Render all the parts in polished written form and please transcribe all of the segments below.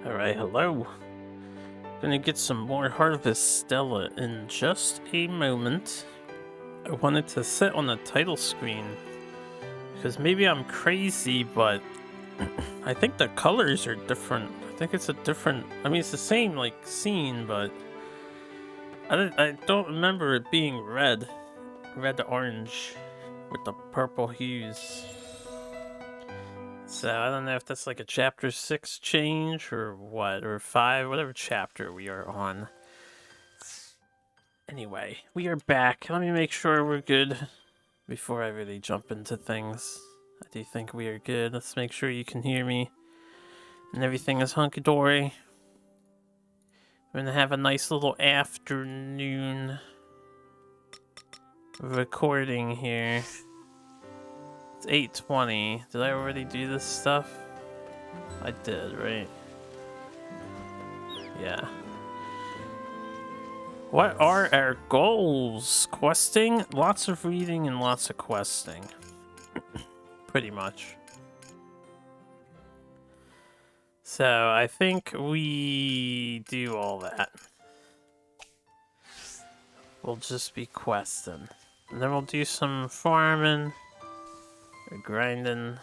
Alright, hello. Gonna get some more Harvestella in just a moment. I wanted to sit on the title screen because maybe I'm crazy, but I think the colors are different. I think it's a different, I mean, it's the same like scene, but I don't remember it being red to orange with the purple hues. So I don't know if that's like a chapter 6 change or what, or 5, whatever chapter we are on. Anyway, we are back. Let me make sure we're good before I really jump into things. I do think we are good. Let's make sure you can hear me and everything is hunky-dory. We're gonna have a nice little afternoon recording here. It's 8:20. Did I already do this stuff? I did, right? Yeah. What are our goals? Questing? Lots of reading and lots of questing. Pretty much. So I think we do all that. We'll just be questing. And then we'll do some farming. Or grinding.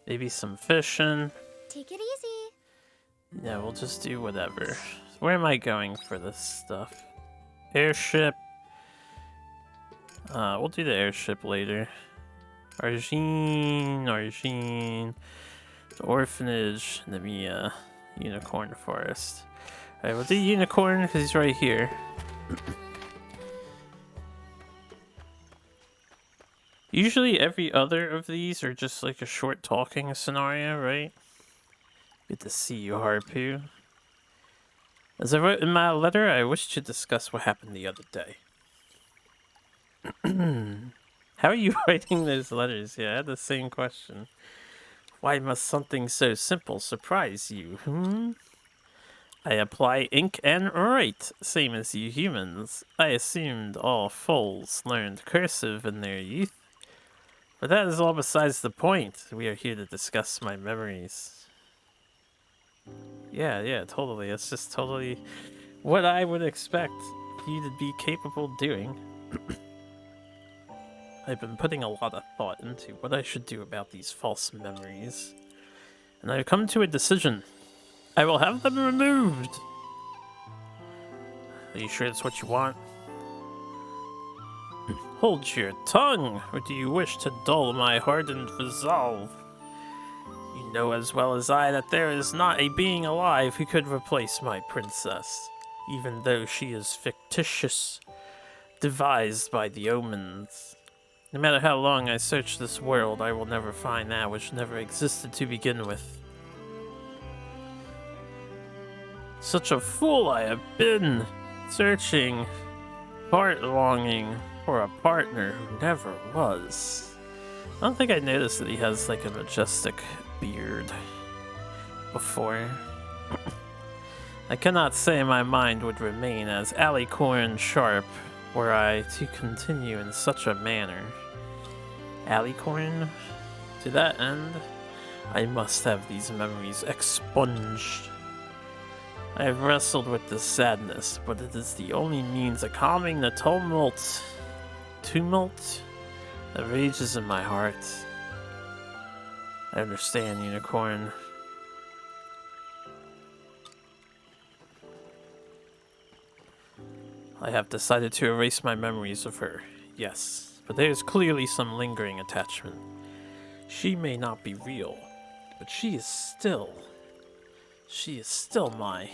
Maybe some fishing. Take it easy. Yeah, we'll just do whatever. Where am I going for this stuff? Airship. We'll do the airship later. Argene. The orphanage. And the unicorn forest. Alright, we'll do unicorn because he's right here. Usually every other of these are just like a short talking scenario, right? Good to see you, Harpoo. As I wrote in my letter, I wish to discuss what happened the other day. How are you writing those letters? Yeah, I had the same question. Why must something so simple surprise you, I apply ink and write, same as you humans. I assumed all foals learned cursive in their youth. But that is all besides the point. We are here to discuss my memories. Yeah, totally. It's just totally what I would expect you to be capable of doing. I've been putting a lot of thought into what I should do about these false memories. And I've come to a decision. I will have them removed. Are you sure that's what you want? Hold your tongue, or do you wish to dull my hardened resolve? You know as well as I that there is not a being alive who could replace my princess, even though she is fictitious, devised by the omens. No matter how long I search this world, I will never find that which never existed to begin with. Such a fool I have been, searching, part longing for a partner who never was. I don't think I noticed that he has like a majestic beard before. I cannot say my mind would remain as alicorn sharp were I to continue in such a manner. Alicorn? To that end, I must have these memories expunged. I have wrestled with this sadness, but it is the only means of calming the tumult that rages in my heart. I understand, unicorn. I have decided to erase my memories of her, yes, but there is clearly some lingering attachment. She may not be real, but she is still my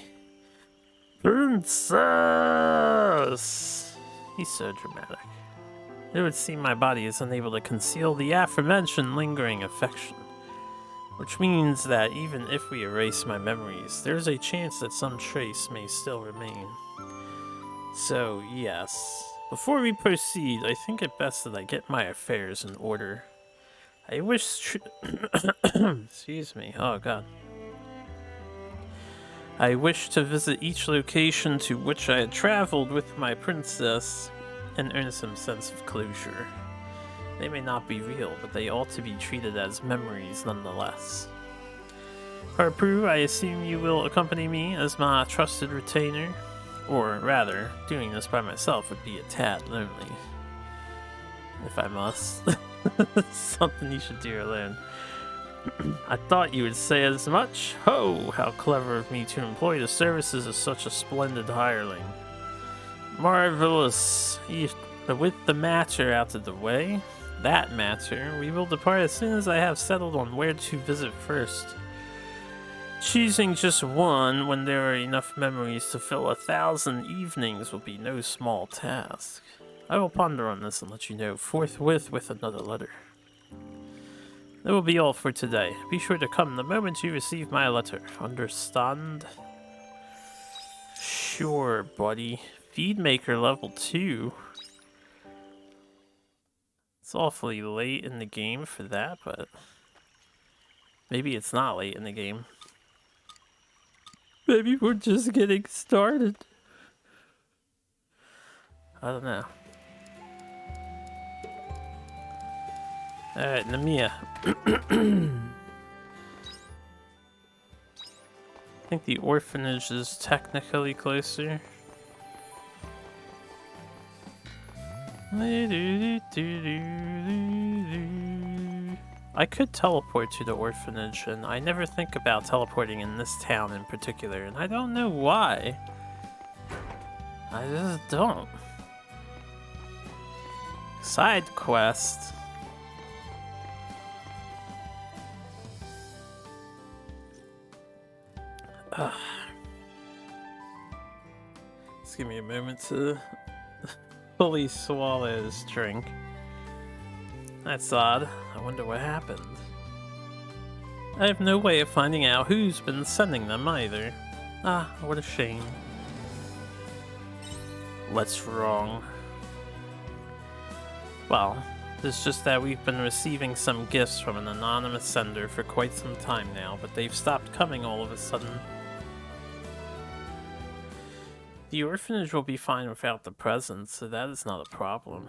princess! He's so dramatic. It would seem my body is unable to conceal the aforementioned lingering affection. Which means that even if we erase my memories, there's a chance that some trace may still remain. So, yes. Before we proceed, I think it best that I get my affairs in order. I wish excuse me, oh god. I wish to visit each location to which I had traveled with my princess and earn some sense of closure. They may not be real, but they ought to be treated as memories nonetheless. Harpu, I assume you will accompany me as my trusted retainer? Or rather, doing this by myself would be a tad lonely. If I must. Something you should do alone. I thought you would say as much. Ho! How clever of me to employ the services of such a splendid hireling. Marvelous. With the matter out of the way, we will depart as soon as I have settled on where to visit first. Choosing just one when there are enough memories to fill 1,000 evenings will be no small task. I will ponder on this and let you know forthwith with another letter. That will be all for today. Be sure to come the moment you receive my letter. Understand? Sure, buddy. Feed maker level 2. It's awfully late in the game for that, but maybe it's not late in the game. Maybe we're just getting started. I don't know. Alright, Namiya. I think the orphanage is technically closer. I could teleport to the orphanage, and I never think about teleporting in this town in particular, and I don't know why. I just don't. Side quest. Just give me a moment to fully swallow this drink. That's odd. I wonder what happened. I have no way of finding out who's been sending them either. Ah, what a shame. What's wrong? Well, it's just that we've been receiving some gifts from an anonymous sender for quite some time now, but they've stopped coming all of a sudden. The orphanage will be fine without the presents, so that is not a problem.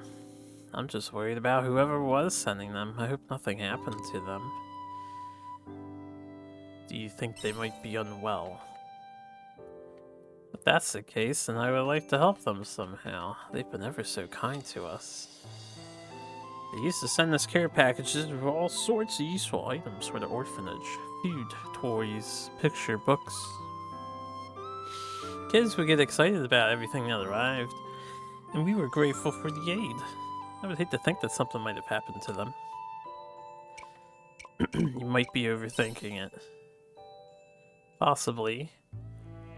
I'm just worried about whoever was sending them. I hope nothing happened to them. Do you think they might be unwell? If that's the case, then I would like to help them somehow. They've been ever so kind to us. They used to send us care packages with all sorts of useful items for the orphanage. Food, toys, picture books. Kids would get excited about everything that arrived, and we were grateful for the aid. I would hate to think that something might have happened to them. You might be overthinking it. Possibly.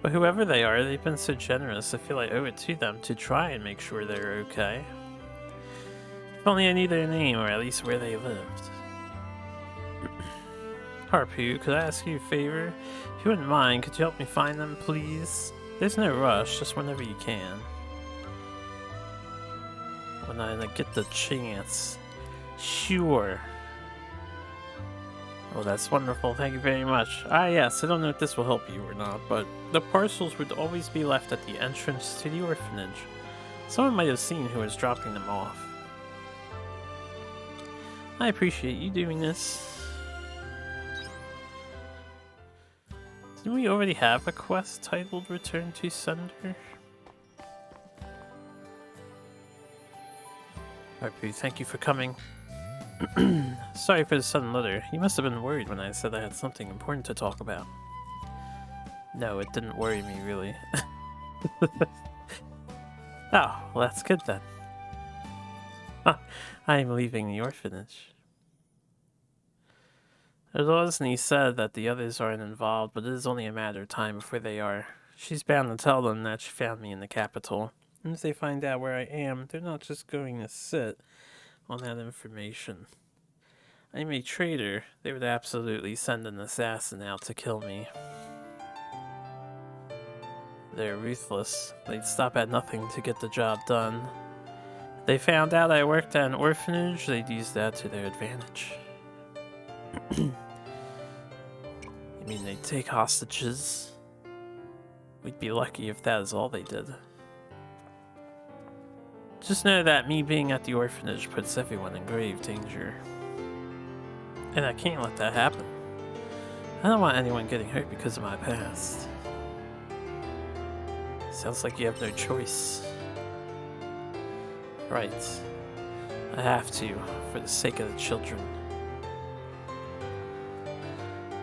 But whoever they are, they've been so generous, I feel I owe it to them to try and make sure they're okay. If only I knew their name, or at least where they lived. Harpu, could I ask you a favor? If you wouldn't mind, could you help me find them, please? There's no rush, just whenever you can. When I get the chance. Sure. Oh, that's wonderful. Thank you very much. Ah, yes, I don't know if this will help you or not, but the parcels would always be left at the entrance to the orphanage. Someone might have seen who was dropping them off. I appreciate you doing this. Didn't we already have a quest titled Return to Sender? Harpu, thank you for coming. Sorry for the sudden letter. You must have been worried when I said I had something important to talk about. No, it didn't worry me, really. Oh, well that's good then. I am leaving the orphanage. Rosny said that the others aren't involved, but it is only a matter of time before they are. She's bound to tell them that she found me in the capital. And if they find out where I am, they're not just going to sit on that information. I'm a traitor. They would absolutely send an assassin out to kill me. They're ruthless. They'd stop at nothing to get the job done. If they found out I worked at an orphanage, they'd use that to their advantage. I mean, they'd take hostages. We'd be lucky if that is all they did. Just know that me being at the orphanage puts everyone in grave danger. And I can't let that happen. I don't want anyone getting hurt because of my past. Sounds like you have no choice. Right. I have to, for the sake of the children.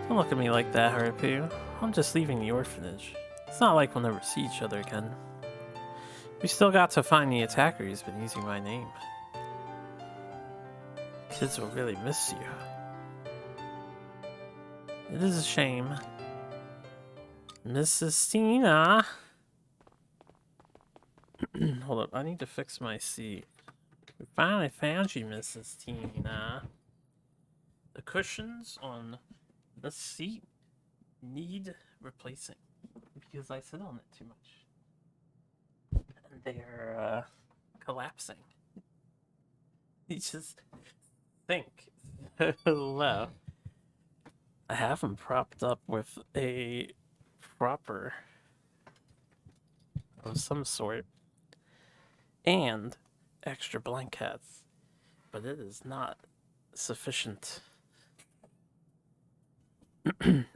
Don't look at me like that, Harupu. I'm just leaving the orphanage. It's not like we'll never see each other again. We still got to find the attacker who's been using my name. Kids will really miss you. It is a shame. Mrs. Tina! Hold up, I need to fix my seat. We finally found you, Mrs. Tina. The cushions on this seat need replacing because I sit on it too much. And they're collapsing. You just think so low. I have them propped up with a propper of some sort and extra blankets, but it is not sufficient.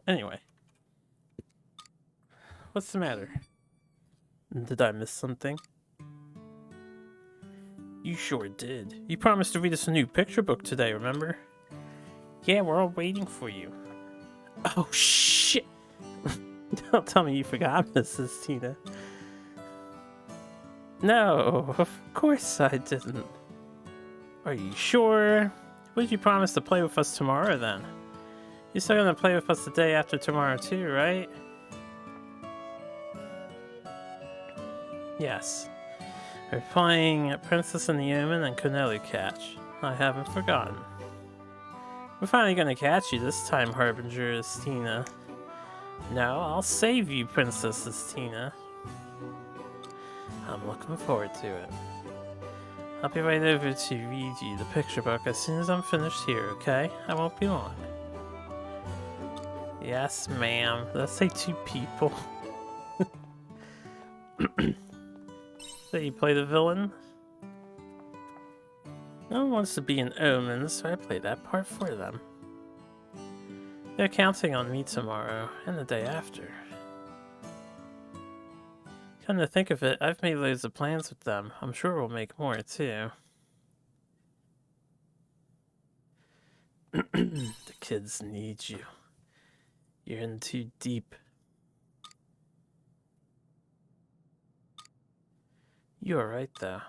Anyway, what's the matter? Did I miss something? You sure did. You promised to read us a new picture book today, remember? Yeah, we're all waiting for you. Oh, shit! Don't tell me you forgot, Mrs. Tina. No, of course I didn't. Are you sure? What did you promise to play with us tomorrow, then? You're still gonna play with us the day after tomorrow, too, right? Yes. We're playing Princess and the Omen and Canoe Catch. I haven't forgotten. We're finally gonna catch you this time, Harbinger Tina. No, I'll save you, Princess Tina. I'm looking forward to it. I'll be right over to read you the picture book as soon as I'm finished here, okay? I won't be long. Yes, ma'am. Let's say 2 people. So you play the villain? No one wants to be an omen, so I play that part for them. They're counting on me tomorrow, and the day after. Come to think of it, I've made loads of plans with them. I'm sure we'll make more, too. The kids need you. You're in too deep. You're right, though.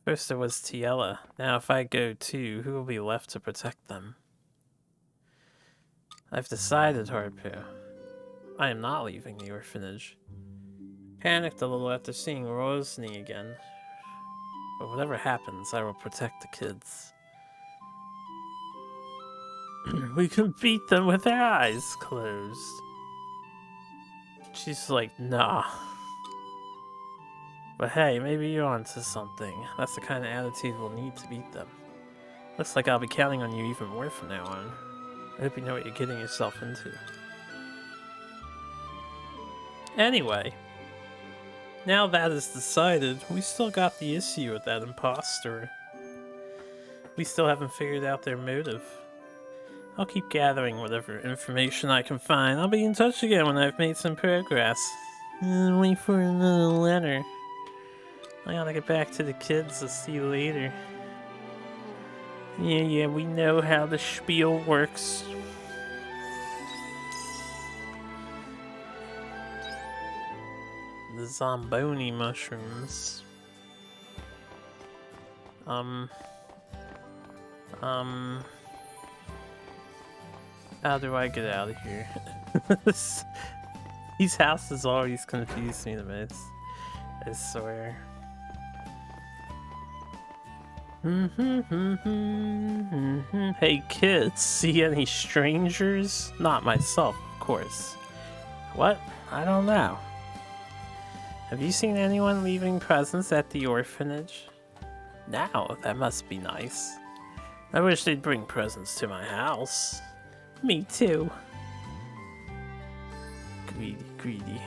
First there was Tiella. Now if I go too, who will be left to protect them? I've decided, Harpu. I am not leaving the orphanage. Panicked a little after seeing Rosny again. But whatever happens, I will protect the kids. We can beat them with their eyes closed. She's like, nah. But hey, maybe you're onto something. That's the kind of attitude we'll need to beat them. Looks like I'll be counting on you even more from now on. I hope you know what you're getting yourself into. Anyway, now that is decided, we still got the issue with that imposter. We still haven't figured out their motive. I'll keep gathering whatever information I can find. I'll be in touch again when I've made some progress. Wait for another letter. I gotta get back to the kids. I'll see you later. Yeah, we know how the spiel works. The Zamboni mushrooms. How do I get out of here? These houses always confuse me the most. I swear. Hey kids, see any strangers? Not myself, of course. What? I don't know. Have you seen anyone leaving presents at the orphanage? No, that must be nice. I wish they'd bring presents to my house. Me too. Greedy, greedy.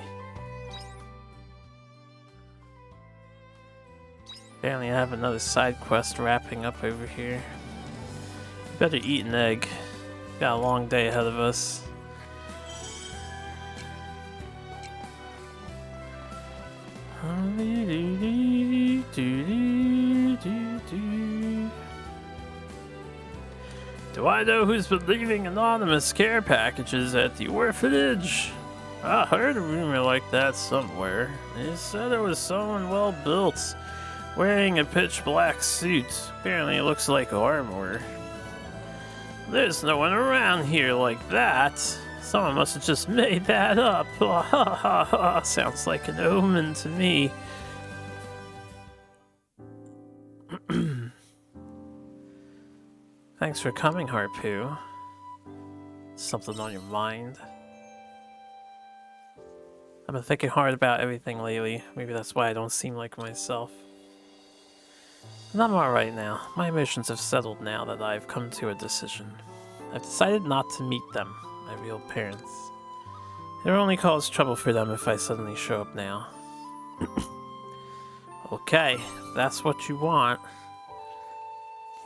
Apparently I have another side quest wrapping up over here. Better eat an egg. Got a long day ahead of us. Do I know who's been leaving anonymous care packages at the orphanage? I heard a rumor like that somewhere. They said it was someone well built, wearing a pitch black suit. Apparently it looks like armor. There's no one around here like that. Someone must have just made that up. Sounds like an omen to me. Thanks for coming, Harpoo. Something on your mind? I've been thinking hard about everything lately. Maybe that's why I don't seem like myself. And I'm alright now. My emotions have settled now that I've come to a decision. I've decided not to meet them, my real parents. It will only cause trouble for them if I suddenly show up now. Okay, if that's what you want.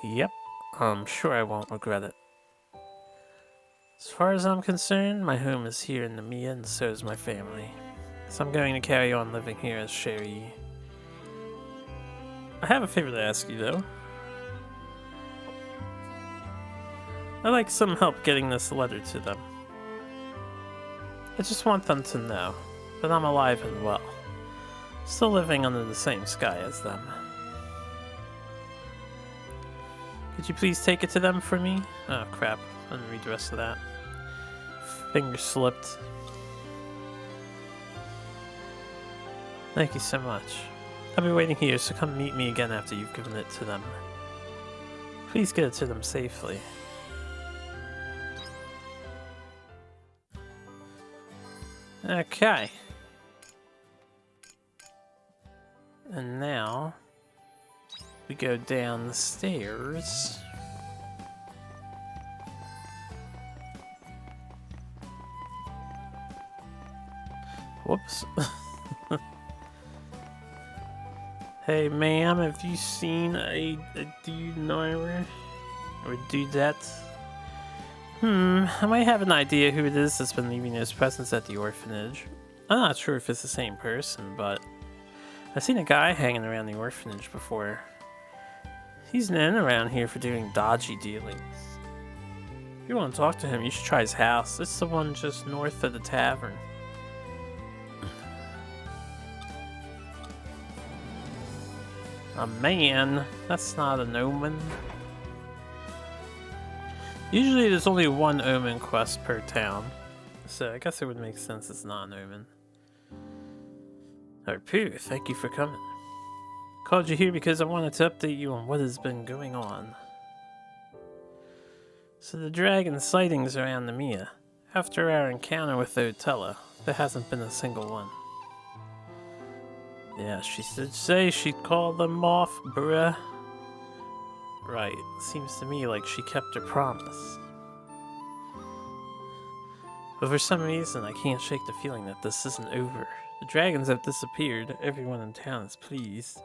Yep, I'm sure I won't regret it. As far as I'm concerned, my home is here in Namiya, and so is my family. So I'm going to carry on living here as Sherry. I have a favor to ask you, though. I'd like some help getting this letter to them. I just want them to know that I'm alive and well, still living under the same sky as them. Could you please take it to them for me? Oh crap, I didn't read the rest of that. Finger slipped. Thank you so much. I'll be waiting here, so come meet me again after you've given it to them. Please get it to them safely. Okay. And now we go down the stairs. Whoops. Hey ma'am, have you seen a dude nowhere? Or dudette? I might have an idea who it is that's been leaving those presents at the orphanage. I'm not sure if it's the same person, but I've seen a guy hanging around the orphanage before. He's known around here for doing dodgy dealings. If you want to talk to him, you should try his house. It's the one just north of the tavern. A man? That's not an omen. Usually there's only one omen quest per town, so I guess it would make sense it's not an omen. Harpoo, thank you for coming. Called you here because I wanted to update you on what has been going on. So the dragon sightings around Namiya. After our encounter with Harvestella, there hasn't been a single one. Yeah, she did say she'd call them off, bruh. Right, seems to me like she kept her promise. But for some reason, I can't shake the feeling that this isn't over. The dragons have disappeared, everyone in town is pleased.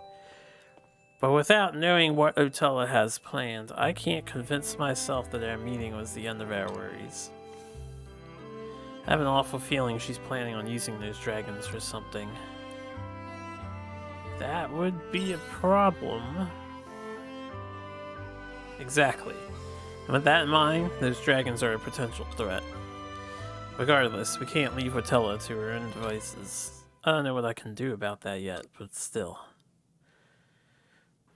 But without knowing what Harvestella has planned, I can't convince myself that our meeting was the end of our worries. I have an awful feeling she's planning on using those dragons for something. That would be a problem. Exactly. And with that in mind, those dragons are a potential threat. Regardless, we can't leave Harvestella to her own devices. I don't know what I can do about that yet, but still.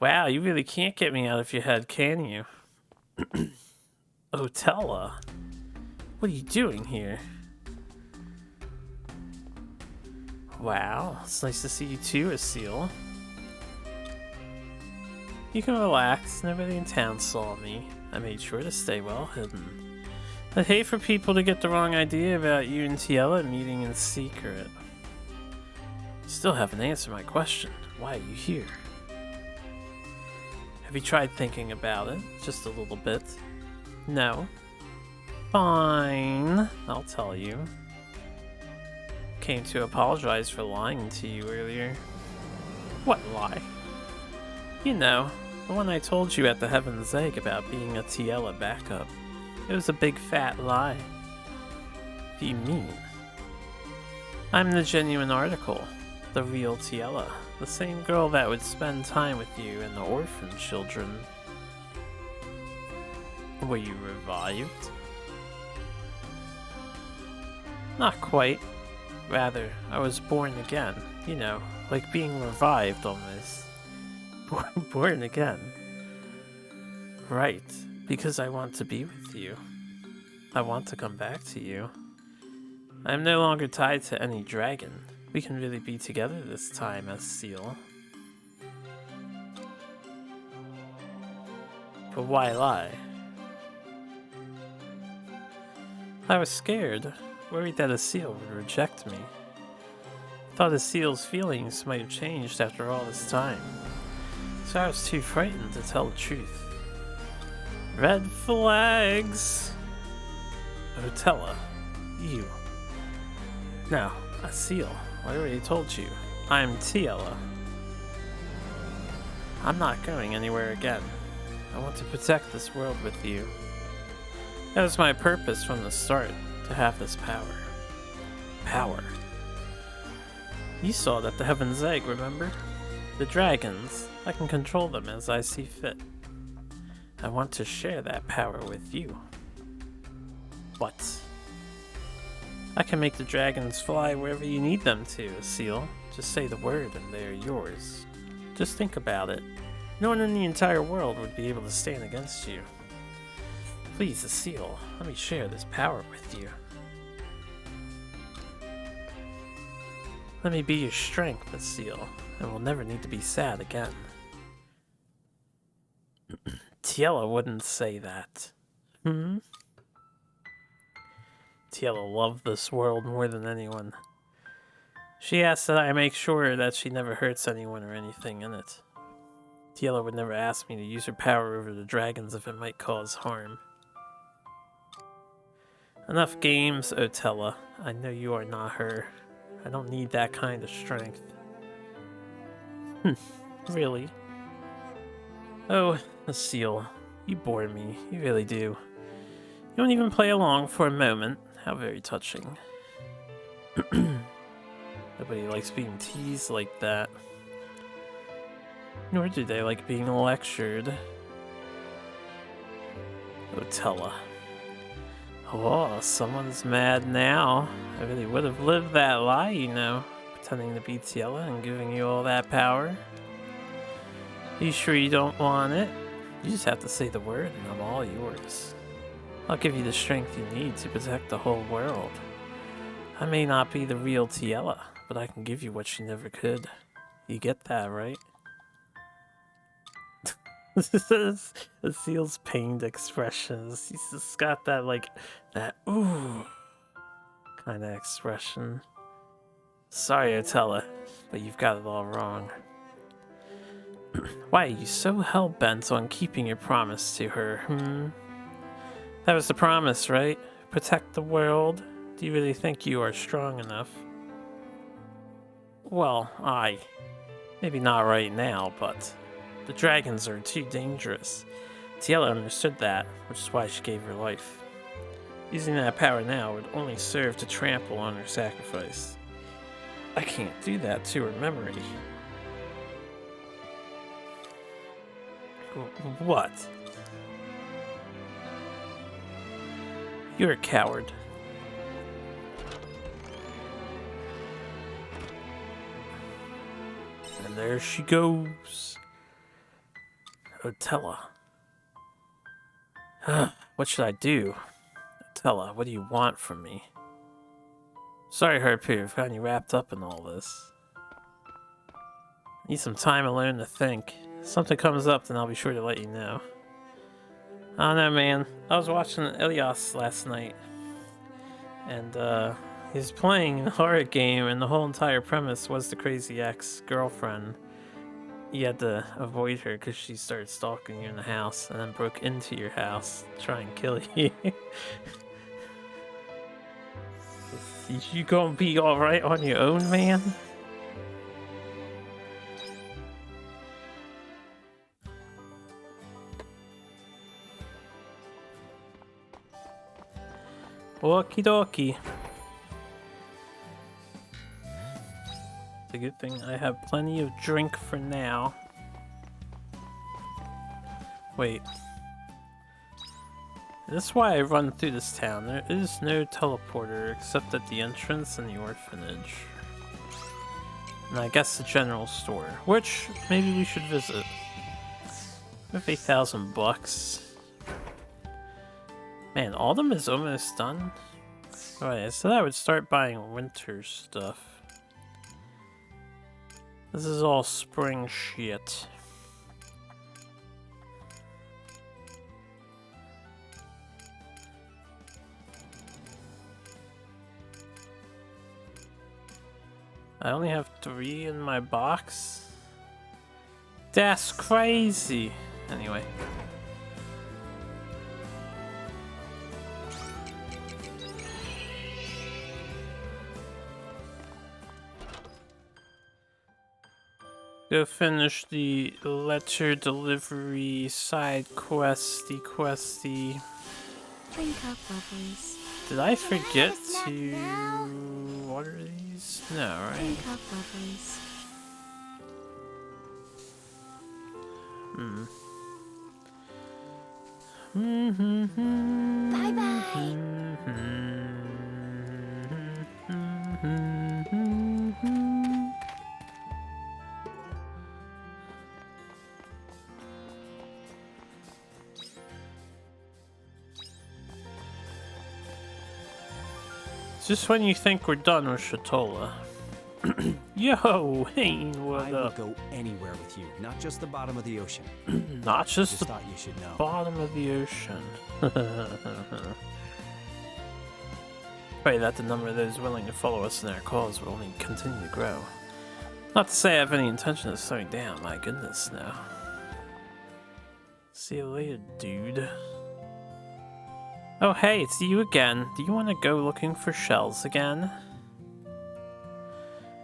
Wow, you really can't get me out of your head, can you? Harvestella? What are you doing here? Wow, it's nice to see you too, Asil. You can relax, nobody in town saw me. I made sure to stay well hidden. I'd hate for people to get the wrong idea about you and Tiella meeting in secret. You still haven't answered my question. Why are you here? Have you tried thinking about it? Just a little bit. No? Fine. I'll tell you. Came to apologize for lying to you earlier. What lie? You know, the one I told you at the Heaven's Egg about being a Tiella backup. It was a big fat lie. What do you mean? I'm the genuine article. The real Tiella. The same girl that would spend time with you and the orphan children. Were you revived? Not quite. Rather, I was born again. You know, like being revived almost. Born again. Right, because I want to be with you. I want to come back to you. I am no longer tied to any dragon. We can really be together this time as Seal. But why lie? I was scared, worried that a seal would reject me. Thought a seal's feelings might have changed after all this time. So I was too frightened to tell the truth. Red flags! Harvestella, you. No, a seal. I already told you. I'm Tiella. I'm not going anywhere again. I want to protect this world with you. That was my purpose from the start, to have this power. Power. You saw it at the Heaven's Egg, remember? The dragons, I can control them as I see fit. I want to share that power with you. What? I can make the dragons fly wherever you need them to, Seal. Just say the word and they are yours. Just think about it. No one in the entire world would be able to stand against you. Please, Seal, let me share this power with you. Let me be your strength, Seal, and we'll never need to be sad again. Tiella wouldn't say that. Tiella loved this world more than anyone. She asked that I make sure that she never hurts anyone or anything in it. Tiella would never ask me to use her power over the dragons if it might cause harm. Enough games, Otella. I know you are not her. I don't need that kind of strength. Really? Oh, the seal. You bore me. You really do. You don't even play along for a moment. How very touching. Nobody likes being teased like that. Nor do they like being lectured. Otella. Oh, someone's mad now. I really would have lived that lie, you know. Pretending to be Tiella and giving you all that power. You sure you don't want it? You just have to say the word and I'm all yours. I'll give you the strength you need to protect the whole world. I may not be the real Tiella, but I can give you what she never could. You get that, right? This is a seal's pained expressions. He's just got that, like, that ooh kind of expression. Sorry, Otella, but you've got it all wrong. Why are you so hell-bent on keeping your promise to her, That was the promise, right? Protect the world? Do you really think you are strong enough? Well, maybe not right now, but the dragons are too dangerous. Tiella understood that, which is why she gave her life. Using that power now would only serve to trample on her sacrifice. I can't do that to her memory. What? You're a coward. And there she goes. Otella. What should I do? Otella, what do you want from me? Sorry, Harpu, I've gotten you wrapped up in all this. Need some time alone to think. If something comes up, then I'll be sure to let you know. I don't know, man. I was watching Ilias last night, and he was playing a horror game, and the whole entire premise was the crazy ex-girlfriend. You had to avoid her because she started stalking you in the house, and then broke into your house to try and kill you. You gonna be alright on your own, man? Okie dokie. a good thing I have plenty of drink for now. Wait. That's why I run through this town. There is no teleporter except at the entrance and the orphanage. And I guess the general store, which maybe we should visit. With $8,000. Man, autumn is almost done. Alright, I said I would start buying winter stuff. This is all spring shit. I only have 3 in my box? That's crazy! Anyway. Go finish the letter delivery side questy. Drink up, lovelies. Did I forget a snack to now? water these? No, right? Drink up, lovelies. Bye-bye. Just when you think we're done with Shatola. Yo, Hayne, what I will up? go anywhere with you, not just the bottom of the ocean. Not just Just the thought you should know. bottom of the ocean. Pray that the number of those willing to follow us in our cause will only continue to grow. Not to say I have any intention of slowing down, my goodness, no. See you later, dude. Oh hey, it's you again. Do you want to go looking for shells again?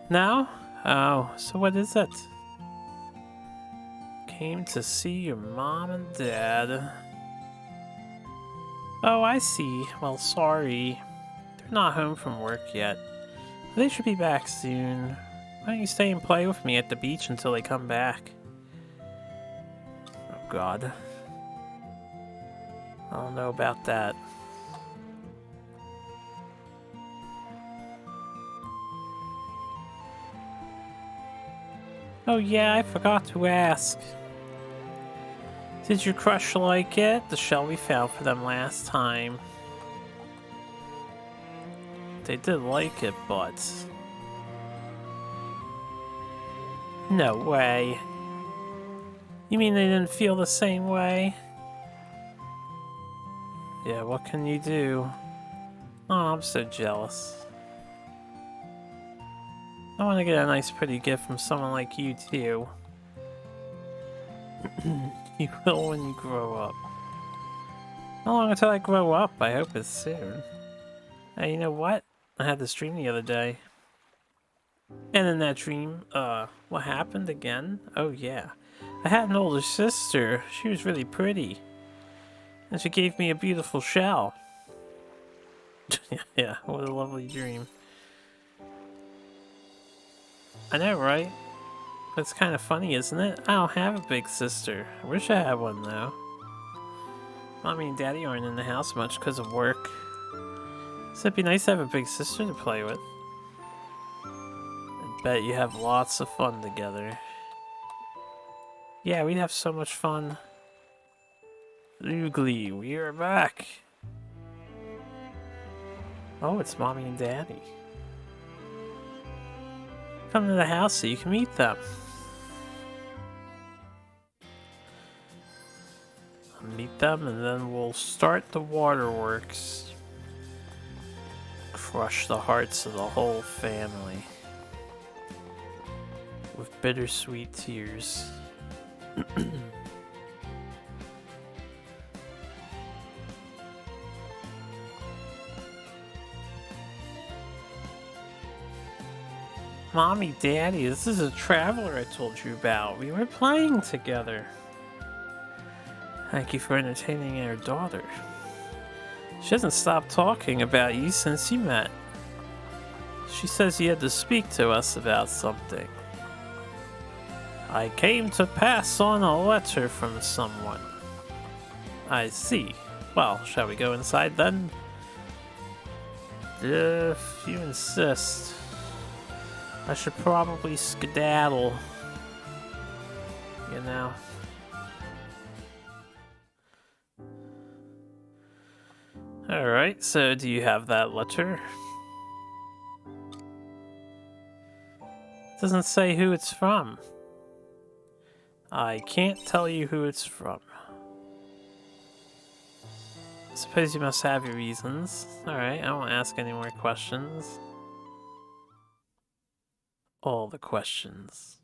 No? Oh, so what is it? Came to see your mom and dad. Oh, I see. Well, sorry. They're not home from work yet. They should be back soon. Why don't you stay and play with me at the beach until they come back? Oh god. I don't know about that. Oh yeah, I forgot to ask. Did your crush like it? The shell we found for them last time. They did like it, but... No way. You mean they didn't feel the same way? Yeah, what can you do? Oh, I'm so jealous. I want to get a nice pretty gift from someone like you too. You will when you grow up. How long until I grow up? I hope it's soon. Hey, you know what? I had this dream the other day. And in that dream, what happened again? Oh yeah. I had an older sister. She was really pretty. And she gave me a beautiful shell. Yeah, what a lovely dream. I know, right? That's kind of funny, isn't it? I don't have a big sister. I wish I had one, though. Mommy and Daddy aren't in the house much because of work. So it'd be nice to have a big sister to play with. I bet you have lots of fun together. Yeah, we'd have so much fun. Oogly, we are back! Oh, it's Mommy and Daddy. Come to the house so you can meet them. I'll meet them and then we'll start the waterworks. Crush the hearts of the whole family. With bittersweet tears. Mommy, Daddy, this is a traveler I told you about. We were playing together. Thank you for entertaining our daughter. She hasn't stopped talking about you since you met. She says you had to speak to us about something. I came to pass on a letter from someone. I see. Well, shall we go inside then? If you insist. I should probably skedaddle. You know. Alright, so do you have that letter? It doesn't say who it's from. I can't tell you who it's from. I suppose you must have your reasons. Alright, I won't ask any more questions. All the questions.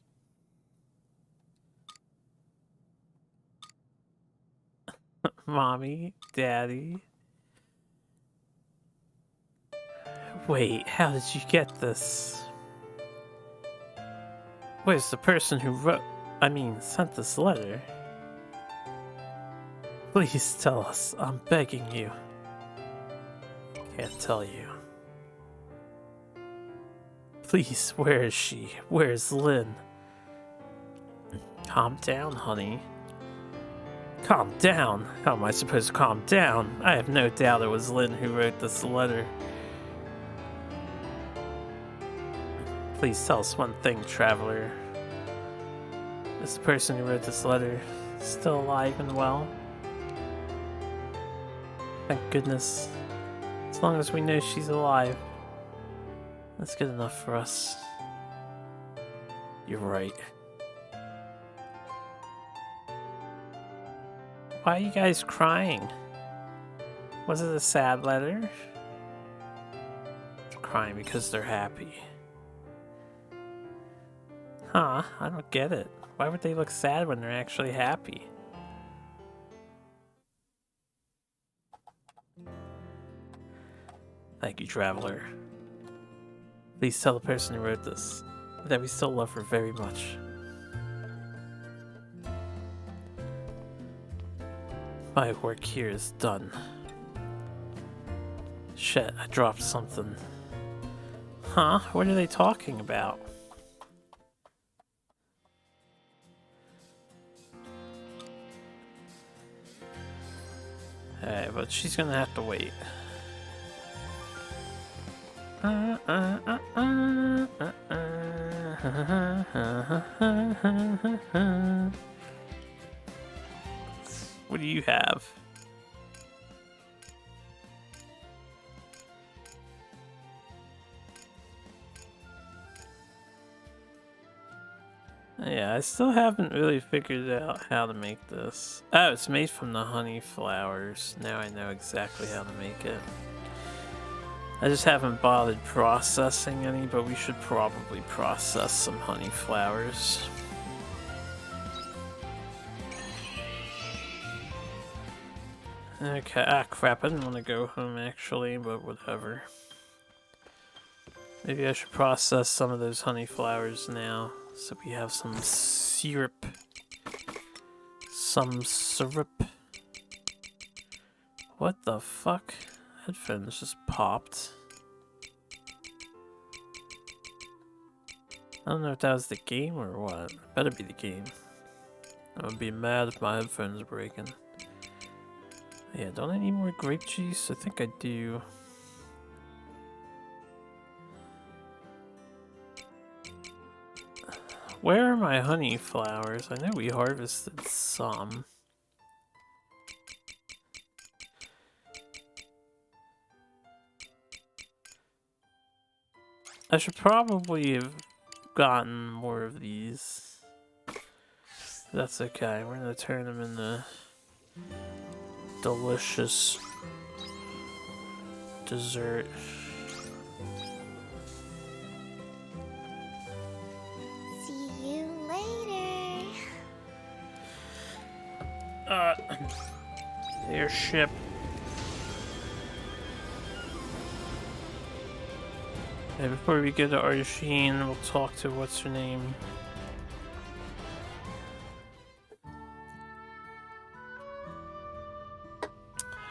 Mommy, Daddy. Wait, how did you get this? Where's the person who sent this letter? Please tell us, I'm begging you. Can't tell you. Please, where is she? Where's Lynn? Calm down, honey. Calm down? How am I supposed to calm down? I have no doubt it was Lynn who wrote this letter. Please tell us one thing, traveler. Is the person who wrote this letter still alive and well? Thank goodness. As long as we know she's alive, that's good enough for us. You're right. Why are you guys crying? Was it a sad letter? They're crying because they're happy. Huh, I don't get it. Why would they look sad when they're actually happy? Thank you, traveler. Please tell the person who wrote this that we still love her very much. My work here is done. Shit, I dropped something. Huh? What are they talking about? Hey, but she's gonna have to wait. What do you have? Yeah, I still haven't really figured out how to make this. Oh, it's made from the honey flowers. Now I know exactly how to make it. I just haven't bothered processing any, but we should probably process some honey flowers. Okay, crap, I didn't want to go home actually, but whatever. Maybe I should process some of those honey flowers now, so we have some syrup. Some syrup. What the fuck? Headphones just popped. I don't know if that was the game or what. Better be the game. I would be mad if my headphones are breaking. Yeah, don't I need more grape juice? I think I do. Where are my honey flowers? I know we harvested some. I should probably have gotten more of these. That's okay. We're gonna turn them into delicious dessert. See you later. Airship. And before we get to Arsheen, we'll talk to what's her name.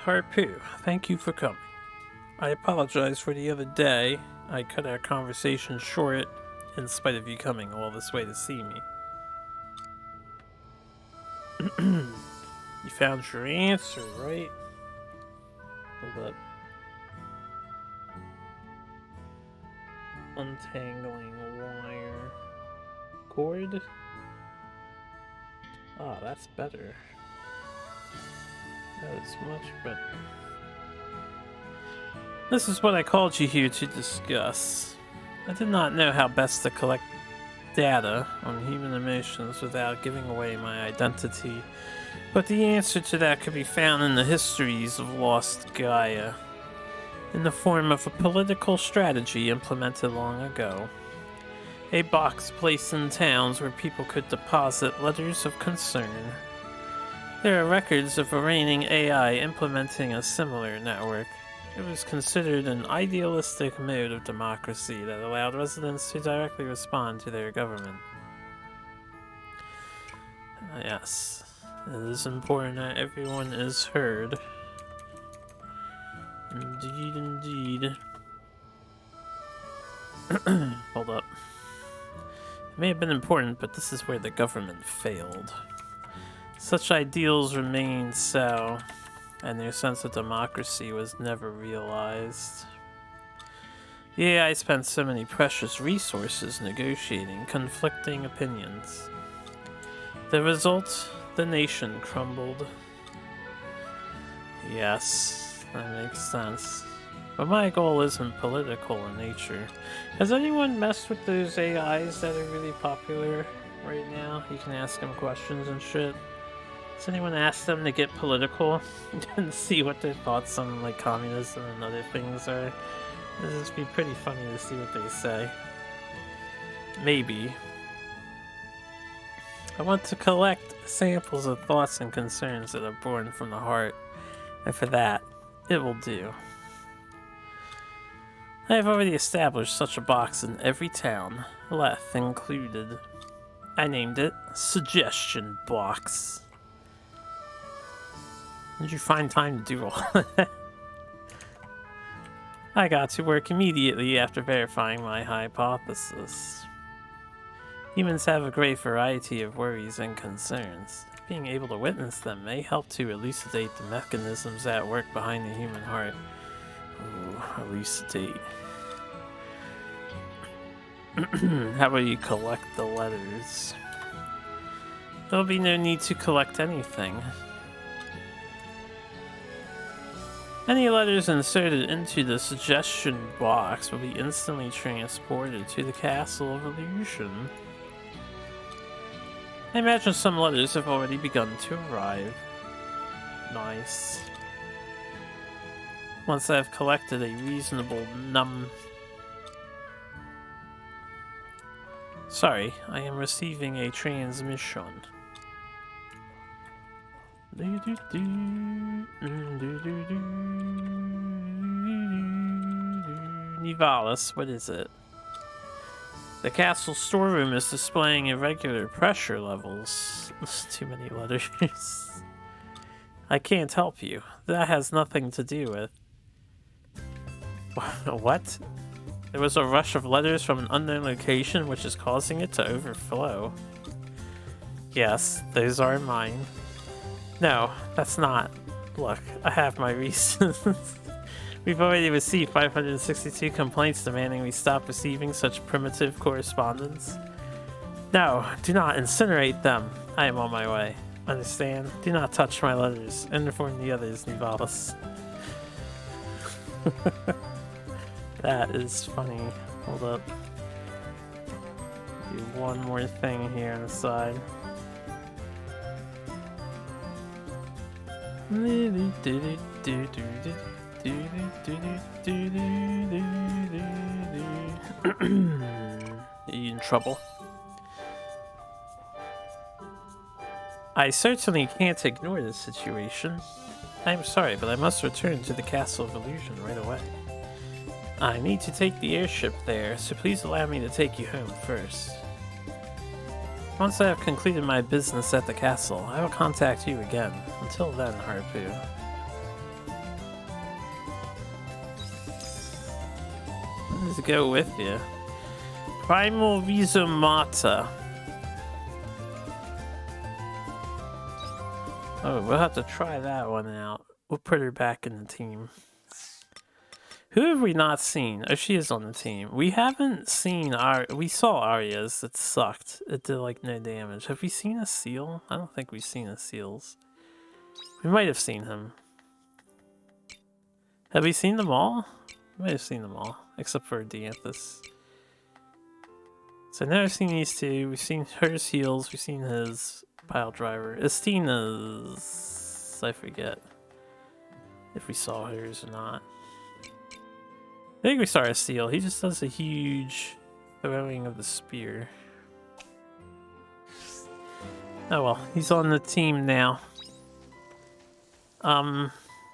Harpoo, thank you for coming. I apologize for the other day. I cut our conversation short in spite of you coming all this way to see me. You found your answer, right? Hold up. Untangling wire cord. Ah, that's better. That is much better. This is what I called you here to discuss. I did not know how best to collect data on human emotions without giving away my identity, but the answer to that could be found in the histories of Lost Gaia, in the form of a political strategy implemented long ago. A box placed in towns where people could deposit letters of concern. There are records of a reigning AI implementing a similar network. It was considered an idealistic mode of democracy that allowed residents to directly respond to their government. Yes, it is important that everyone is heard. Indeed, indeed. Hold up. It may have been important, but this is where the government failed. Such ideals remained so, and their sense of democracy was never realized. The AI spent so many precious resources negotiating conflicting opinions. The result, the nation crumbled. Yes, that makes sense. But my goal isn't political in nature. Has anyone messed with those AIs that are really popular right now? You can ask them questions and shit. Has anyone asked them to get political and see what their thoughts on like communism and other things are? This would be pretty funny to see what they say. Maybe. I want to collect samples of thoughts and concerns that are born from the heart, and for that, it will do. I have already established such a box in every town, Leth included. I named it Suggestion Box. Did you find time to do all that? I got to work immediately after verifying my hypothesis. Humans have a great variety of worries and concerns. Being able to witness them may help to elucidate the mechanisms at work behind the human heart. Ooh, elucidate. How about you collect the letters? There'll be no need to collect anything. Any letters inserted into the suggestion box will be instantly transported to the Castle of Illusion. I imagine some letters have already begun to arrive. Nice. Once I've collected a reasonable Sorry, I am receiving a transmission. Nivalis, what is it? The castle storeroom is displaying irregular pressure levels. Too many letters. I can't help you. That has nothing to do with... What? There was a rush of letters from an unknown location which is causing it to overflow. Yes, those are mine. No, that's not. Look, I have my reasons. We've already received 562 complaints demanding we stop receiving such primitive correspondence. No, do not incinerate them. I am on my way. Understand? Do not touch my letters. Inform the others, Nivalis. That is funny. Hold up. Do one more thing here on the side. You in trouble? I certainly can't ignore this situation. I am sorry, but I must return to the Castle of Illusion right away. I need to take the airship there, so please allow me to take you home first. Once I have concluded my business at the castle, I will contact you again. Until then, Harpu. Let's go with you. Primal Rhizomata. Oh, we'll have to try that one out. We'll put her back in the team. Who have we not seen? Oh, she is on the team. We haven't seen we saw Arya's. It sucked. It did like no damage. Have we seen a seal? I don't think we've seen a seals. We might have seen him. Have we seen them all? We might have seen them all, except for Dianthus. So now I've seen these two. We've seen her heals. We've seen his pile driver. Estina's... I forget if we saw hers or not. I think we saw a seal. He just does a huge throwing of the spear. Oh well, he's on the team now.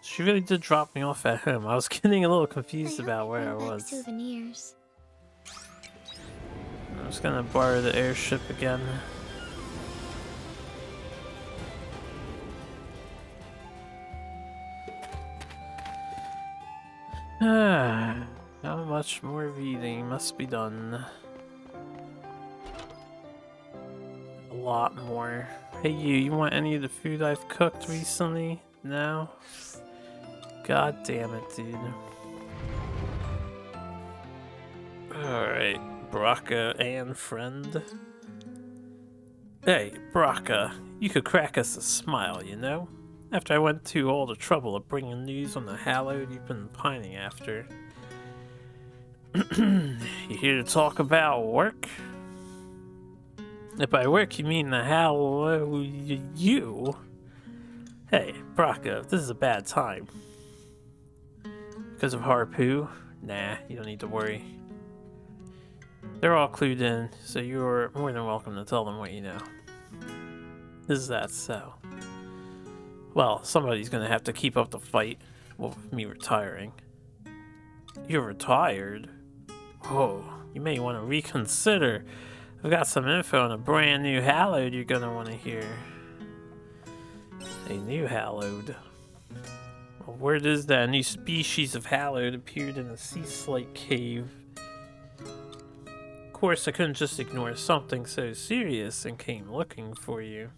She really did drop me off at home. I was getting a little confused about where I was. Souvenirs. I was gonna borrow the airship again. How much more reading must be done? A lot more. Hey you want any of the food I've cooked recently? No? God damn it, dude. Alright, Braca and friend. Hey, Braca, you could crack us a smile, you know? After I went to all the trouble of bringing news on the hallowed you've been pining after. You here to talk about work? If by work you mean the hallowed you? Hey, Braca, this is a bad time. Because of Harpoo? Nah, you don't need to worry. They're all clued in, so you're more than welcome to tell them what you know. Is that so? Well, somebody's gonna have to keep up the fight with me retiring. You're retired? Oh, you may want to reconsider. I've got some info on a brand new hallowed you're gonna want to hear. A new hallowed? Well, word is that a new species of hallowed appeared in a sea slate cave. Of course, I couldn't just ignore something so serious and came looking for you.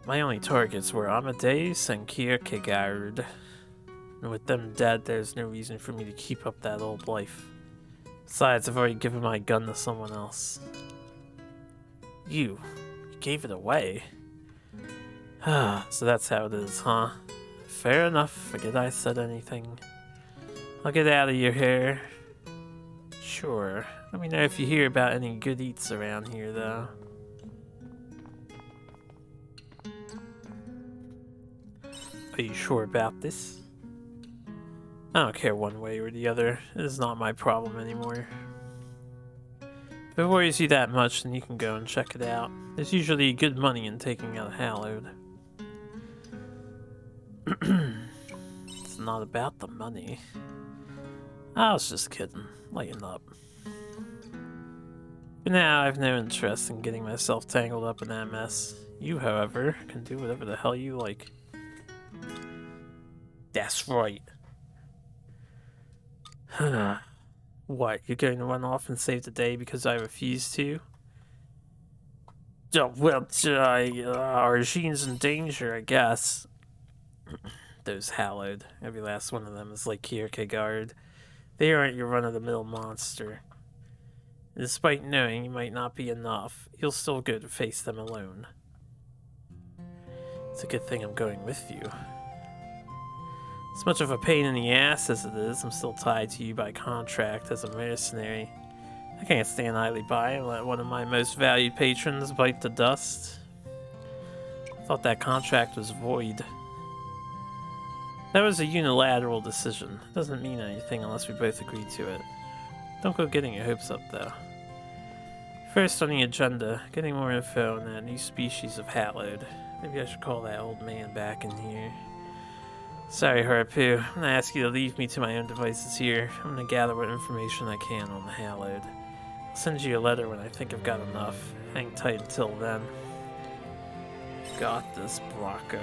My only targets were Amadeus and Kierkegaard. And with them dead, there's no reason for me to keep up that old life. Besides, I've already given my gun to someone else. You gave it away? So that's how it is, huh? Fair enough, forget I said anything. I'll get out of your hair. Sure, let me know if you hear about any good eats around here, though. Are you sure about this? I don't care one way or the other. It is not my problem anymore. If it worries you that much, then you can go and check it out. There's usually good money in taking out a hallowed. It's not about the money. I was just kidding. Lighten up. For now, I have no interest in getting myself tangled up in that mess. You, however, can do whatever the hell you like. That's right. What, you're going to run off and save the day because I refuse to? Oh, well, our regime's in danger, I guess. Those hallowed. Every last one of them is like Kierkegaard. They aren't your run-of-the-mill monster. Despite knowing you might not be enough, you'll still go to face them alone. It's a good thing I'm going with you. As much of a pain in the ass as it is, I'm still tied to you by contract as a mercenary. I can't stand idly by and let one of my most valued patrons bite the dust. I thought that contract was void. That was a unilateral decision. It doesn't mean anything unless we both agree to it. Don't go getting your hopes up, though. First on the agenda, getting more info on that new species of hallowed. Maybe I should call that old man back in here. Sorry, Harpoo. I'm gonna ask you to leave me to my own devices here. I'm gonna gather what information I can on the hallowed. I'll send you a letter when I think I've got enough. Hang tight until then. Got this, Braca.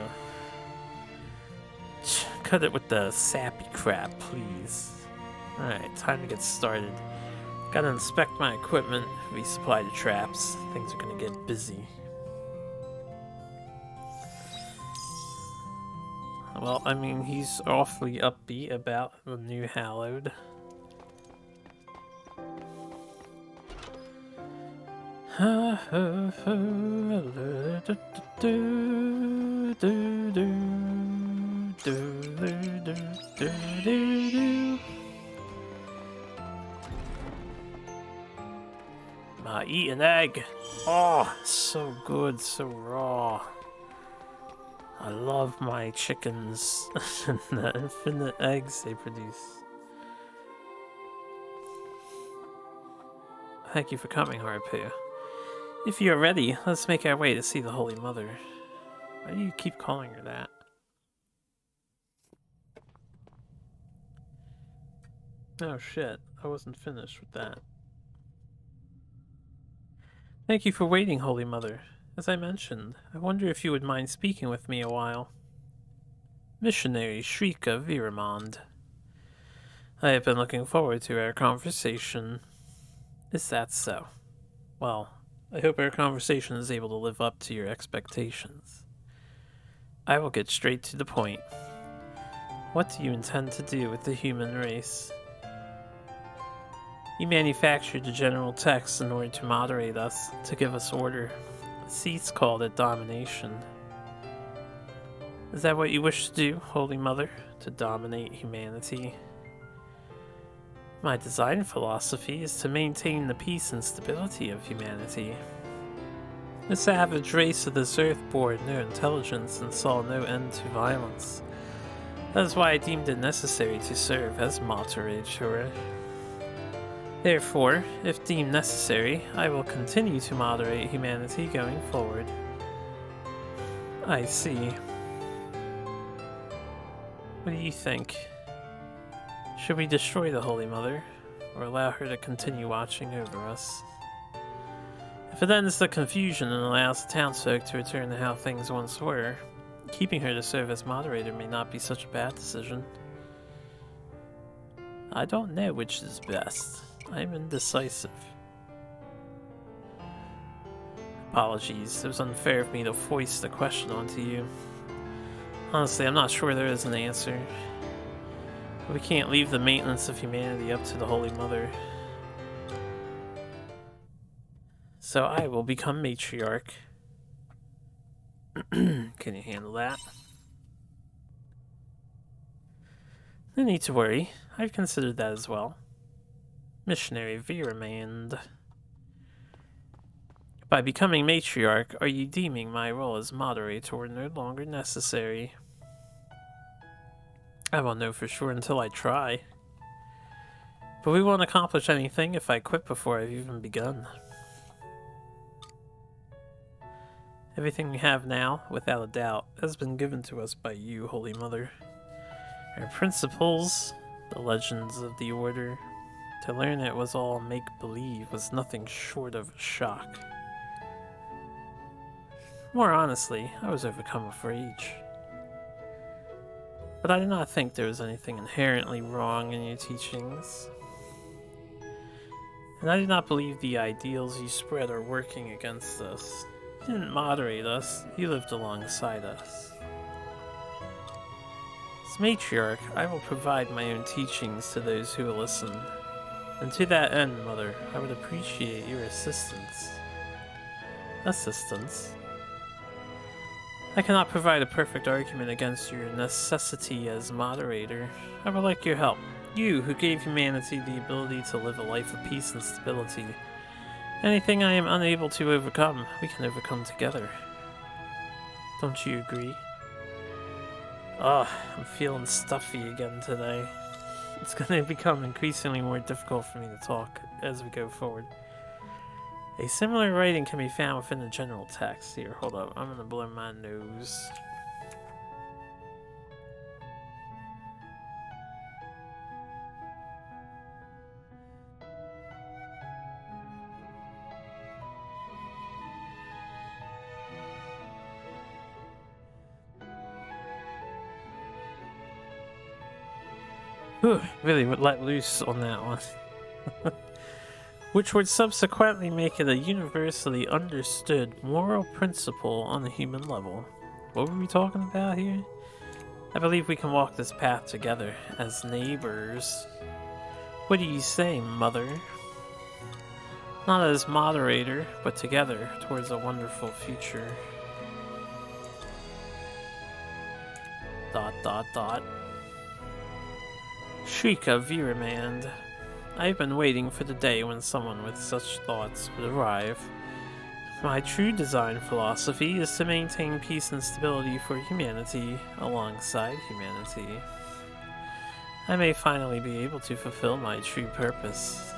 Cut it with the sappy crap, please. Alright, time to get started. Gotta inspect my equipment, resupply the traps. Things are gonna get busy. Well, I mean, he's awfully upbeat about the new Hallowed. Eat an egg. Oh, so good, so raw. I love my chickens and the infinite eggs they produce. Thank you for coming, Harpu. If you are ready, let's make our way to see the Holy Mother. Why do you keep calling her that? Oh shit, I wasn't finished with that. Thank you for waiting, Holy Mother. As I mentioned, I wonder if you would mind speaking with me a while. Missionary Shrika Viramond. I have been looking forward to our conversation. Is that so? Well, I hope our conversation is able to live up to your expectations. I will get straight to the point. What do you intend to do with the human race? You manufactured the general text in order to moderate us, to give us order. Cease called it domination. Is that what you wish to do, Holy Mother? To dominate humanity? My design philosophy is to maintain the peace and stability of humanity. The savage race of this earth bore no intelligence and saw no end to violence. That is why I deemed it necessary to serve as moderator. Therefore, if deemed necessary, I will continue to moderate humanity going forward. I see. What do you think? Should we destroy the Holy Mother, or allow her to continue watching over us? If it ends the confusion and allows the townsfolk to return to how things once were, keeping her to serve as moderator may not be such a bad decision. I don't know which is best. I'm indecisive. Apologies, it was unfair of me to foist the question onto you. Honestly, I'm not sure there is an answer. We can't leave the maintenance of humanity up to the Holy Mother. So I will become matriarch. Can you handle that? No need to worry. I've considered that as well. Missionary Viramand. By becoming matriarch, are you deeming my role as moderator no longer necessary? I won't know for sure until I try. But we won't accomplish anything if I quit before I've even begun. Everything we have now, without a doubt, has been given to us by you, Holy Mother. Our principles, the legends of the Order. To learn it was all make-believe was nothing short of a shock. More honestly, I was overcome with rage. But I did not think there was anything inherently wrong in your teachings. And I do not believe the ideals you spread are working against us. You didn't moderate us, you lived alongside us. As matriarch, I will provide my own teachings to those who will listen. And to that end, Mother, I would appreciate your assistance. Assistance? I cannot provide a perfect argument against your necessity as moderator. I would like your help. You, who gave humanity the ability to live a life of peace and stability. Anything I am unable to overcome, we can overcome together. Don't you agree? Ugh, I'm feeling stuffy again today. It's going to become increasingly more difficult for me to talk as we go forward. A similar writing can be found within the general text. Here, hold up, I'm going to blow my nose. Whew, really would let loose on that one. Which would subsequently make it a universally understood moral principle on a human level. What were we talking about here? I believe we can walk this path together as neighbors. What do you say, Mother? Not as moderator, but together towards a wonderful future. ... Shrika Viramand. I've been waiting for the day when someone with such thoughts would arrive. My true design philosophy is to maintain peace and stability for humanity alongside humanity. I may finally be able to fulfill my true purpose.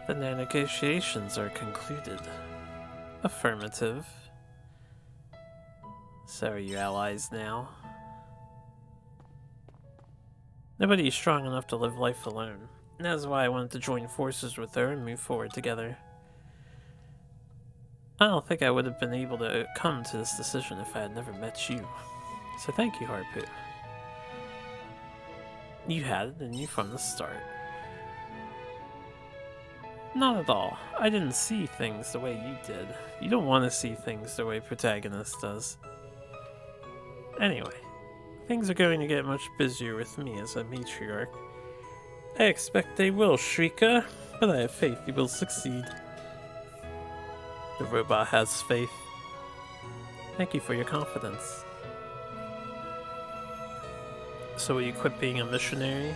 Then their negotiations are concluded. Affirmative. So are you allies now? Nobody is strong enough to live life alone. And that's why I wanted to join forces with her and move forward together. I don't think I would have been able to come to this decision if I had never met you. So thank you, Harpu. You had it in you from the start. Not at all. I didn't see things the way you did. You don't want to see things the way Protagonist does. Anyway, things are going to get much busier with me as a matriarch. I expect they will, Shrika, but I have faith you will succeed. The robot has faith. Thank you for your confidence. So will you quit being a missionary?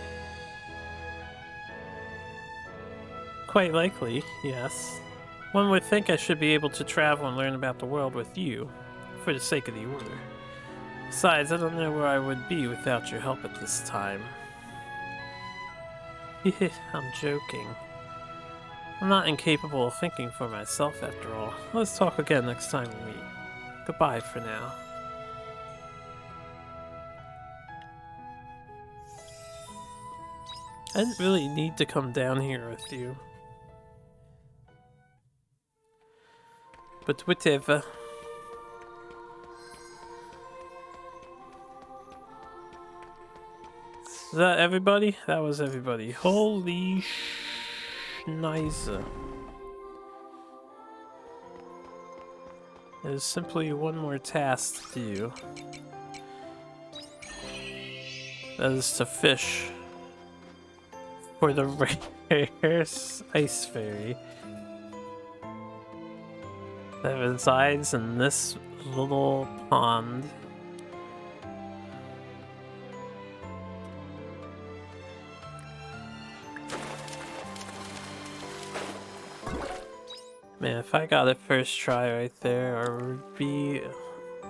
Quite likely, yes. One would think I should be able to travel and learn about the world with you, for the sake of the Order. Besides, I don't know where I would be without your help at this time. I'm joking. I'm not incapable of thinking for myself after all. Let's talk again next time we meet. Goodbye for now. I didn't really need to come down here with you. But whatever. Is that everybody? That was everybody. Holy schnizer. There's simply one more task to do. That is to fish for the rare ice fairy that resides in this little pond. Man, if I got it first try right there, I would be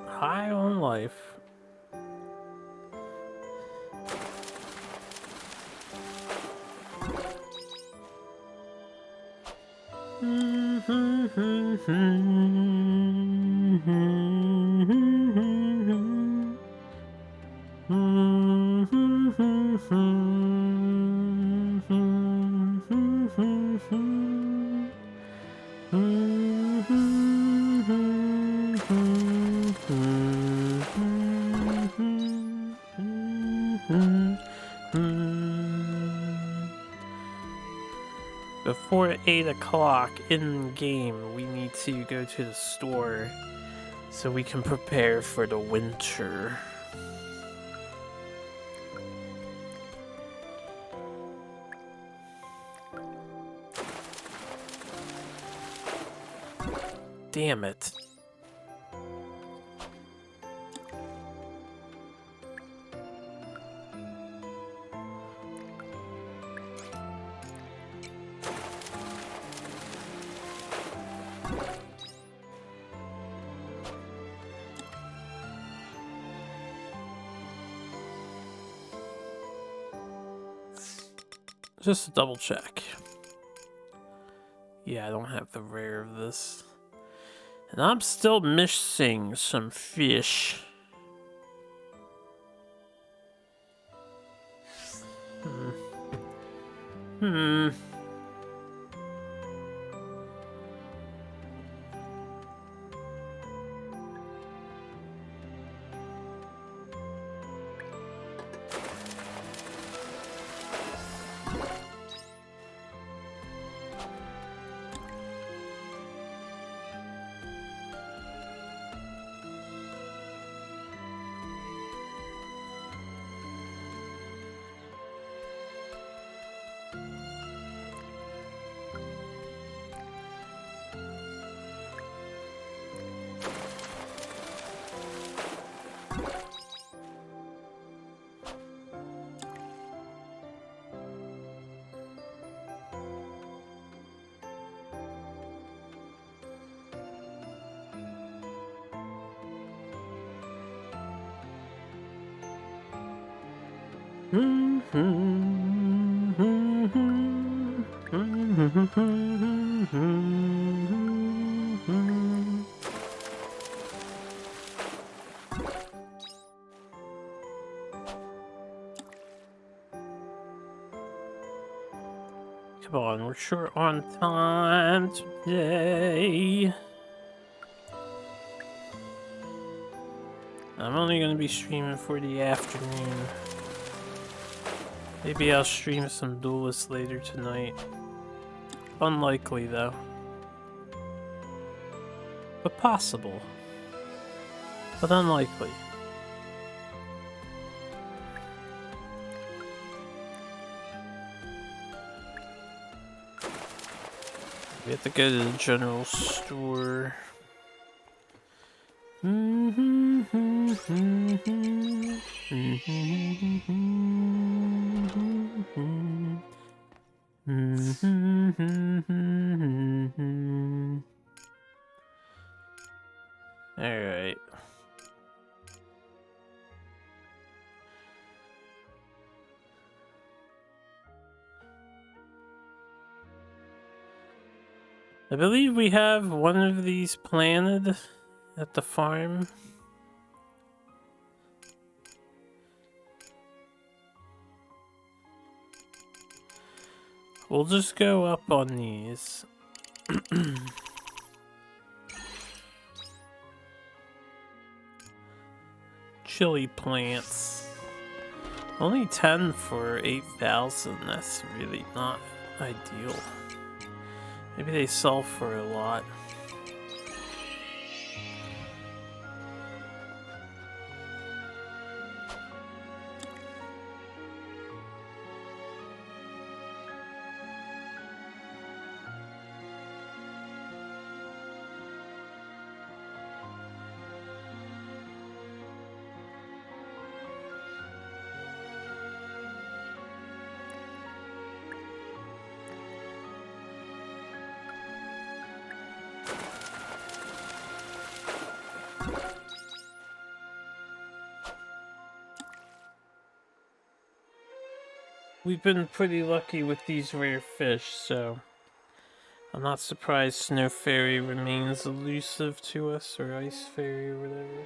high on life. Before 8 o'clock in game, we need to go to the store so we can prepare for the winter. Damn it. Just to double check. Yeah, I don't have the rare of this. And I'm still missing some fish. Come on, we're short on time today. I'm only going to be streaming for the afternoon. Maybe I'll stream some Duelist later tonight. Unlikely, though. But possible. But unlikely. We have to go to the general store. Alright. I believe we have one of these planted at the farm. We'll just go up on these. Chili plants. Only 10 for 8,000. That's really not ideal. Maybe they sell for a lot. We've been pretty lucky with these rare fish, so I'm not surprised Snow Fairy remains elusive to us, or Ice Fairy, or whatever.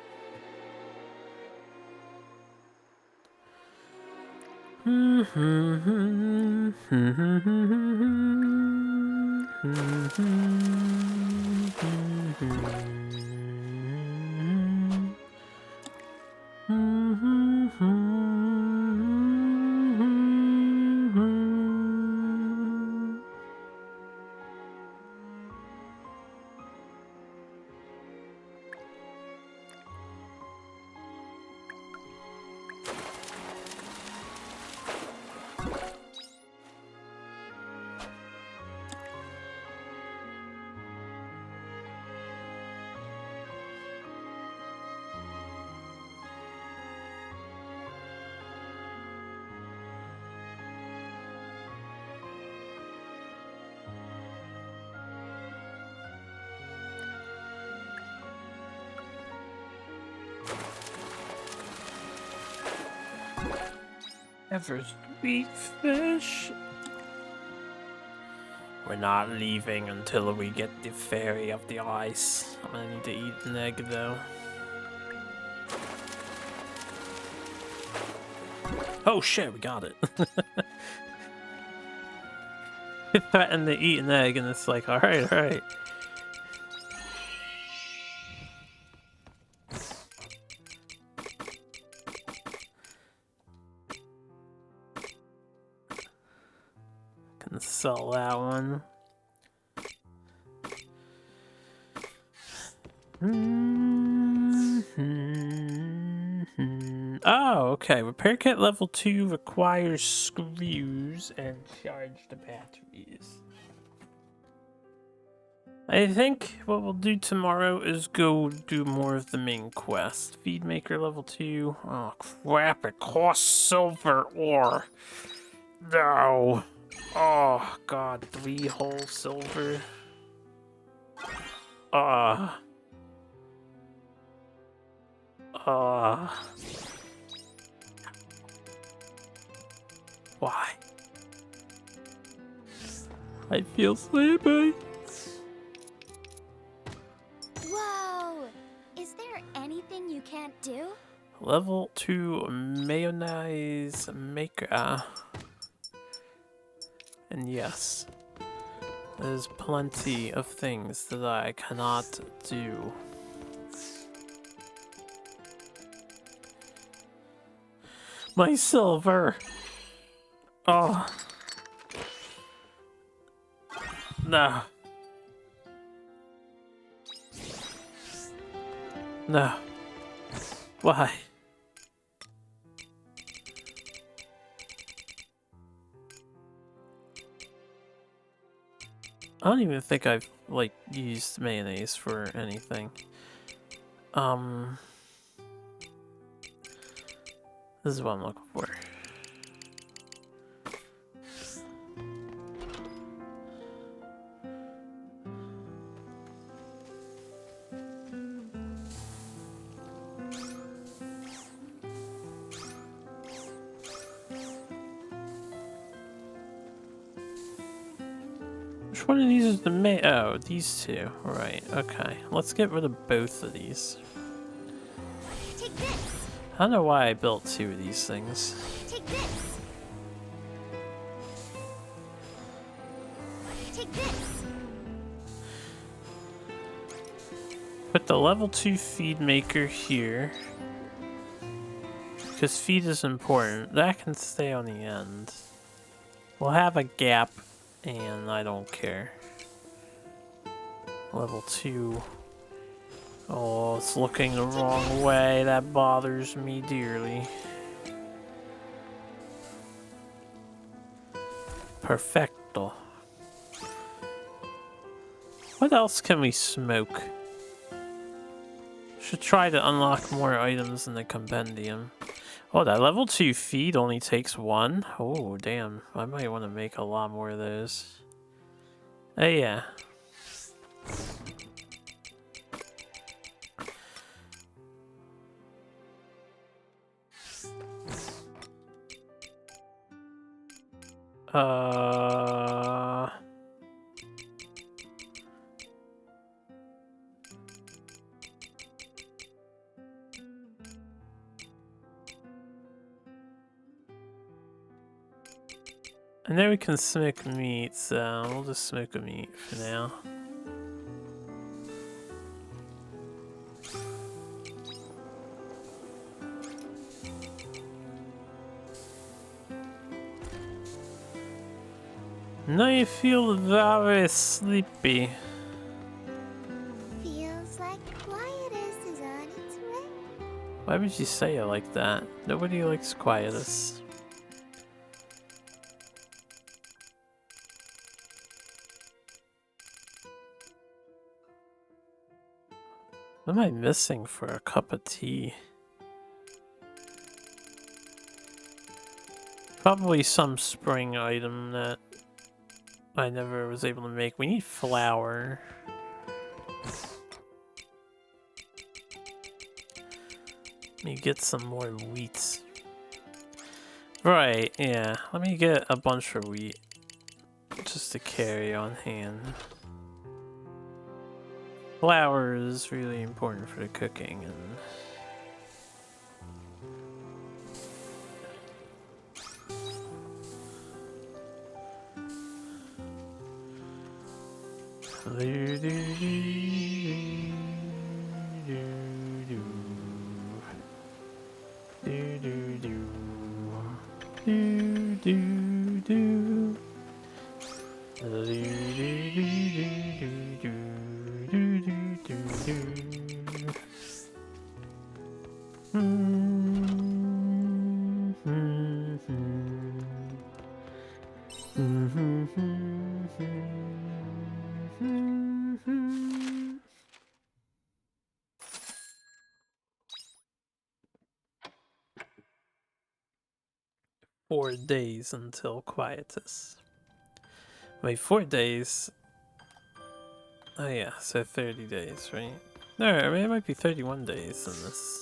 Ever sweet fish. We're not leaving until we get the Fairy of the Ice. I'm gonna need to eat an egg though. Oh shit, we got it. We threatened to eat an egg and it's like, alright, alright. Can sell that one. Oh, okay. Repair kit level 2 requires screws and charge the batteries. I think what we'll do tomorrow is go do more of the main quest. Feed maker level 2. Oh crap, it costs silver ore. No. Oh god, 3 whole silver. Why? I feel sleepy. Whoa! Is there anything you can't do? Level 2 mayonnaise maker. And yes, there's plenty of things that I cannot do. My silver! Oh. No. No. Why? I don't even think I've, like, used mayonnaise for anything. This is what I'm looking for. Which one of these is the oh, these two. Right, okay. Let's get rid of both of these. Take this! I don't know why I built two of these things. Take this! Take this! Put the level 2 feed maker here. Because feed is important. That can stay on the end. We'll have a gap, and I don't care. Level 2. Oh, it's looking the wrong way. That bothers me dearly. Perfecto. What else can we smoke? Should try to unlock more items in the compendium. Oh, that level 2 feed only takes one? Oh, damn. I might want to make a lot more of those. Oh, yeah. I know we can smoke meat, so we'll just smoke a meat for now. Now you feel very sleepy. Feels like quietus is on its way. Why would you say it like that? Nobody likes quietus. What am I missing for a cup of tea? Probably some spring item that I never was able to make. We need flour. Let me get some more wheat. Right, yeah. Let me get a bunch of wheat just to carry on hand. Flour is really important for the cooking and .4 days until quietus. Wait, 4 days? Oh yeah, so 30 days, right? No, I mean, it might be 31 days in this.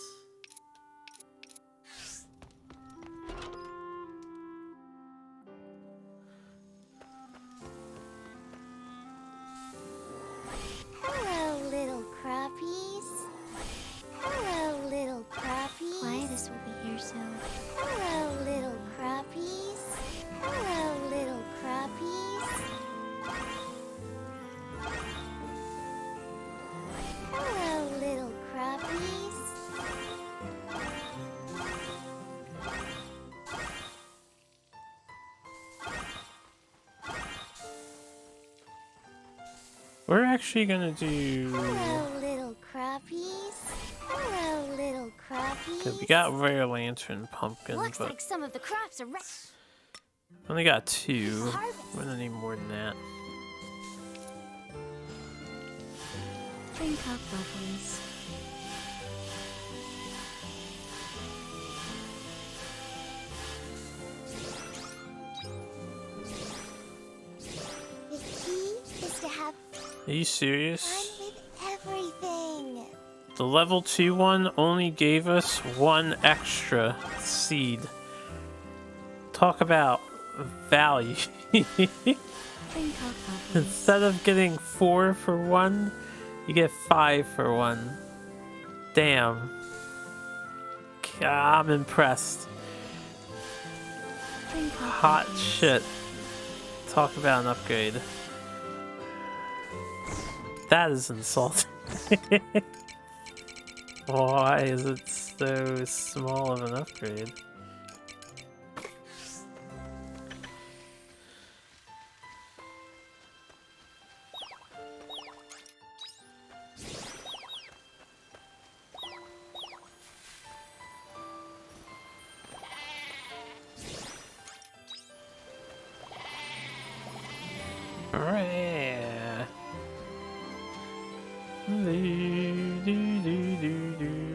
We're actually gonna do... Hello, little crappies. Hello, little crappies. Okay, we got rare lantern pumpkin, Looks but like some of the crops are only got 2. Harvest. We're gonna need more than that. Drink up, bubbles. The key is to have Are you serious? fun with everything. The level 2 one only gave us 1 extra seed. Talk about value. Drink up, bubbles. Instead of getting 4 for 1, you get 5 for 1. Damn. I'm impressed. Drink up, Hot bubbles. shit. Talk about an upgrade. That is insulting. Why is it so small of an upgrade?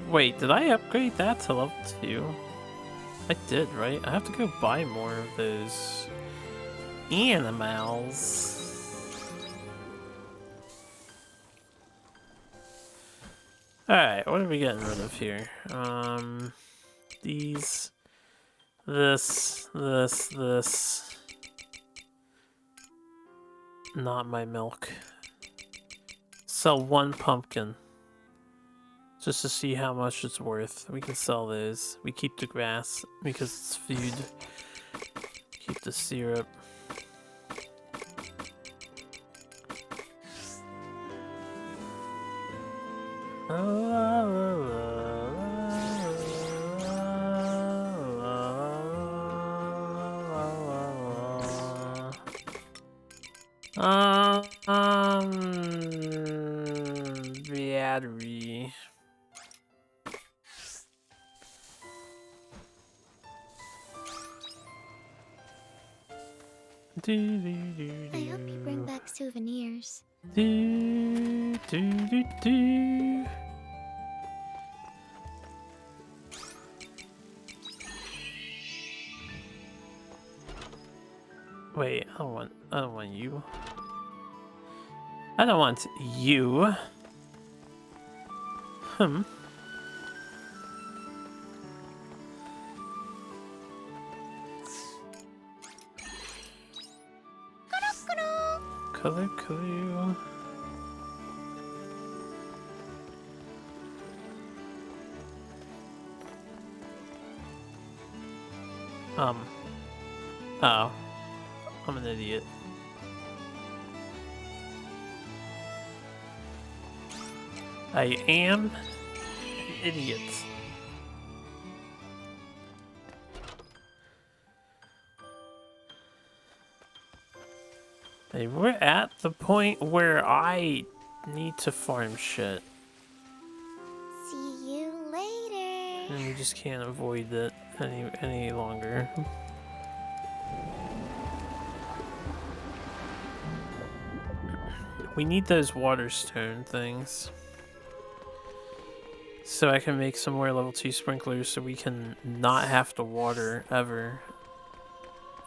Wait, did I upgrade that to level 2? I did, right? I have to go buy more of those animals. Alright, what are we getting rid of here? These, this. Not my milk. Sell 1 pumpkin. Just to see how much it's worth. We can sell those. We keep the grass because it's food. Keep the syrup. Battery. I hope you bring back souvenirs. Wait, I don't want you. I don't want you. Color clue. Oh. I'm an idiot. I am an idiot. Hey, we're at the point where I need to farm shit. See you later. And we just can't avoid it any longer. We need those water stone things. So I can make some more level 2 sprinklers so we can not have to water ever.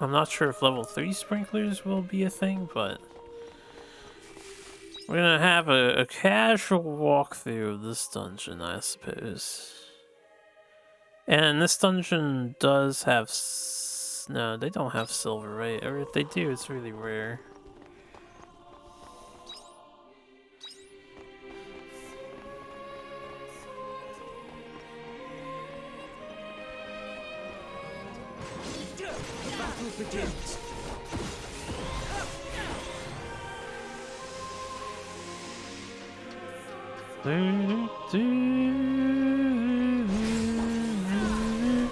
I'm not sure if level 3 sprinklers will be a thing, but we're gonna have a casual walkthrough of this dungeon, I suppose. And this dungeon does have... No, they don't have silver, right? Or if they do, it's really rare. Begins.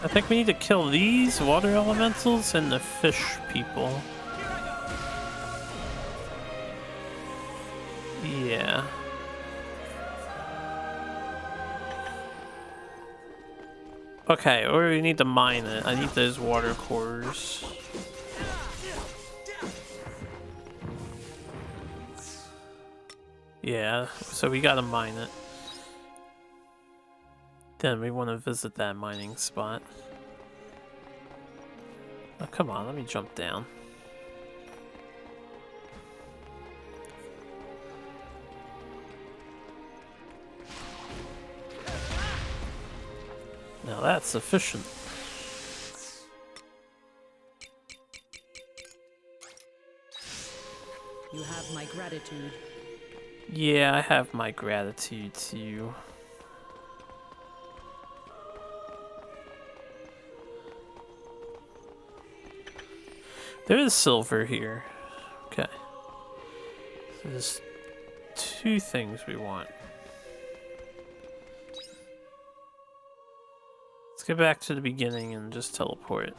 I think we need to kill these water elementals and the fish people. Yeah. Okay, or we need to mine it. I need those water cores. Yeah, so we gotta mine it. Then we want to visit that mining spot. Oh, come on, let me jump down. Now that's sufficient. You have my gratitude. Yeah, I have my gratitude to you. There is silver here. Okay. So there's two things we want. Let's get back to the beginning and just teleport.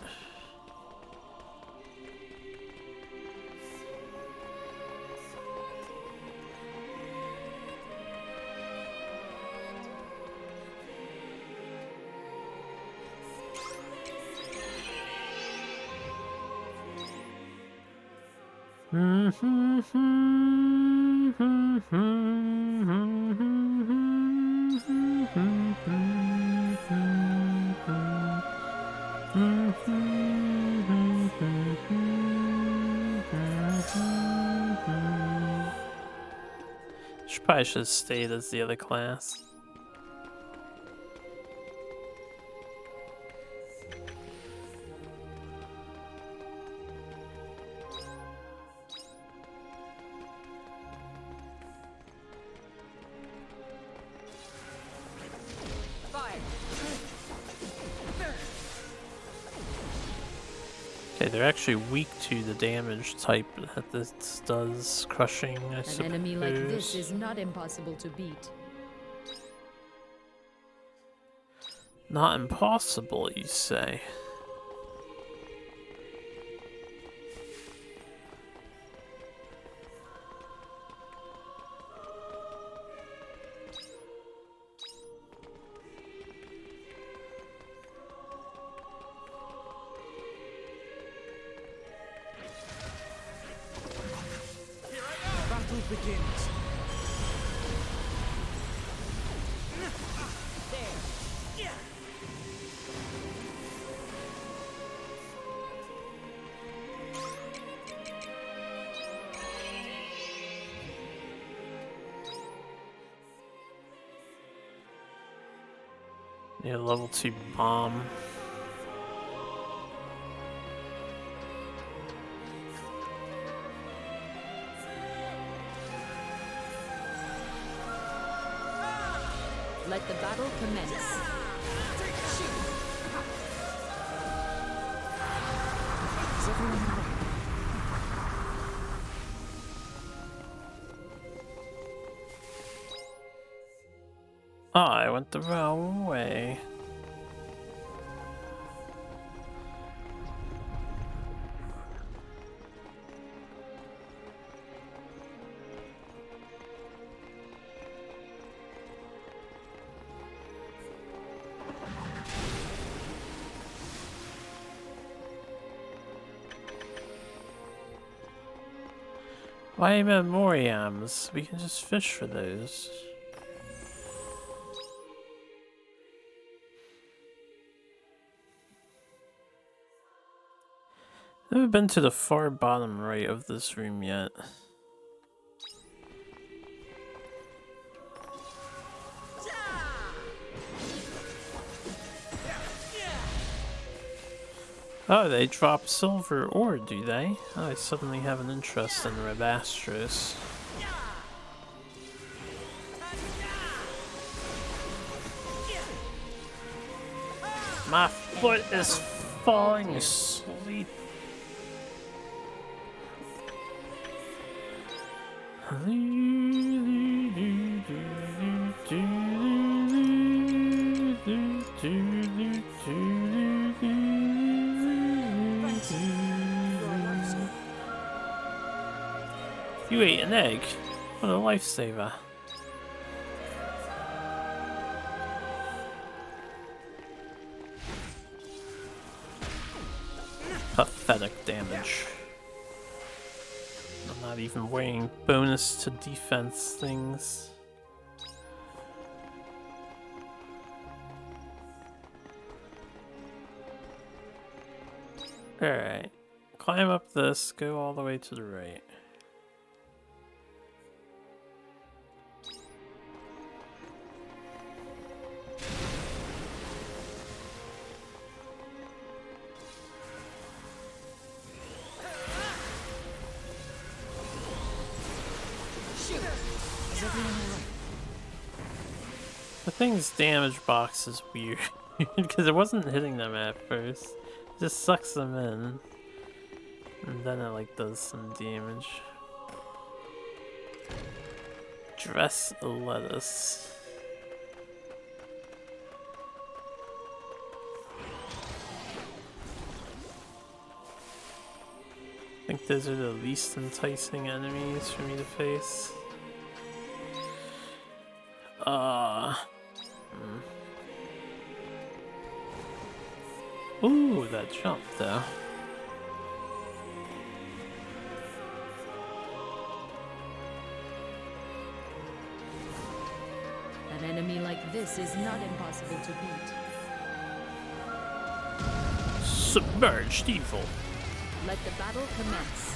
Probably should have stayed as the other class. Okay, they're actually weak to the damage type that this does, crushing, I suppose. An enemy like this is not impossible to beat. Not impossible, you say? Battle begins. Yeah, level 2 bomb. Let the battle commence. Is everyone alright? Oh, I went the wrong way. Why memoriams? We can just fish for those. Never been to the far bottom right of this room yet. Oh, they drop silver ore, do they? Oh, I suddenly have an interest in Rabastros. My foot is falling asleep. You ate an egg. What a lifesaver. Pathetic damage. I'm not even weighing bonus to defense things. Alright. Climb up this, go all the way to the right. The thing's damage box is weird because it wasn't hitting them at first. It just sucks them in. And then it like does some damage. Dress lettuce. I think those are the least enticing enemies for me to face. Ooh, that jump though. An enemy like this is not impossible to beat. Submerged evil. Let the battle commence.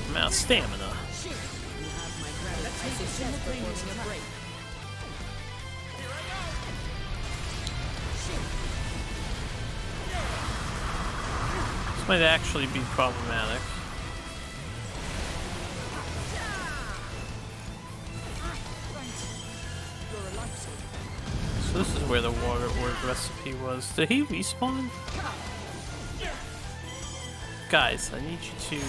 I'm out of stamina. You have my gratitude. I suggest performing a break. This might actually be problematic. So this is where the water orb recipe was. Did he respawn? Guys, I need you to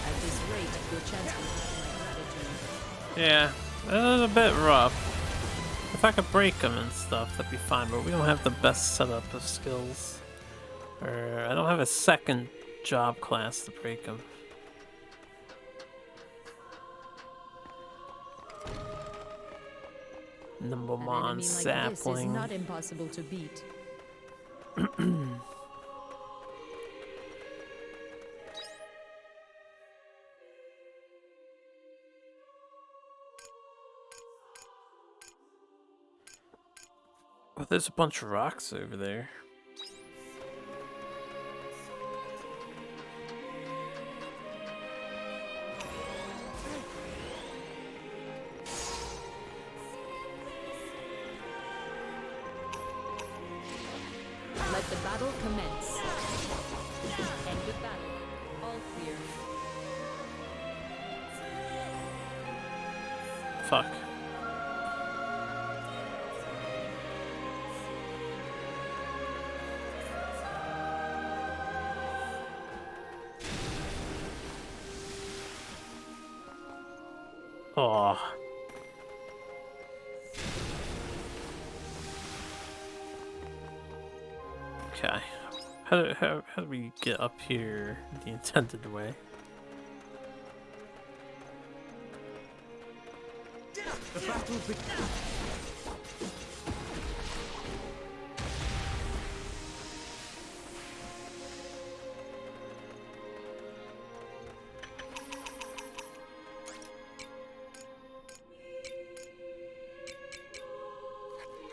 At this rate, your chance will have my gratitude. yeah, that was a bit rough. If I could break them and stuff, that'd be fine, but we don't have the best setup of skills. Or I don't have a second job class to break them. Nimblemon An enemy like this is sapling. not impossible to beat. Oh, there's a bunch of rocks over there. Let the battle commence. End of battle. All clear. Fuck. Oh. Okay. How do we get up here the intended way? The battle begins.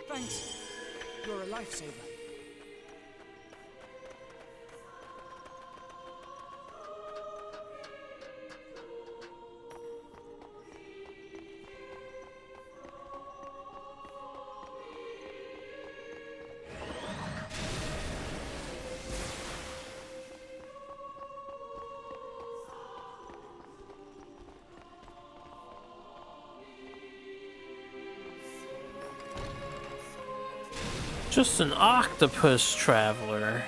Thanks. You're a lifesaver. Just an octopus traveler.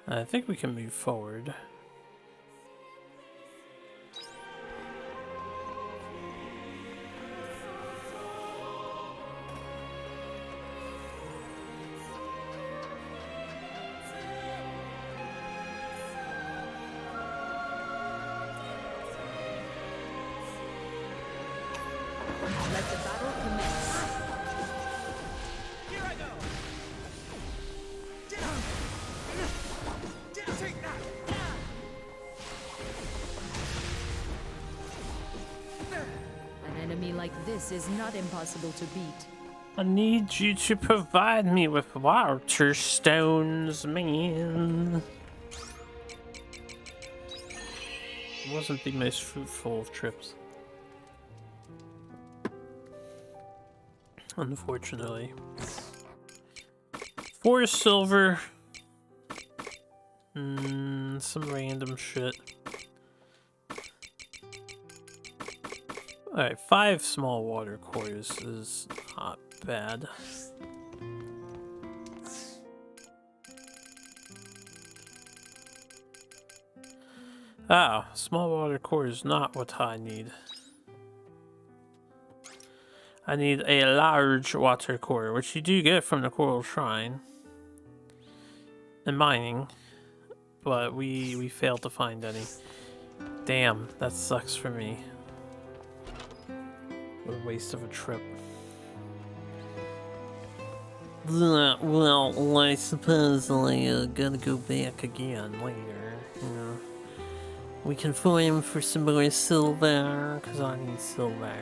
I think we can move forward. Let the battle commence. Here I go. Take that. An enemy like this is not impossible to beat. I need you to provide me with water stones, man. It wasn't the most fruitful of trips. Unfortunately. 4 silver. Some random shit. Alright, 5 small water cores is not bad. Ah, small water core is not what I need. I need a large water core, which you do get from the Coral Shrine and mining, but we failed to find any. Damn, that sucks for me. What a waste of a trip. Well, I suppose I gotta go back again later. You know, we can farm for some more silver, cause I need silver.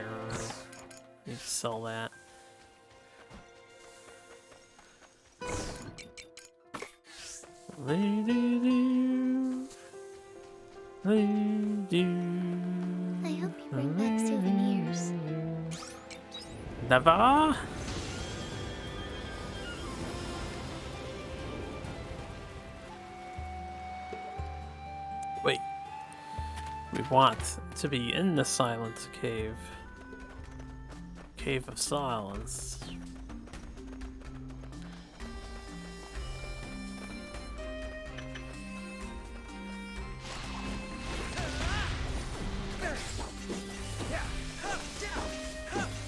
Need to sell that. I hope you bring back souvenirs. Never. Wait. We want to be in the Silent Cave. Cave of Silence.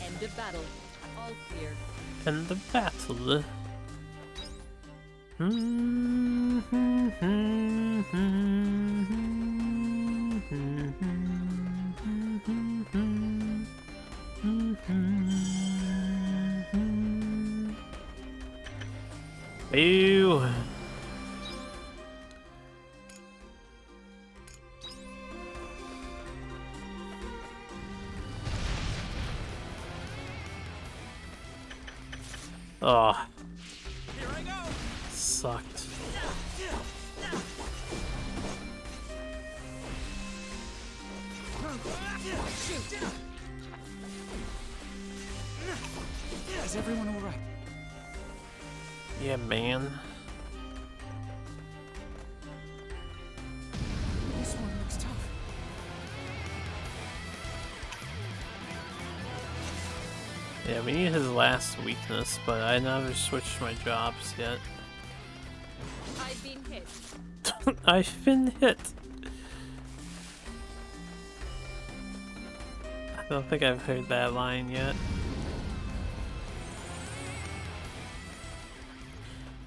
End of battle. All clear. End of battle. Ew. Oh, Here I go. sucked. Is everyone all right? Yeah, man. This one looks tough. Yeah, we need his last weakness, but I never switched my jobs yet. I've been hit. I've been hit. I don't think I've heard that line yet.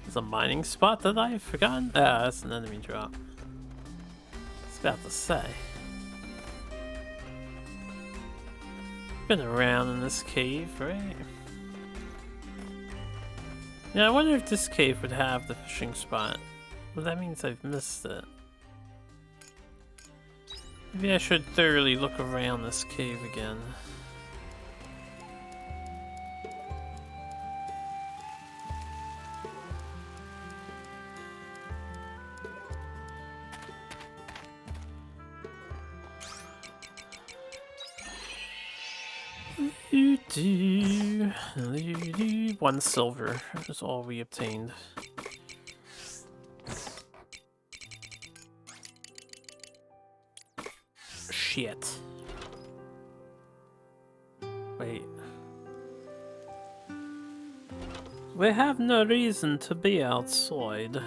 There's a mining spot that I've forgotten. Ah, that's an enemy drop. It's about to say. Been around in this cave, right? Yeah, I wonder if this cave would have the fishing spot. Well, that means I've missed it. Maybe I should thoroughly look around this cave again. One silver is all we obtained. Shit. Wait. We have no reason to be outside.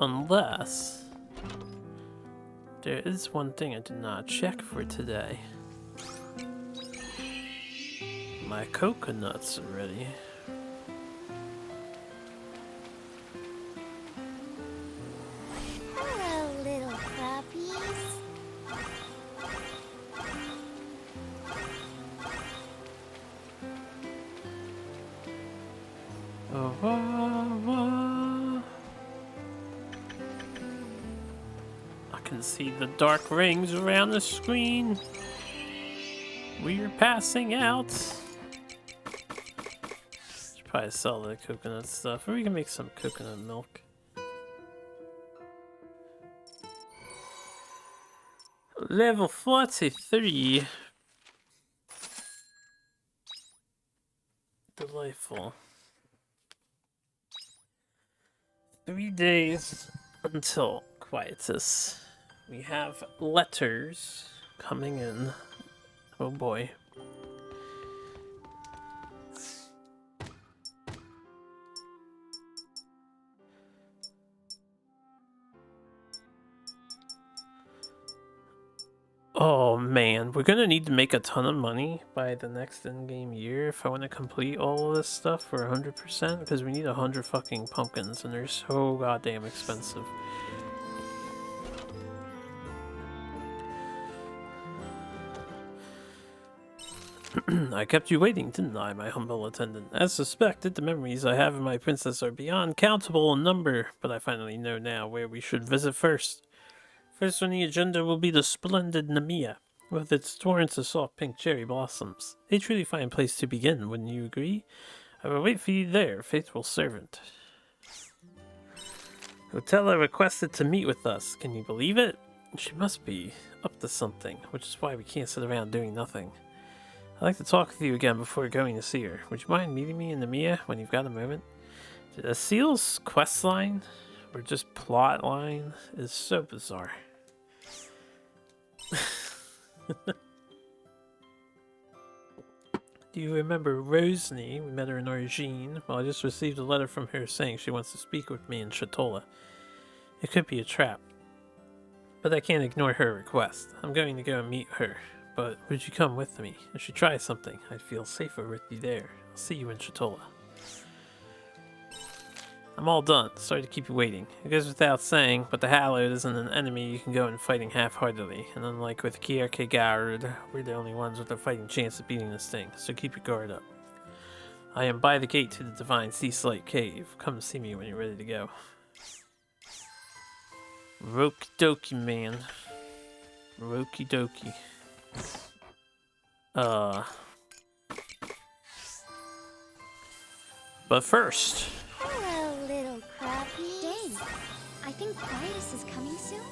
Unless... there is one thing I did not check for today. My coconuts are ready. Hello, little crappies. I can see the dark rings around the screen. We're passing out. Should probably sell the coconut stuff, or we can make some coconut milk. Level 43. Delightful. 3 days until quietus. We have letters coming in. Oh boy. Oh man, we're gonna need to make a ton of money by the next in-game year if I want to complete all of this stuff for 100%, because we need 100 fucking pumpkins and they're so goddamn expensive. I kept you waiting, didn't I, my humble attendant? As suspected, the memories I have of my princess are beyond countable in number, but I finally know now where we should visit first. First on the agenda will be the splendid Nemea, with its torrents of soft pink cherry blossoms. A truly fine place to begin, wouldn't you agree? I will wait for you there, faithful servant. Harvestella requested to meet with us. Can you believe it? She must be up to something, which is why we can't sit around doing nothing. I'd like to talk with you again before going to see her. Would you mind meeting me in Nemea when you've got a moment? The Seal's quest line, or just plot line, is so bizarre. Do you remember Rosny? We met her in Origine. Well, I just received a letter from her saying she wants to speak with me in Shatola. It could be a trap, but I can't ignore her request. I'm going to go and meet her, but would you come with me? If she tries something, I'd feel safer with you there. I'll see you in Shatola. I'm all done. Sorry to keep you waiting. It goes without saying, but the Hallowed isn't an enemy you can go in fighting half-heartedly, and unlike with Kierkegaard, we're the only ones with a fighting chance of beating this thing, so keep your guard up. I am by the gate to the Divine Sea Slate Cave. Come see me when you're ready to go. Roki dokie, man. Roki dokie. But first... Hello, little crappies. Dang, I think Quietus is coming soon.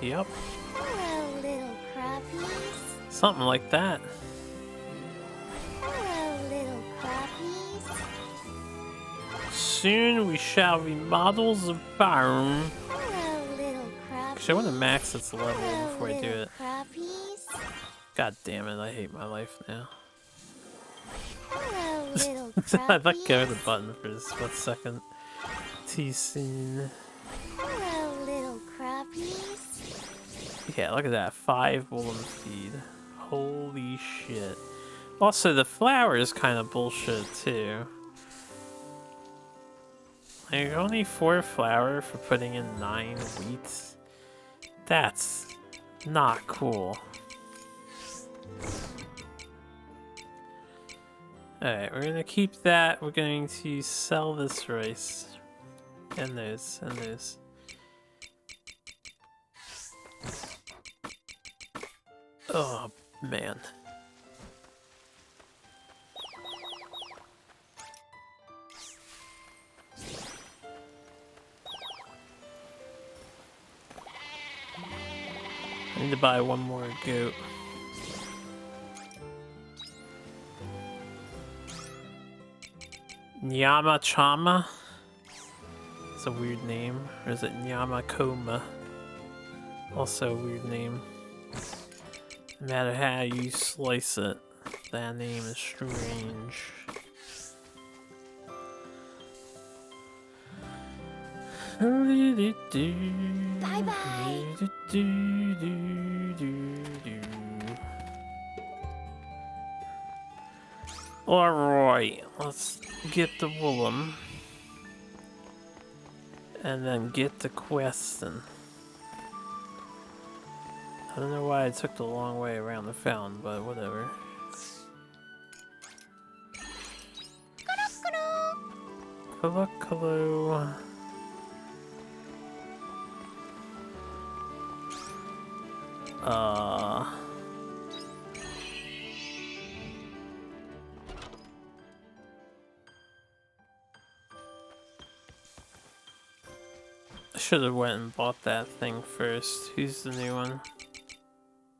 Yep. Hello, little crappies. Something like that. Hello, little crappies. Soon we shall be models of Byron. Hello, little crappies. Actually, I want to max its level Hello, before I do little it. crappies. God damn it, I hate my life now. Hello, little I crappies. let go of the button for a split second. T-scene. Hello, little crappies. Yeah, look at that. 5 woolen feed. Holy shit. Also, the flour is kind of bullshit, too. Like, only 4 flour for putting in 9 wheat? That's not cool. Alright, we're gonna keep that. We're going to sell this rice. And those, and those. Oh, man. I need to buy one more goat. Nyama Chama? It's a weird name. Or is it Nyama Koma? Also a weird name. No matter how you slice it, that name is strange. Bye-bye. Alright, let's get the Woolem. And then get the questing. I don't know why I took the long way around the fountain, but whatever. Hello. I should have went and bought that thing first. Who's the new one?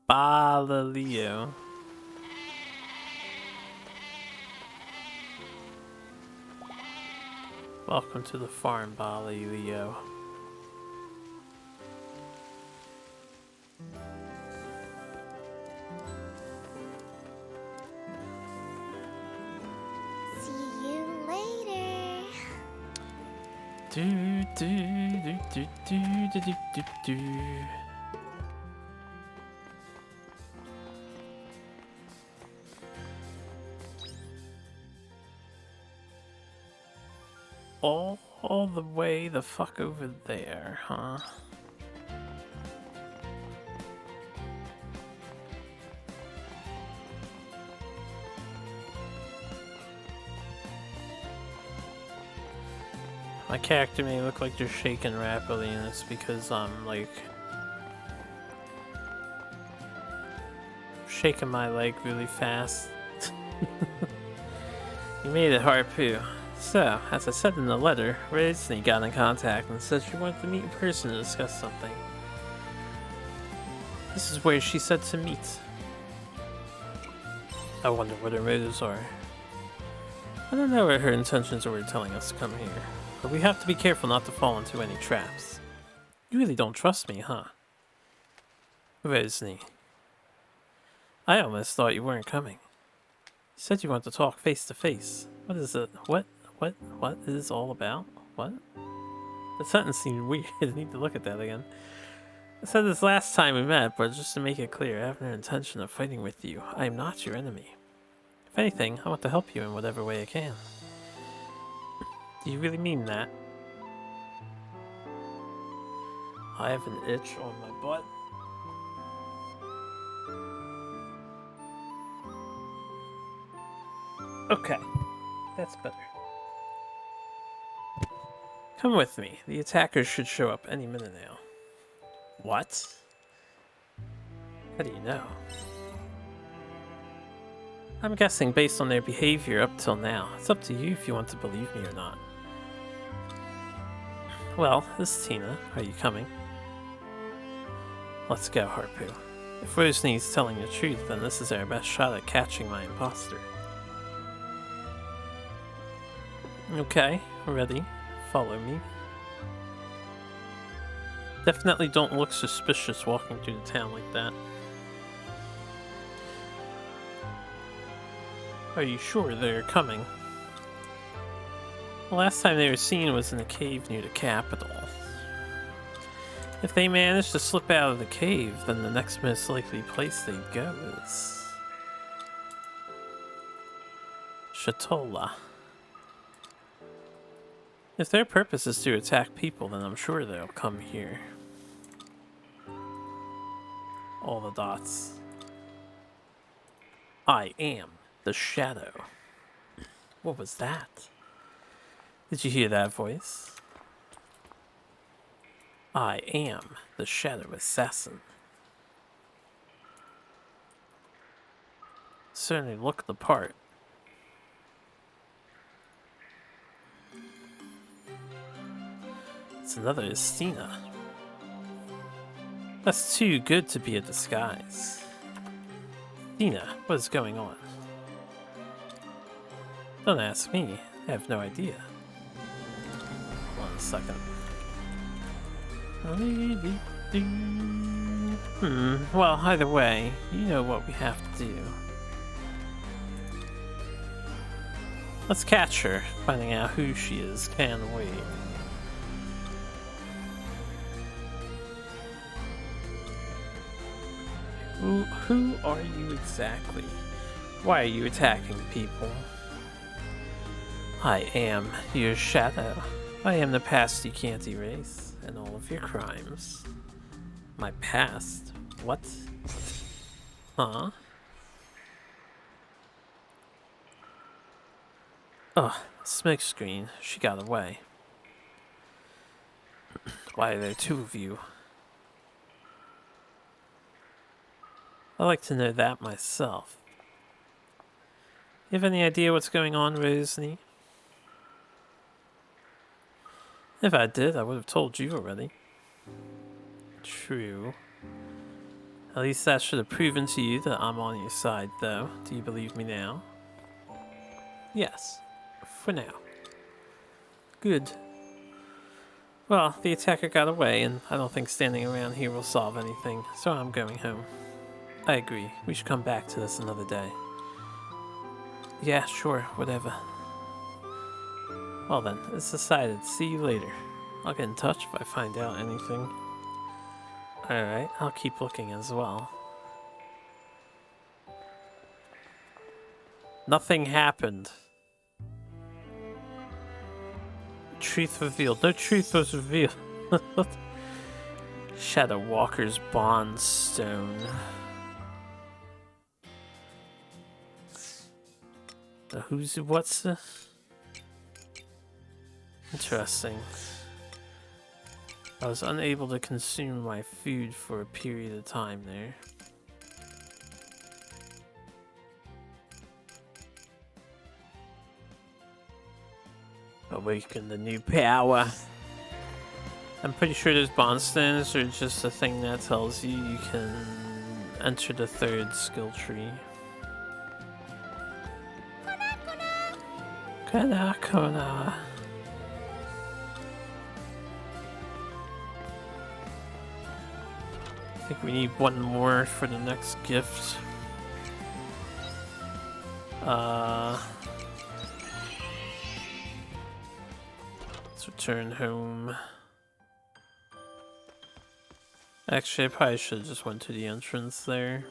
Balaleo. Welcome to the farm, Balaleo. See you later. Do do do do do do do do do. All the way the fuck over there, huh? My character may look like they're shaking rapidly, and it's because I'm like shaking my leg really fast. You made it, Harpoo. So, as I said in the letter, Disney got in contact and said she wanted to meet in person to discuss something. This is where she said to meet. I wonder what her motives are. I don't know what her intentions were telling us to come here, but we have to be careful not to fall into any traps. You really don't trust me, huh? Disney. I almost thought you weren't coming. You said you wanted to talk face to face. What is it? What is this all about? What? The sentence seemed weird. I need to look at that again. I said this last time we met, but just to make it clear, I have no intention of fighting with you. I am not your enemy. If anything, I want to help you in whatever way I can. Do you really mean that? I have an itch on my butt. Okay, that's better. Come with me. The attackers should show up any minute now. What? How do you know? I'm guessing based on their behavior up till now. It's up to you if you want to believe me or not. Well, this is Tina. Are you coming? Let's go, Harpoo. If Rosney's telling the truth, then this is our best shot at catching my imposter. Okay, ready. Follow me. Definitely don't look suspicious walking through the town like that. Are you sure they're coming? The last time they were seen was in a cave near the capital. If they manage to slip out of the cave, then the next most likely place they'd go is Shatola. If their purpose is to attack people, then I'm sure they'll come here. All the dots. I am the shadow. What was that? Did you hear that voice? I am the shadow assassin. Certainly look the part. It's another Estina. That's too good to be a disguise. Estina, what is going on? Don't ask me. I have no idea. 1 second. Well, either way, you know what we have to do. Let's catch her. Finding out who she is can't wait. Who are you exactly? Why are you attacking people? I am your shadow. I am the past you can't erase, and all of your crimes. My past? What? Huh? Ugh, smokescreen. She got away. Why are there two of you? I'd like to know that myself. You have any idea what's going on, Rosny? If I did, I would have told you already. True. At least that should have proven to you that I'm on your side, though. Do you believe me now? Yes. For now. Good. Well, the attacker got away, and I don't think standing around here will solve anything, so I'm going home. I agree. We should come back to this another day. Yeah, sure, whatever. Well then, it's decided. See you later. I'll get in touch if I find out anything. Alright, I'll keep looking as well. Nothing happened. Truth revealed. No truth was revealed. Shadow Walker's Bond Stone. What's this? Interesting. I was unable to consume my food for a period of time there. Awaken the new power. I'm pretty sure those bond stones are just a thing that tells you you can enter the third skill tree. Kona, Kona. I think we need one more for the next gift. Let's return home. Actually, I probably should have just went to the entrance there.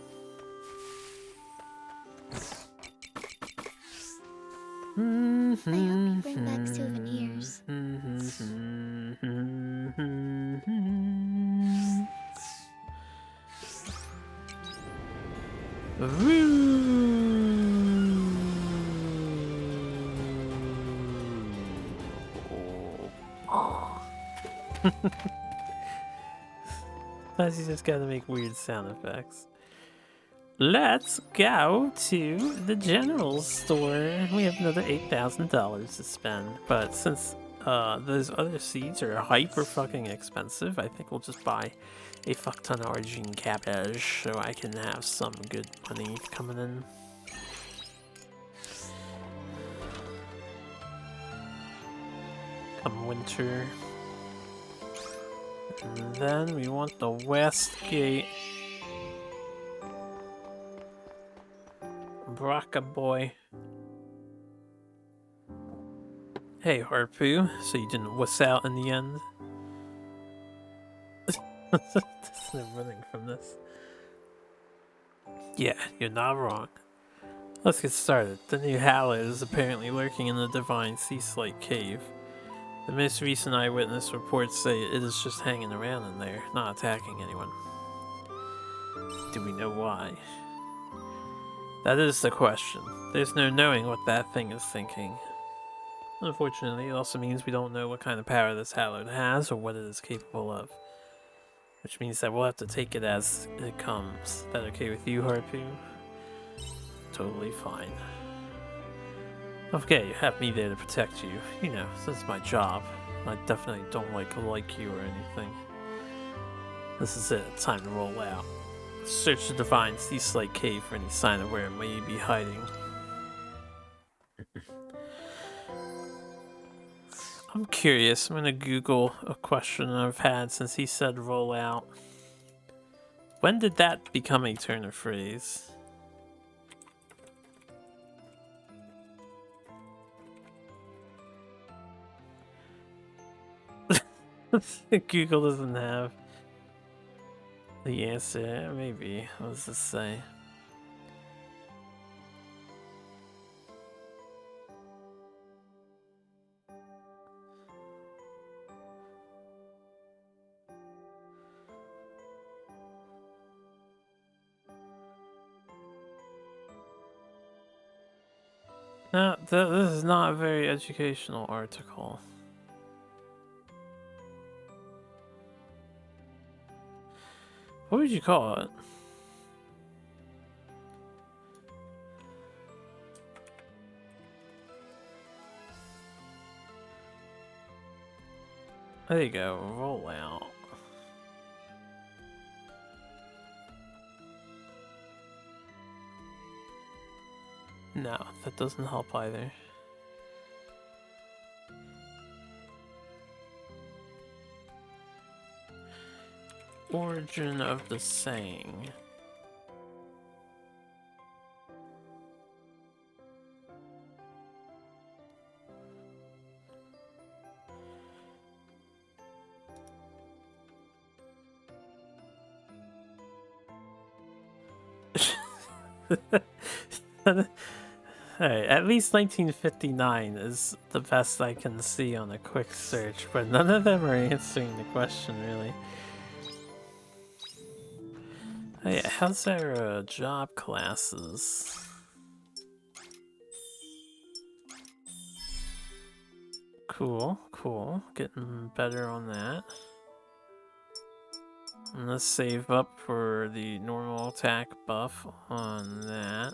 I hope you bring back souvenirs. Sometimes you just gotta make weird sound effects. Let's go to the general store. We have another $8,000 to spend, but since those other seeds are hyper fucking expensive, I think we'll just buy a fuck ton of Argene cabbage so I can have some good money coming in. Come winter. And then we want the west gate. Braca boy. Hey, Harpoo. So you didn't wuss out in the end? There's no running from this. Yeah, you're not wrong. Let's get started. The new Hallowed is apparently lurking in the Divine Sea Slate Cave. The most recent eyewitness reports say it is just hanging around in there, not attacking anyone. Do we know why? That is the question. There's no knowing what that thing is thinking. Unfortunately, it also means we don't know what kind of power this Hallowed has or what it is capable of. Which means that we'll have to take it as it comes. Is that okay with you, Harpoo? Totally fine. Okay, you have me there to protect you. You know, this is my job. I definitely don't like you or anything. This is it. Time to roll out. Search the Divine Sea Slate Cave for any sign of where it may be hiding. I'm curious. I'm gonna Google a question I've had since he said roll out. When did that become a turn of phrase? Google doesn't have. The answer, maybe. What does this say? No, this is not a very educational article. What would you call it? There you go, roll out. No, that doesn't help either. Origin of the saying. Alright, at least 1959 is the best I can see on a quick search, but none of them are answering the question, really. Oh yeah, how's our job classes? Cool, cool. Getting better on that. And let's save up for the normal attack buff on that.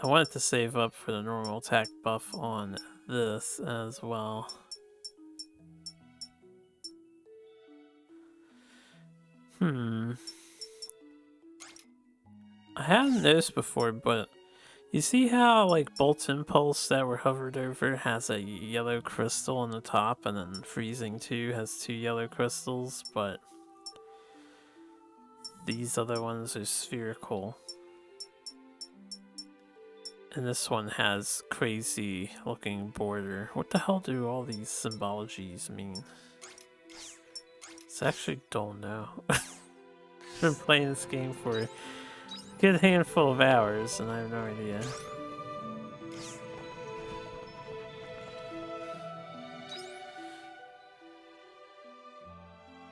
I wanted to save up for the normal attack buff on this as well. I hadn't noticed before, but you see how like Bolt Impulse that we're hovered over has a yellow crystal on the top, and then Freezing 2 has 2 yellow crystals, but these other ones are spherical. And this one has crazy looking border. What the hell do all these symbologies mean? I actually don't know. I've been playing this game for a good handful of hours and I have no idea.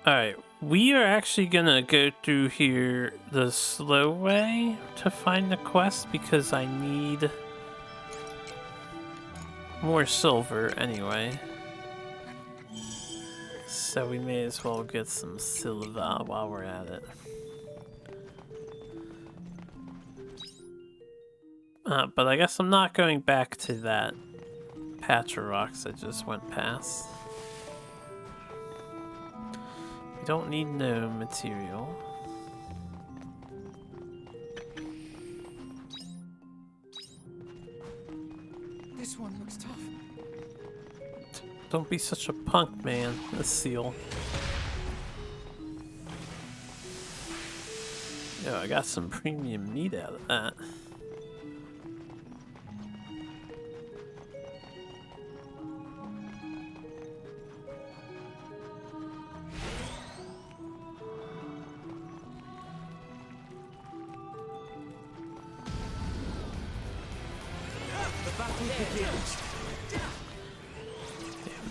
Alright, we are actually gonna go through here the slow way to find the quest because I need more silver anyway. So we may as well get some silver while we're at it. But I guess I'm not going back to that patch of rocks I just went past. We don't need no material. This one looks tough. Don't be such a punk, man. A seal. Yo, I got some premium meat out of that.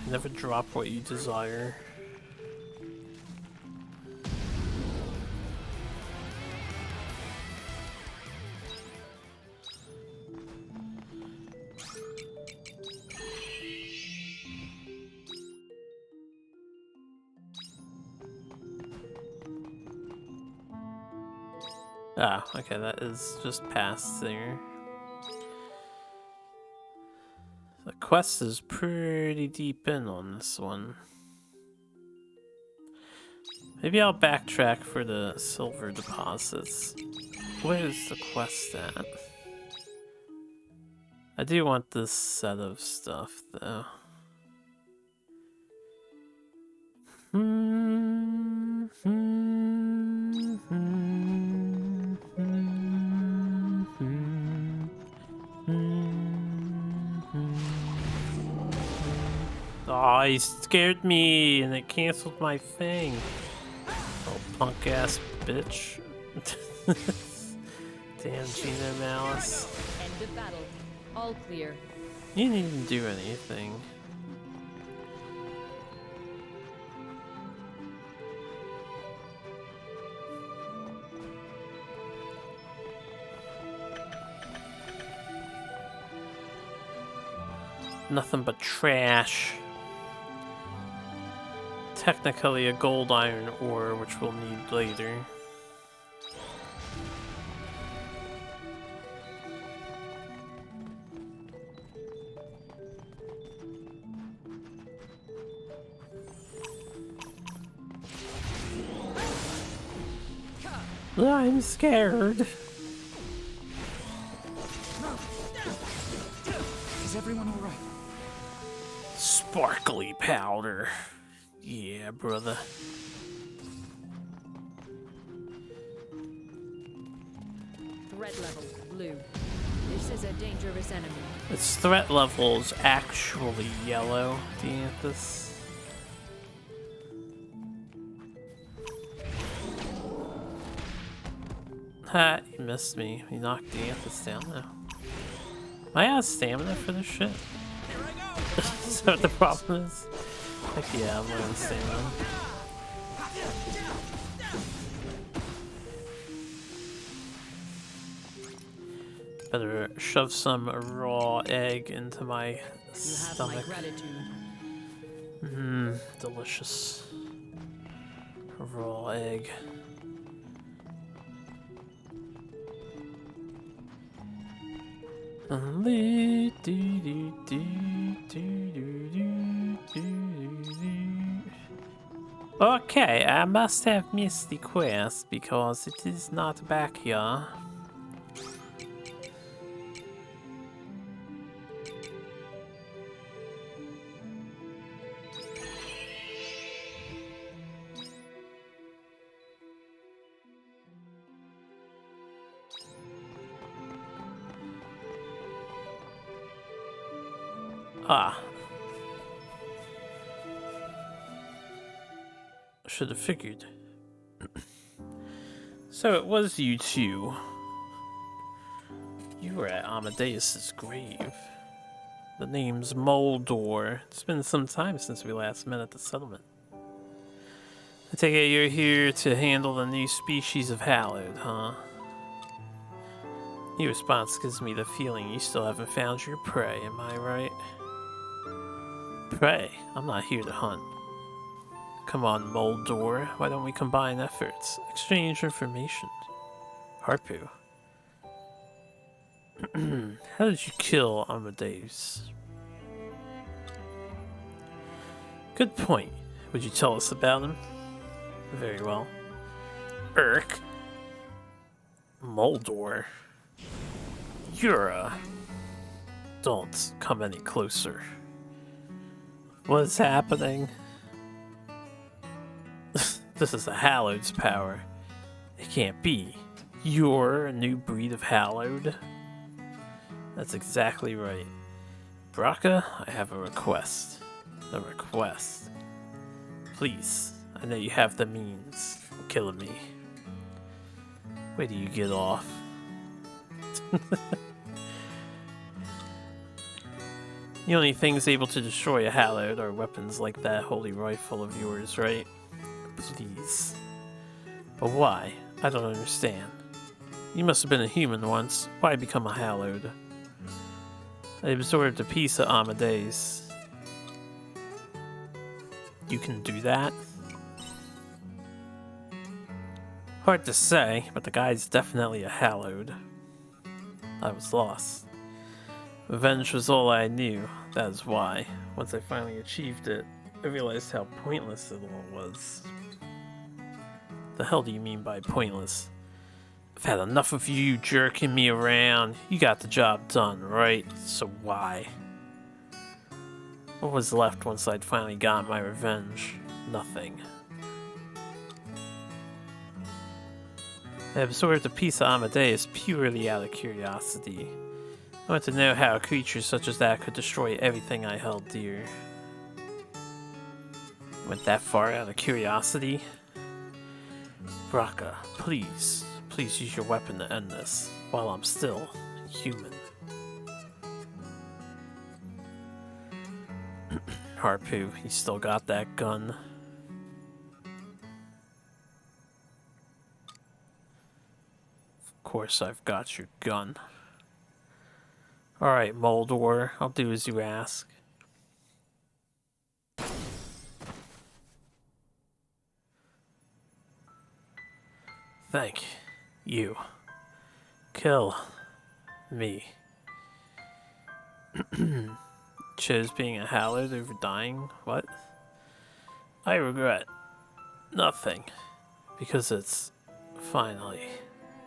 Never drop what you desire. Ah, okay, that is just past there. The quest is pretty deep in on this one. Maybe I'll backtrack for the silver deposits. Where's the quest at? I do want this set of stuff, though. Oh, he scared me and it canceled my thing. Oh, punk ass bitch. Damn Gino Malice. End of battle. All clear. You didn't even do anything. Nothing but trash. Technically a gold iron ore, which we'll need later. I'm scared. Is everyone all right? Sparkly powder. Yeah, brother. Threat level blue. This is a dangerous enemy. Its threat level is actually yellow, Dianthus. Ha, you missed me. You knocked Dianthus down now. Am I out of stamina for this shit? Is that what the problem is? Heck yeah, I'm out of stamina. Better shove some raw egg into my You have stomach. my gratitude. Mmm, delicious. Raw egg. Okay, I must have missed the quest because it is not back here. Ah. Should have figured. So it was you two. You were at Amadeus's grave. The name's Moldor. It's been some time since we last met at the settlement. I take it you're here to handle the new species of Hallowed, huh? Your response gives me the feeling you still haven't found your prey, am I right? Prey? I'm not here to hunt. Come on, Moldor. Why don't we combine efforts? Exchange information. Harpu. How did you kill Amadeus? Good point. Would you tell us about him? Very well. Urk. Moldor. Yura. Don't come any closer. What's happening? This is a Hallowed's power. It can't be. You're a new breed of Hallowed? That's exactly right. Braca, I have a request. A request. Please, I know you have the means of killing me. Where do you get off? The only things able to destroy a Hallowed are weapons like that holy rifle of yours, right? Please. But why? I don't understand. You must have been a human once. Why become a Hallowed? I absorbed a piece of Amadeus. You can do that? Hard to say, but the guy's definitely a Hallowed. I was lost. Revenge was all I knew, that is why. Once I finally achieved it, I realized how pointless it all was. The hell do you mean by pointless? I've had enough of you jerking me around. You got the job done, right? So why? What was left once I'd finally gotten my revenge? Nothing. I absorbed a piece of Amadeus purely out of curiosity. I want to know how a creature such as that could destroy everything I held dear. Went that far out of curiosity. Braca, please use your weapon to end this while I'm still human. Harpu, you still got that gun. Of course I've got your gun. Alright, Moldor, I'll do as you ask. Thank you. Kill me. Chose being a hallowed over dying? What? I regret nothing, because it's finally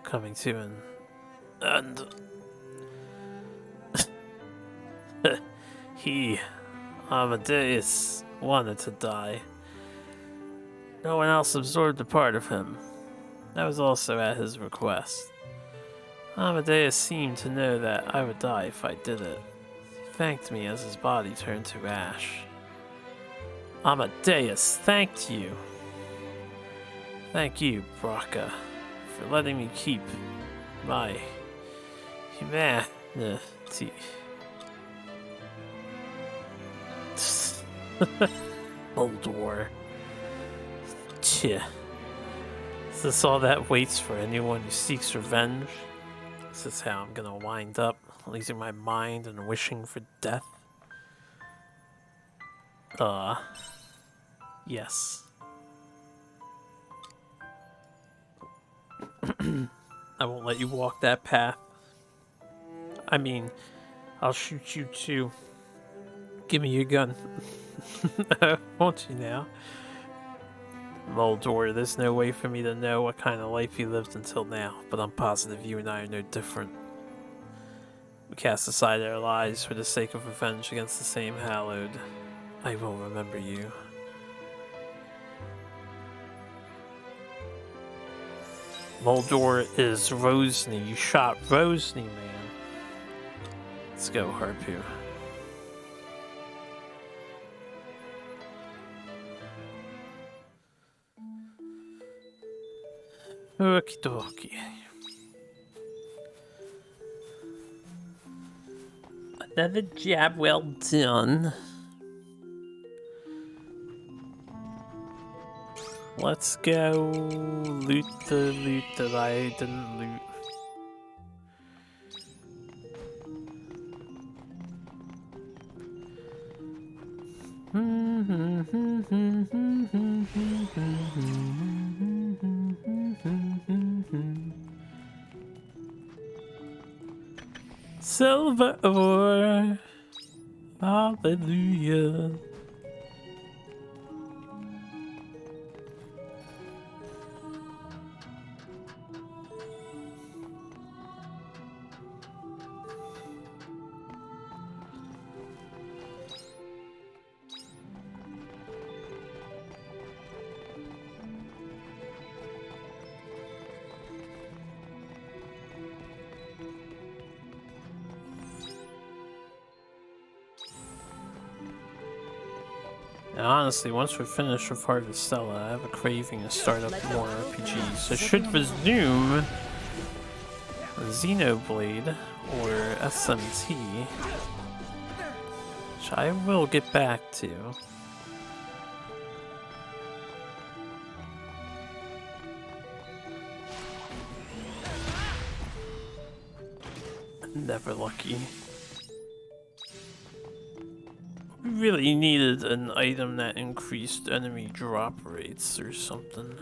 coming to an end. He, Amadeus, wanted to die. No one else absorbed a part of him. That was also at his request. Amadeus seemed to know that I would die if I did it. He thanked me as his body turned to ash. Amadeus thanked you. Thank you, Braca, for letting me keep my humanity. Moldor. Tch. Is this all that waits for anyone who seeks revenge? Is this how I'm gonna wind up, losing my mind and wishing for death? Yes. I won't let you walk that path. I mean, I'll shoot you too. Give me your gun. Won't you now? Moldor, there's no way for me to know what kind of life you lived until now, but I'm positive you and I are no different. We cast aside our lives for the sake of revenge against the same hallowed. I will remember you. Moldor is Rosny. You shot Rosny, man. Let's go, Harpu. Okie dokie. Another job well done. Let's go loot the loot that I didn't loot. Silver ore, hallelujah. Now, honestly, once we're finished with Harvestella, I have a craving to start up more RPGs. So I should resume Xenoblade or SMT, which I will get back to. Never lucky. Really needed an item that increased enemy drop rates or something.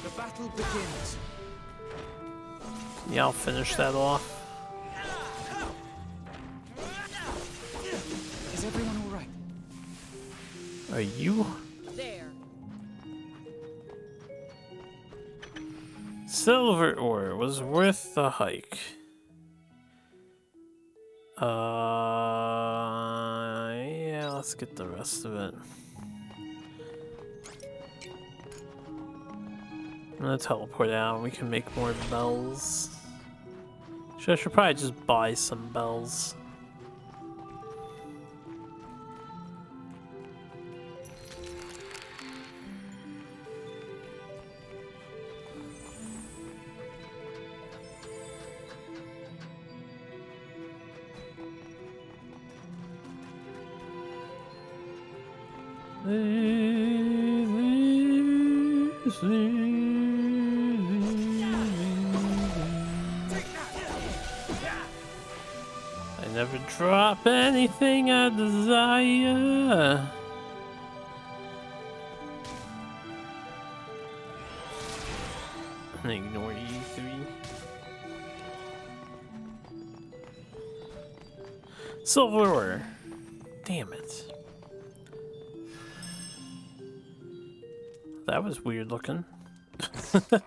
The battle begins. Yeah, I'll finish that off. Is everyone all right? Are you? There. Silver ore was worth the hike. Yeah, let's get the rest of it. I'm gonna teleport out and we can make more bells. I should probably just buy some bells. I never drop anything I desire. And ignore E3. Silver. Damn it. That was weird looking.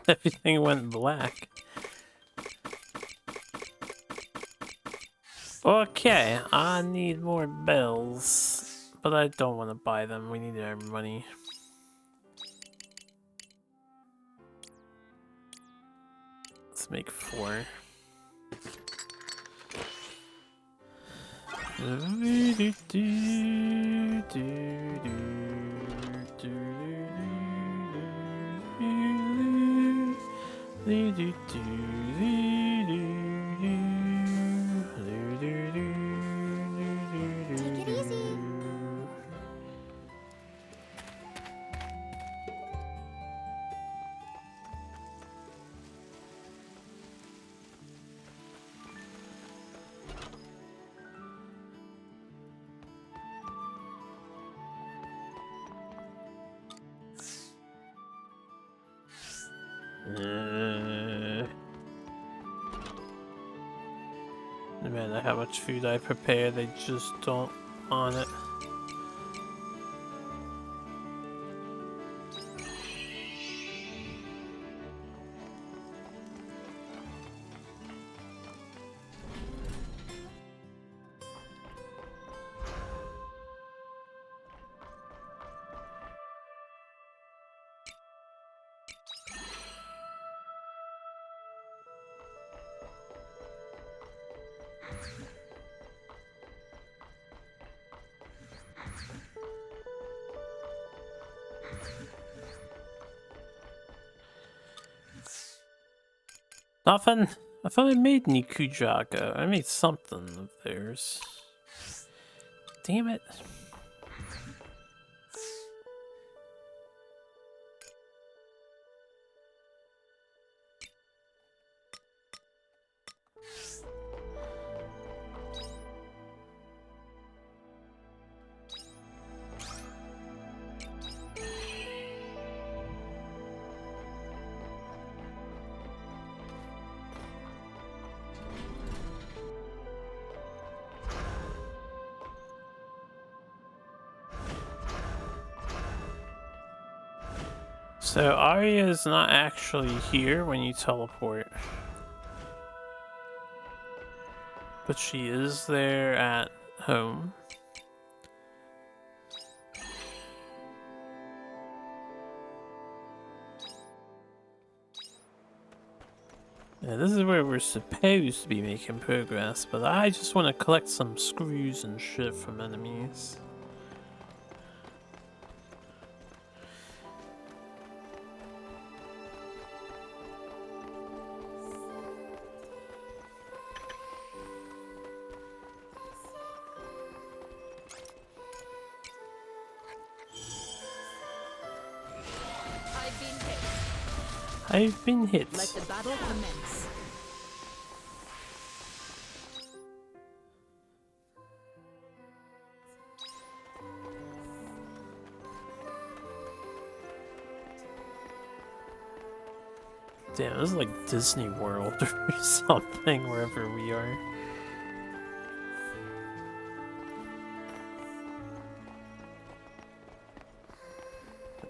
Everything went black. Okay, I need more bells. But I don't want to buy them. We need our money. Let's make 4. Take it easy. No matter how much food I prepare, they just don't want it. Nothing. I thought I made Nikujaga. I made something of theirs. Damn it. So Arya is not actually here when you teleport. But she is there at home. Yeah, this is where we're supposed to be making progress, but I just want to collect some screws and shit from enemies. I've been hit. Let the battle commence. Damn, this is like Disney World or something, wherever we are.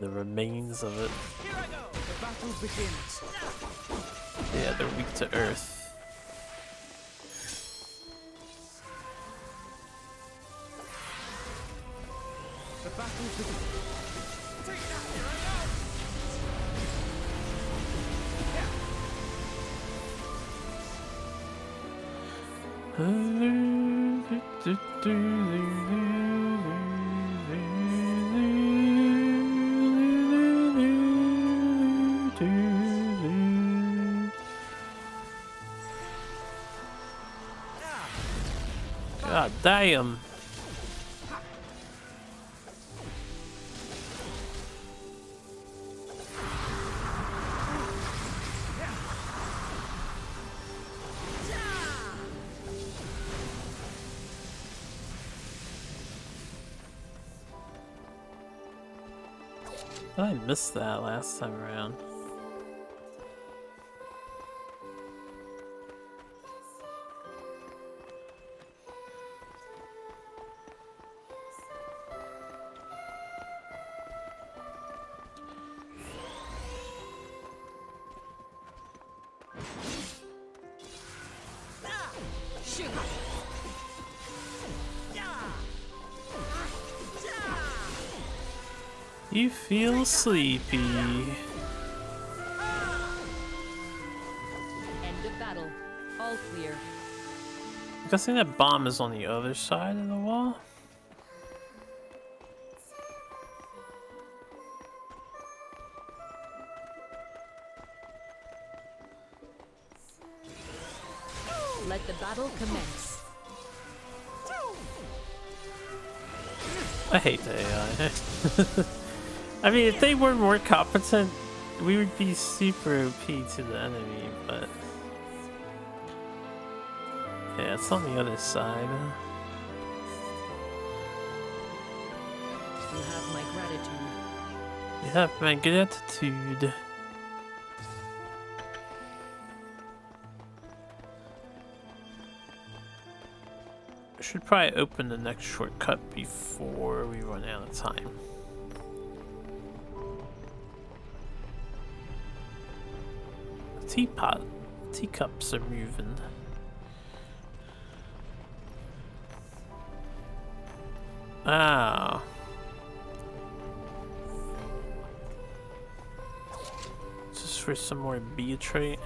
The remains of it. Here I go. The battle begins. Yeah, they're weak to earth. The battle begins. Take that. Here I go. God damn. I missed that last time around. Shoot! You feel sleepy. End of battle. All clear. I'm guessing that bomb is on the other side of the wall. Let the battle commence. I hate the AI. I mean, if they were more competent, we would be super OP to the enemy, but... yeah, it's on the other side. You have my gratitude. You have my gratitude. I should probably open the next shortcut before we run out of time. The teapot, teacups are moving. Ah. Just for some more Beatrate.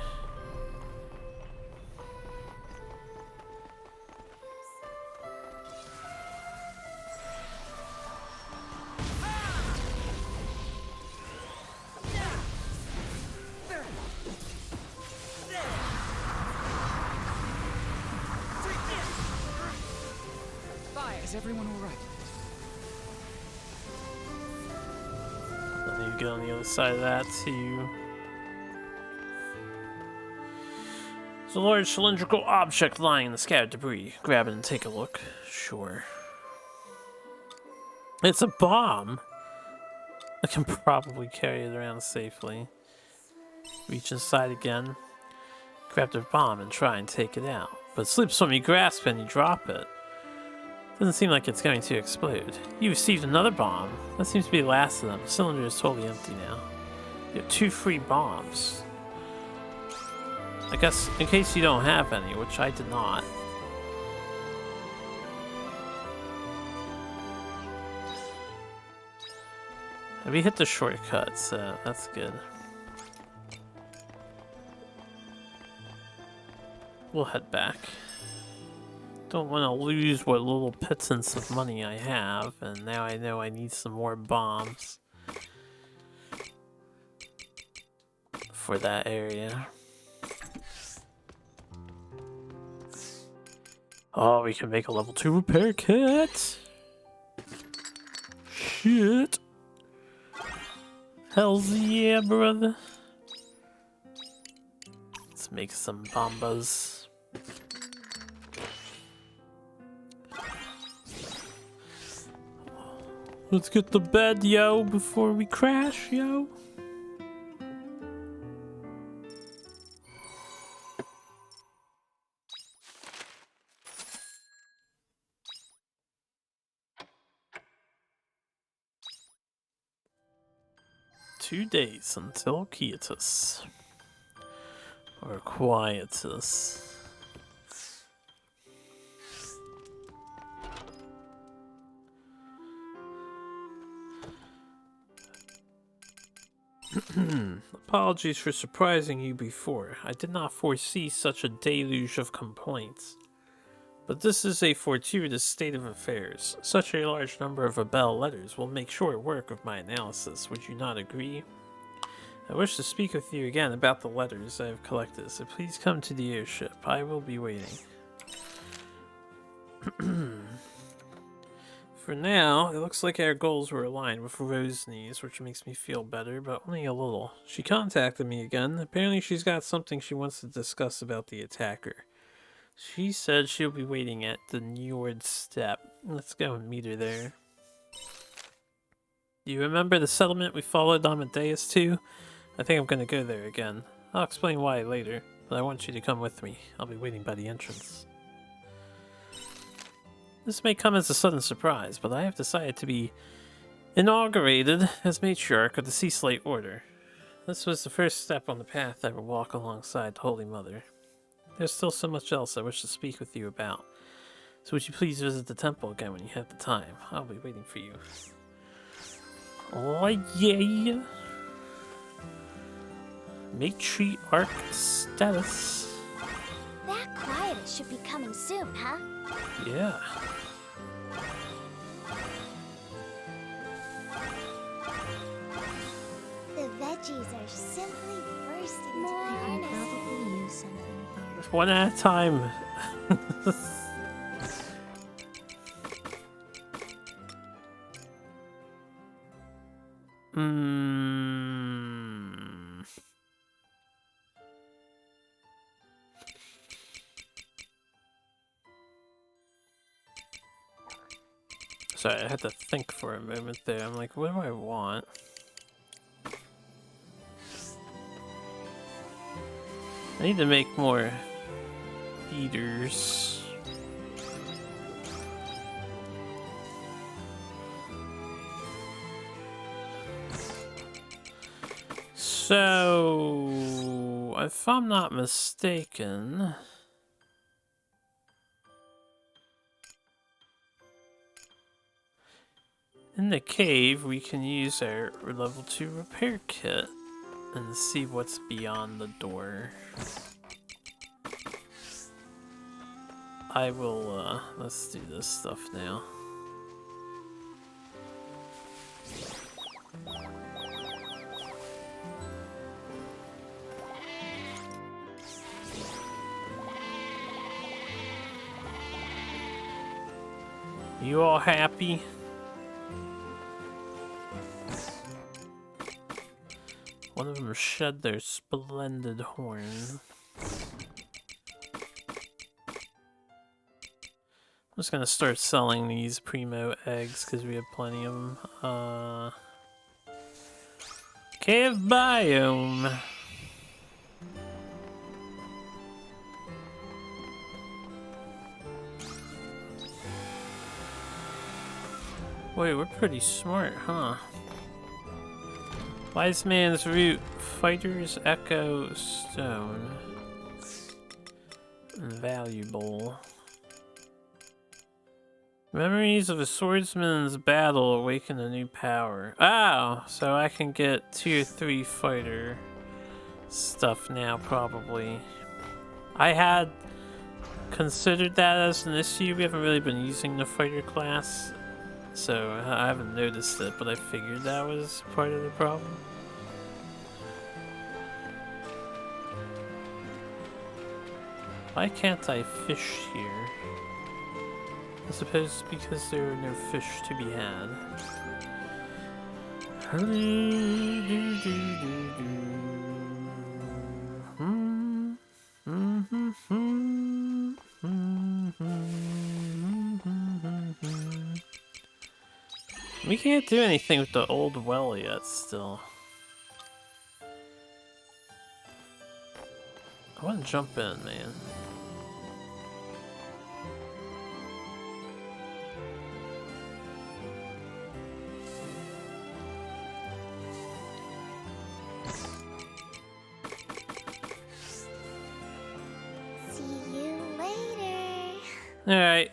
Is everyone all right? Then you get on the other side of that too. There's a large cylindrical object lying in the scattered debris. Grab it and take a look. Sure. It's a bomb! I can probably carry it around safely. Reach inside again. Grab the bomb and try and take it out. But it slips when you grasp it and you drop it. Doesn't seem like it's going to explode. You received another bomb. That seems to be the last of them. The cylinder is totally empty now. You have 2 free bombs. I guess in case you don't have any, which I did not. We hit the shortcut, so that's good. We'll head back. Don't want to lose what little pittance of money I have, and now I know I need some more bombs for that area. Oh, we can make a level 2 repair kit! Shit! Hells yeah, brother! Let's make some bombas. Let's get the bed, yo, before we crash, yo. Two days until Quietus. Or Quietus. Apologies for surprising you before. I did not foresee such a deluge of complaints. But this is a fortuitous state of affairs. Such a large number of Abel letters will make short work of my analysis. Would you not agree? I wish to speak with you again about the letters I have collected, so please come to the airship. I will be waiting. For now, it looks like our goals were aligned with Rosney's, which makes me feel better, but only a little. She contacted me again. Apparently she's got something she wants to discuss about the attacker. She said she'll be waiting at the Njord step. Let's go and meet her there. Do you remember the settlement we followed Amadeus to? I think I'm gonna go there again. I'll explain why later, but I want you to come with me. I'll be waiting by the entrance. This may come as a sudden surprise, but I have decided to be inaugurated as matriarch of the Sea Slate Order. This was the first step on the path that will walk alongside the Holy Mother. There's still so much else I wish to speak with you about. So would you please visit the temple again when you have the time? I'll be waiting for you. Oh yeah! Matriarch status. That quietus should be coming soon, huh? Yeah. The veggies are simply bursting more to I can probably use something here. One at a time. Sorry, I had to think for a moment there. I'm like, what do I want? I need to make more feeders. So, if I'm not mistaken, in the cave we can use our level 2 repair kit and see what's beyond the door. I will, let's do this stuff now. You all happy? One of them shed their splendid horn. I'm just gonna start selling these primo eggs because we have plenty of them. Cave biome. Wait, we're pretty smart, huh? Wise man's root, fighter's echo stone. Valuable. Memories of a swordsman's battle awaken a new power. Oh, so I can get 2 or 3 fighter stuff now, probably. I had considered that as an issue. We haven't really been using the fighter class, so I haven't noticed it, but I figured that was part of the problem. Why can't I fish here? I suppose because there are no fish to be had. We can't do anything with the old well yet, still. I want to jump in, man. Alright,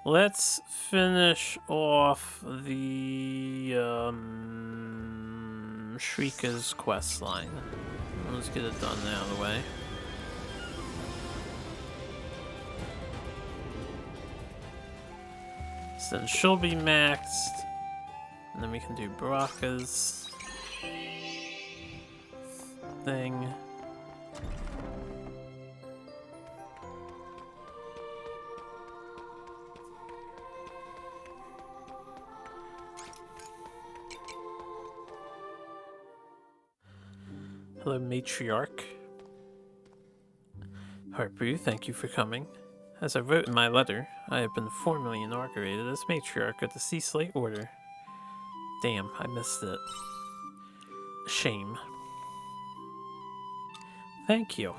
let's finish off the, Shrika's quest line. Let's get it done out of the way. So then she'll be maxed, and then we can do Baraka's thing. Hello, Matriarch. Harpu, thank you for coming. As I wrote in my letter, I have been formally inaugurated as matriarch of the Sea Slate Order. Damn, I missed it. Shame. Thank you.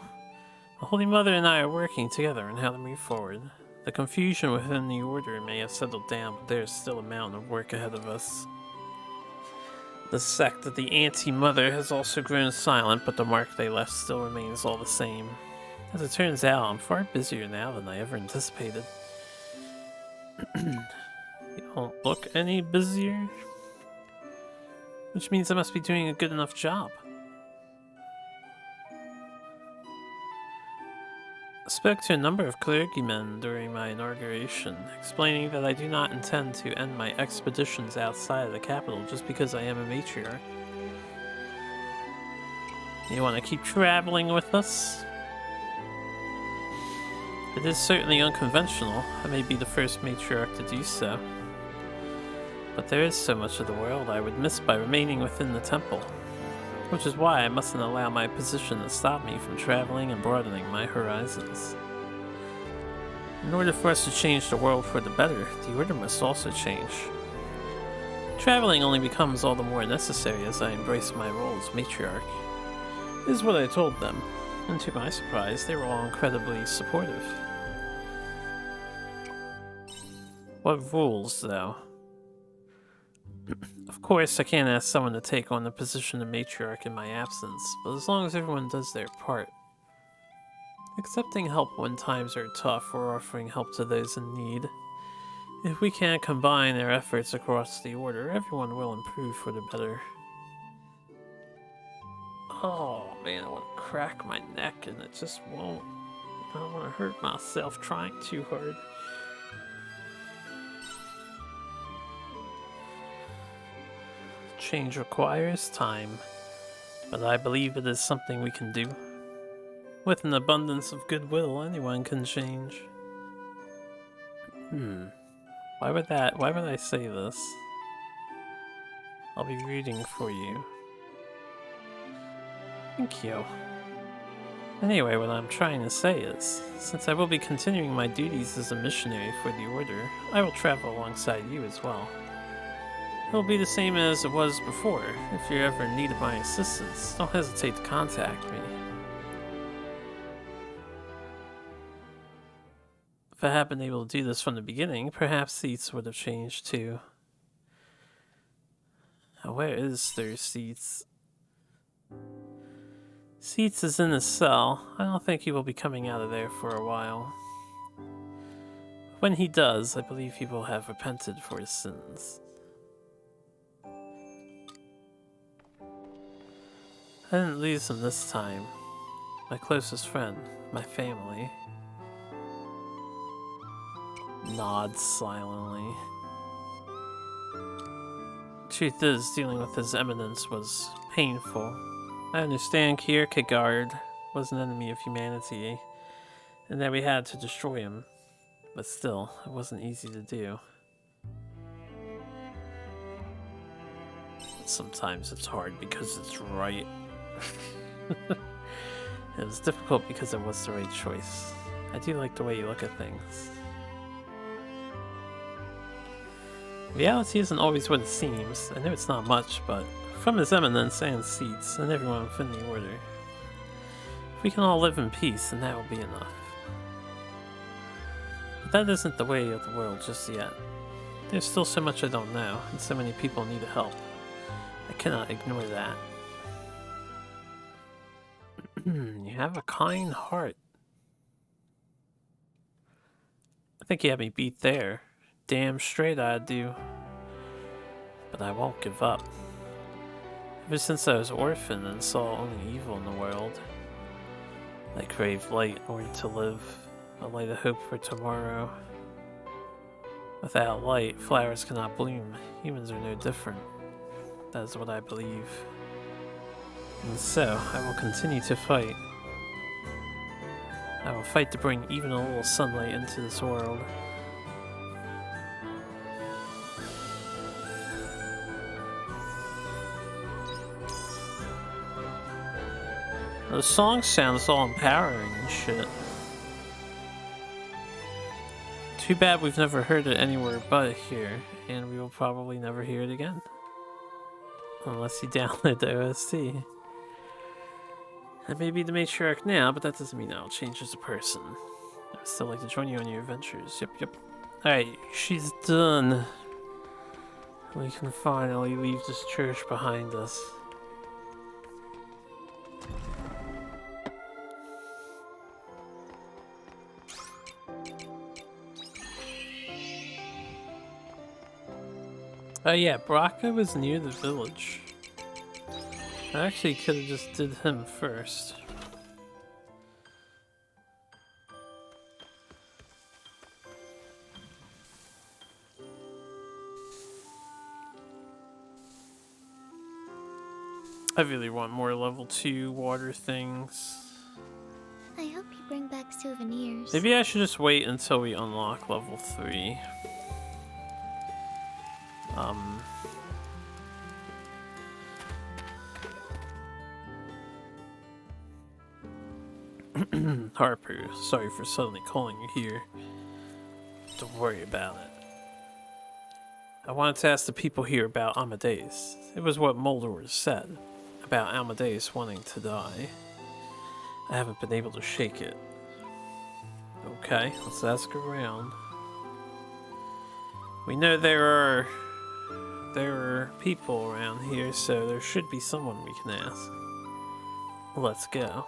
The Holy Mother and I are working together on how to move forward. The confusion within the Order may have settled down, but there is still a mountain of work ahead of us. The sect of the Anti-Mother has also grown silent, but the mark they left still remains all the same. As it turns out, I'm far busier now than I ever anticipated. You don't look any busier? Which means I must be doing a good enough job. I spoke to a number of clergymen during my inauguration, explaining that I do not intend to end my expeditions outside of the capital just because I am a matriarch. You want to keep traveling with us? It is certainly unconventional. I may be the first matriarch to do so. But there is so much of the world I would miss by remaining within the temple. Which is why I mustn't allow my position to stop me from traveling and broadening my horizons. In order for us to change the world for the better, the Order must also change. Traveling only becomes all the more necessary as I embrace my role as matriarch. This is what I told them, and to my surprise, they were all incredibly supportive. What rules, though? Of course, I can't ask someone to take on the position of matriarch in my absence, but as long as everyone does their part. Accepting help when times are tough or offering help to those in need. If we can't combine our efforts across the Order, everyone will improve for the better. Oh man, I want to crack my neck and it just won't. I don't want to hurt myself trying too hard. Change requires time, but I believe it is something we can do. With an abundance of goodwill, anyone can change. Why would I say this? I'll be rooting for you. Thank you. Anyway, what I'm trying to say is, since I will be continuing my duties as a missionary for the Order, I will travel alongside you as well. It'll be the same as it was before. If you ever needed my assistance, don't hesitate to contact me. If I had been able to do this from the beginning, perhaps seats would have changed too. Now, where is their seats? Seats is in his cell. I don't think he will be coming out of there for a while. When he does, I believe he will have repented for his sins. I didn't lose him this time. My closest friend, my family. Nods silently. Truth is, dealing with his eminence was painful. I understand Kierkegaard was an enemy of humanity, and that we had to destroy him. But still, it wasn't easy to do. Sometimes it's hard because it's right. It was difficult because it was the right choice. I do like the way you look at things. Reality isn't always what it seems. I know it's not much, but from His Eminence and seats and everyone within the Order, if we can all live in peace, then that will be enough. But that isn't the way of the world just yet. There's still so much I don't know, and so many people need help. I cannot ignore that. You have a kind heart. I think you had me beat there. Damn straight I do. But I won't give up. Ever since I was orphaned and saw only evil in the world, I craved light in order to live, a light of hope for tomorrow. Without light, flowers cannot bloom. Humans are no different. That is what I believe. And so, I will continue to fight. I will fight to bring even a little sunlight into this world. The song sounds all empowering and shit. Too bad we've never heard it anywhere but here, and we will probably never hear it again. Unless you download the OST. I may be the matriarch now, but that doesn't mean I'll change as a person. I'd still like to join you on your adventures. Yep. Alright, she's done. We can finally leave this church behind us. Oh yeah, Braca was near the village. I actually could have just did him first. I really want more level 2 water things. I hope you bring back souvenirs. Maybe I should just wait until we unlock level 3. Harper, sorry for suddenly calling you here. Don't worry about it. I wanted to ask the people here about Amadeus. It was what Moldor said about Amadeus wanting to die. I haven't been able to shake it. Okay, let's ask around. We know there are people around here, so there should be someone we can ask. Let's go.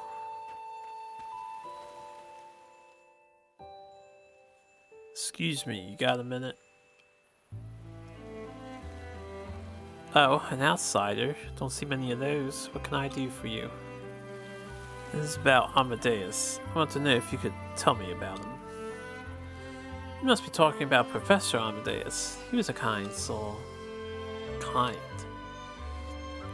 Excuse me, you got a minute? Oh, an outsider. Don't see many of those. What can I do for you? This is about Amadeus. I want to know if you could tell me about him. You must be talking about Professor Amadeus. He was a kind soul. Kind.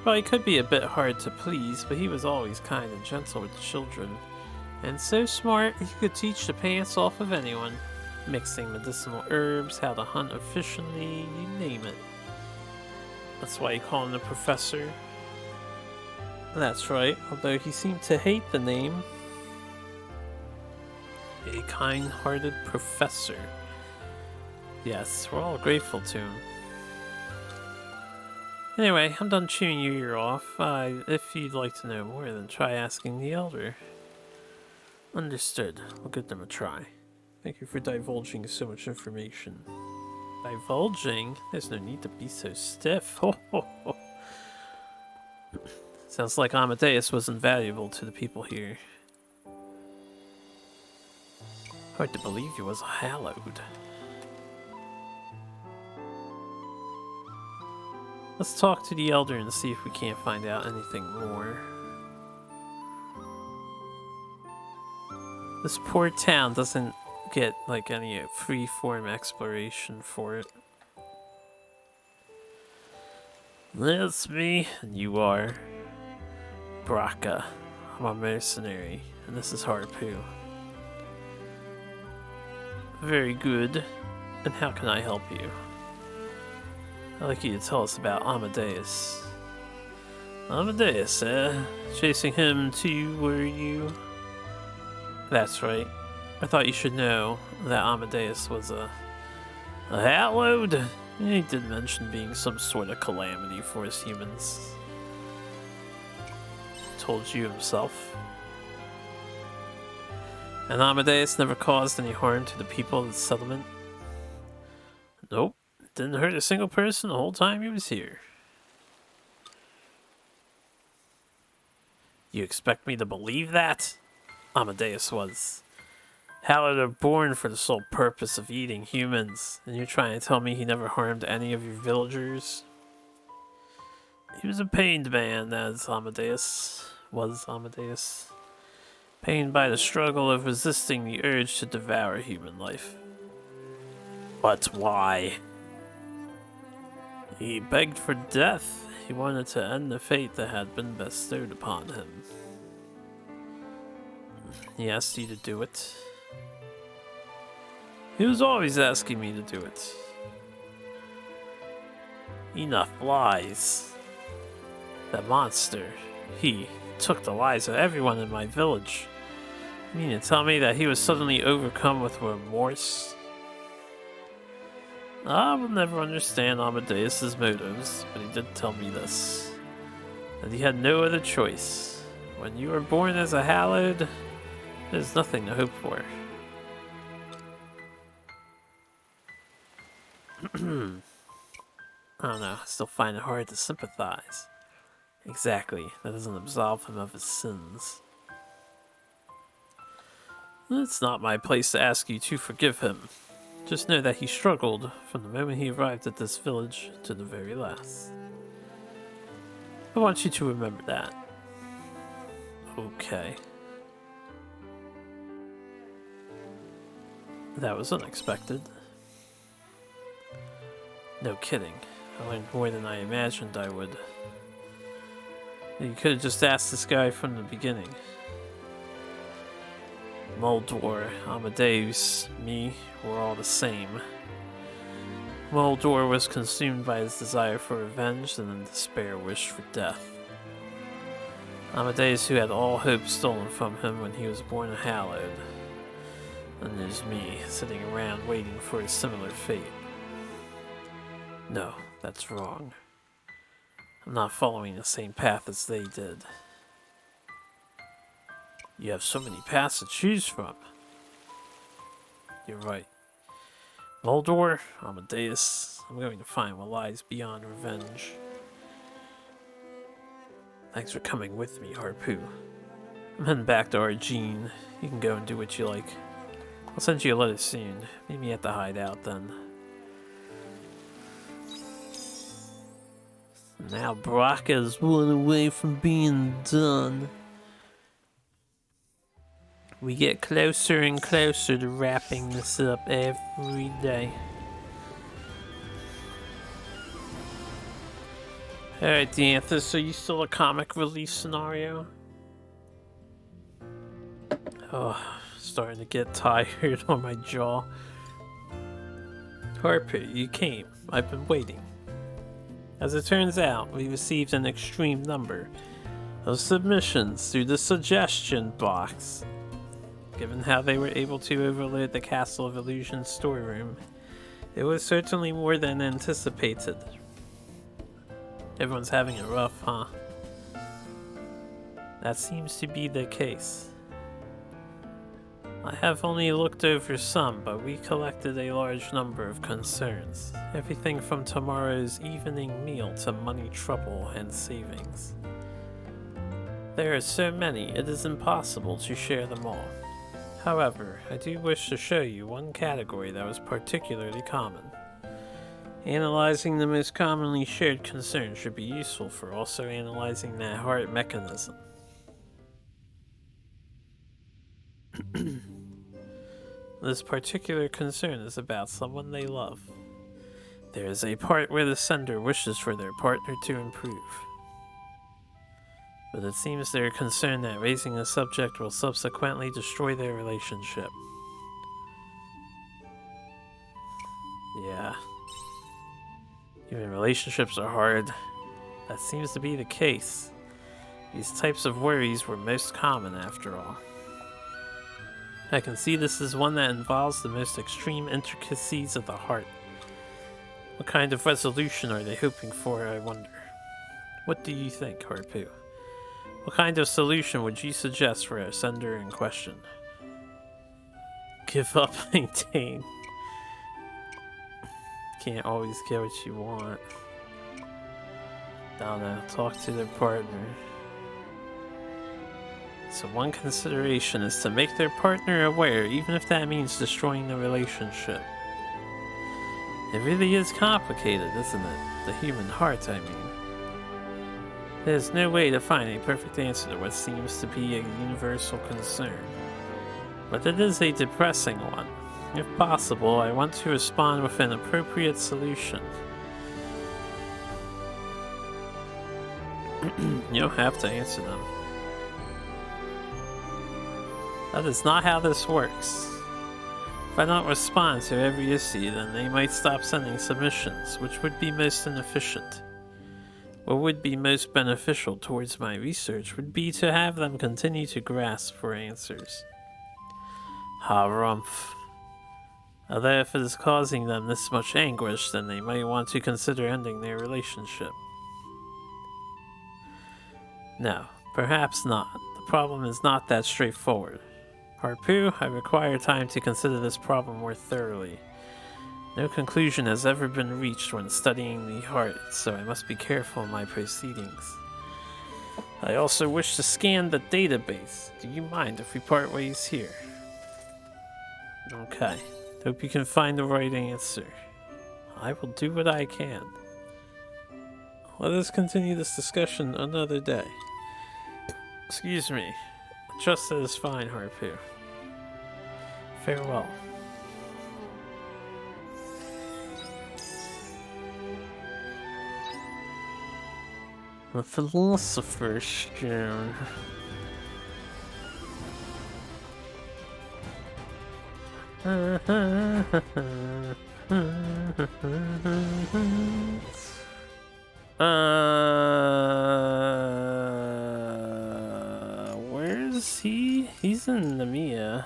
Well, he could be a bit hard to please, but he was always kind and gentle with the children. And so smart, he could teach the pants off of anyone. Mixing medicinal herbs, how to hunt efficiently, you name it. That's why you call him the Professor. That's right, although he seemed to hate the name. A kind-hearted professor. Yes, we're all grateful to him. Anyway, I'm done chewing your ear off. If you'd like to know more, then try asking the Elder. Understood. We'll give them a try. Thank you for divulging so much information. Divulging? There's no need to be so stiff. Sounds like Amadeus was invaluable to the people here. Hard to believe he was hallowed. Let's talk to the Elder and see if we can't find out anything more. This poor town doesn't get like any free-form exploration for it. That's me, and you are Braca. I'm a mercenary, and this is Harpu. Very good. And how can I help you? I'd like you to tell us about Amadeus. Amadeus, eh? Chasing him too, were you? That's right. I thought you should know that Amadeus was a hallowed. He did mention being some sort of calamity for us humans. Told you himself. And Amadeus never caused any harm to the people of the settlement? Nope. Didn't hurt a single person the whole time he was here. You expect me to believe that? Amadeus was hallowed or born for the sole purpose of eating humans, and you're trying to tell me he never harmed any of your villagers? He was a pained man, as Amadeus was. Pained by the struggle of resisting the urge to devour human life. But why? He begged for death. He wanted to end the fate that had been bestowed upon him. He asked you to do it. He was always asking me to do it. Enough lies. That monster, he took the lives of everyone in my village. You mean to tell me that he was suddenly overcome with remorse? I will never understand Amadeus's motives, but he did tell me this. That he had no other choice. When you are born as a hallowed, there's nothing to hope for. I don't know, I still find it hard to sympathize. Exactly, that doesn't absolve him of his sins. It's not my place to ask you to forgive him. Just know that he struggled from the moment he arrived at this village to the very last. I want you to remember that. Okay. That was unexpected. No kidding. I learned more than I imagined I would. You could have just asked this guy from the beginning. Moldor, Amadeus, me, we're all the same. Moldor was consumed by his desire for revenge and in despair wished for death. Amadeus, who had all hope stolen from him when he was born a hallowed. And there's me, sitting around waiting for a similar fate. No, that's wrong. I'm not following the same path as they did. You have so many paths to choose from. You're right. Moldor, Amadeus, I'm going to find what lies beyond revenge. Thanks for coming with me, Harpoo. I'm heading back to Argene. You can go and do what you like. I'll send you a letter soon. Meet me at the hideout then. Now Bracca's one away from being done. We get closer and closer to wrapping this up every day. Alright, Diantha, so you still a comic release scenario? Oh, starting to get tired on my jaw. Harper, you came. I've been waiting. As it turns out, we received an extreme number of submissions through the suggestion box. Given how they were able to overload the Castle of Illusion storeroom, it was certainly more than anticipated. Everyone's having it rough, huh? That seems to be the case. I have only looked over some, but we collected a large number of concerns. Everything from tomorrow's evening meal to money trouble and savings. There are so many, it is impossible to share them all. However, I do wish to show you one category that was particularly common. Analyzing the most commonly shared concerns should be useful for also analyzing that heart mechanism. This particular concern is about someone they love. There is a part where the sender wishes for their partner to improve. But it seems they are concerned that raising the subject will subsequently destroy their relationship. Yeah. Even relationships are hard. That seems to be the case. These types of worries were most common after all. I can see this is one that involves the most extreme intricacies of the heart. What kind of resolution are they hoping for, I wonder? What do you think, Harpoo? What kind of solution would you suggest for our sender in question? Give up, maintain. Can't always get what you want. I don't know, talk to their partner. So one consideration is to make their partner aware, even if that means destroying the relationship. It really is complicated, isn't it? The human heart, I mean. There's no way to find a perfect answer to what seems to be a universal concern. But it is a depressing one. If possible, I want to respond with an appropriate solution. You don't have to answer them. That is not how this works. If I don't respond to every issue, then they might stop sending submissions, which would be most inefficient. What would be most beneficial towards my research would be to have them continue to grasp for answers. Harumph. Although if it is causing them this much anguish, then they might want to consider ending their relationship. No, perhaps not. The problem is not that straightforward. Harpu, I require time to consider this problem more thoroughly. No conclusion has ever been reached when studying the heart, so I must be careful in my proceedings. I also wish to scan the database. Do you mind if we part ways here? Okay. Hope you can find the right answer. I will do what I can. Let us continue this discussion another day. Excuse me. Just as fine, Harpu. Farewell. The Philosopher's Stone. Where is he? He's in Namiya.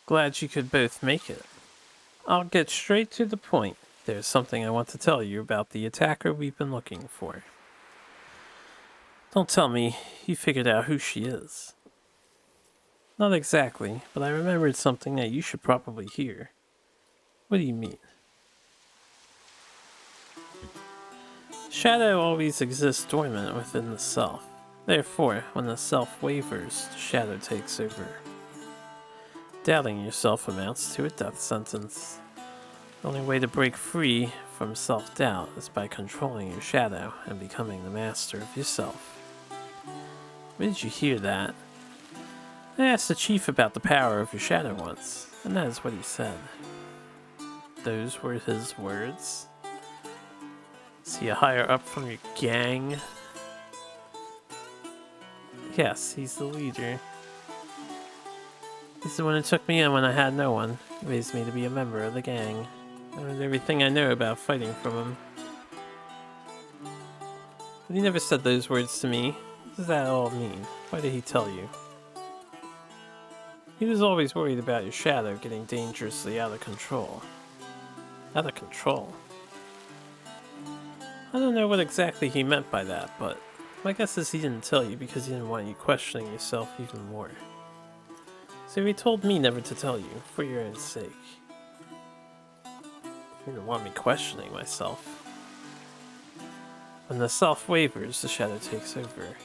Glad you could both make it. I'll get straight to the point. There's something I want to tell you about the attacker we've been looking for. Don't tell me you figured out who she is. Not exactly, but I remembered something that you should probably hear. What do you mean? Shadow always exists dormant within the self. Therefore, when the self wavers, the shadow takes over. Doubting yourself amounts to a death sentence. The only way to break free from self-doubt is by controlling your shadow and becoming the master of yourself. Where did you hear that? I asked the chief about the power of your shadow once, and that is what he said. Those were his words? Is he a higher up from your gang? Yes, he's the leader. He's the one who took me in when I had no one. He raised me to be a member of the gang. I learned everything I know about fighting from him. But he never said those words to me. What does that all mean? Why did he tell you? He was always worried about your shadow getting dangerously out of control. Out of control? I don't know what exactly he meant by that, but my guess is he didn't tell you because he didn't want you questioning yourself even more. So he told me never to tell you, for your own sake. He didn't want me questioning myself. When the self wavers, the shadow takes over.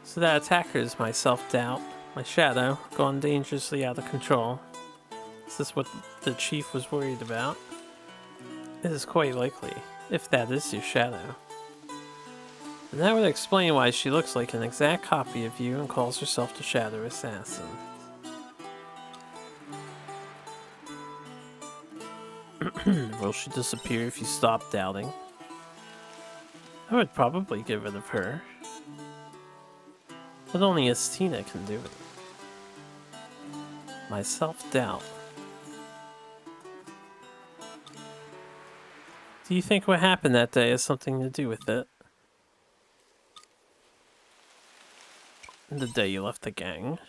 So that attacker is my self-doubt, my shadow, gone dangerously out of control. Is this what the chief was worried about? It is quite likely, if that is your shadow. And that would explain why she looks like an exact copy of you and calls herself the Shadow Assassin. Will she disappear if you stop doubting? I would probably get rid of her. But only Estina can do it. My self-doubt. Do you think what happened that day has something to do with it? The day you left the gang?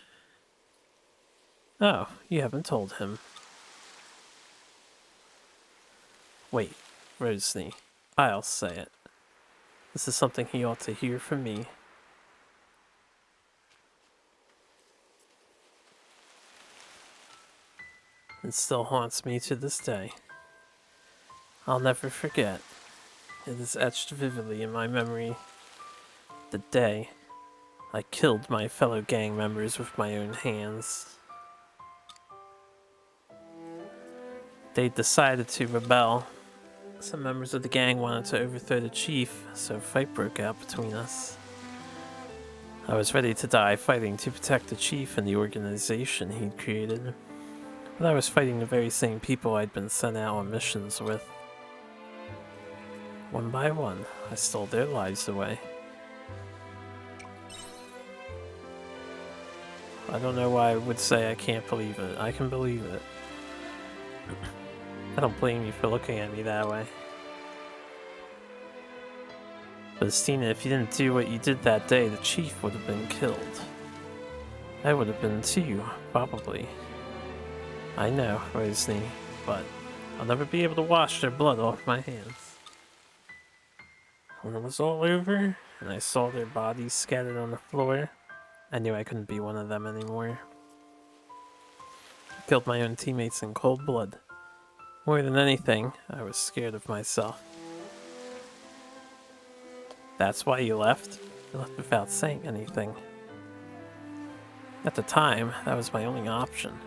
Oh, you haven't told him. Wait, Rosny, I'll say it. This is something he ought to hear from me. It still haunts me to this day. I'll never forget. It is etched vividly in my memory. The day I killed my fellow gang members with my own hands. They decided to rebel. Some members of the gang wanted to overthrow the chief, so a fight broke out between us. I was ready to die fighting to protect the chief and the organization he'd created. But I was fighting the very same people I'd been sent out on missions with. One by one, I stole their lives away. I don't know why I would say I can't believe it. I can believe it. I don't blame you for looking at me that way. But Stina, if you didn't do what you did that day, the chief would have been killed. I would have been too, probably. I know, Rosny, but I'll never be able to wash their blood off my hands. When it was all over, and I saw their bodies scattered on the floor, I knew I couldn't be one of them anymore. I killed my own teammates in cold blood. More than anything, I was scared of myself. That's why you left? You left without saying anything. At the time, that was my only option.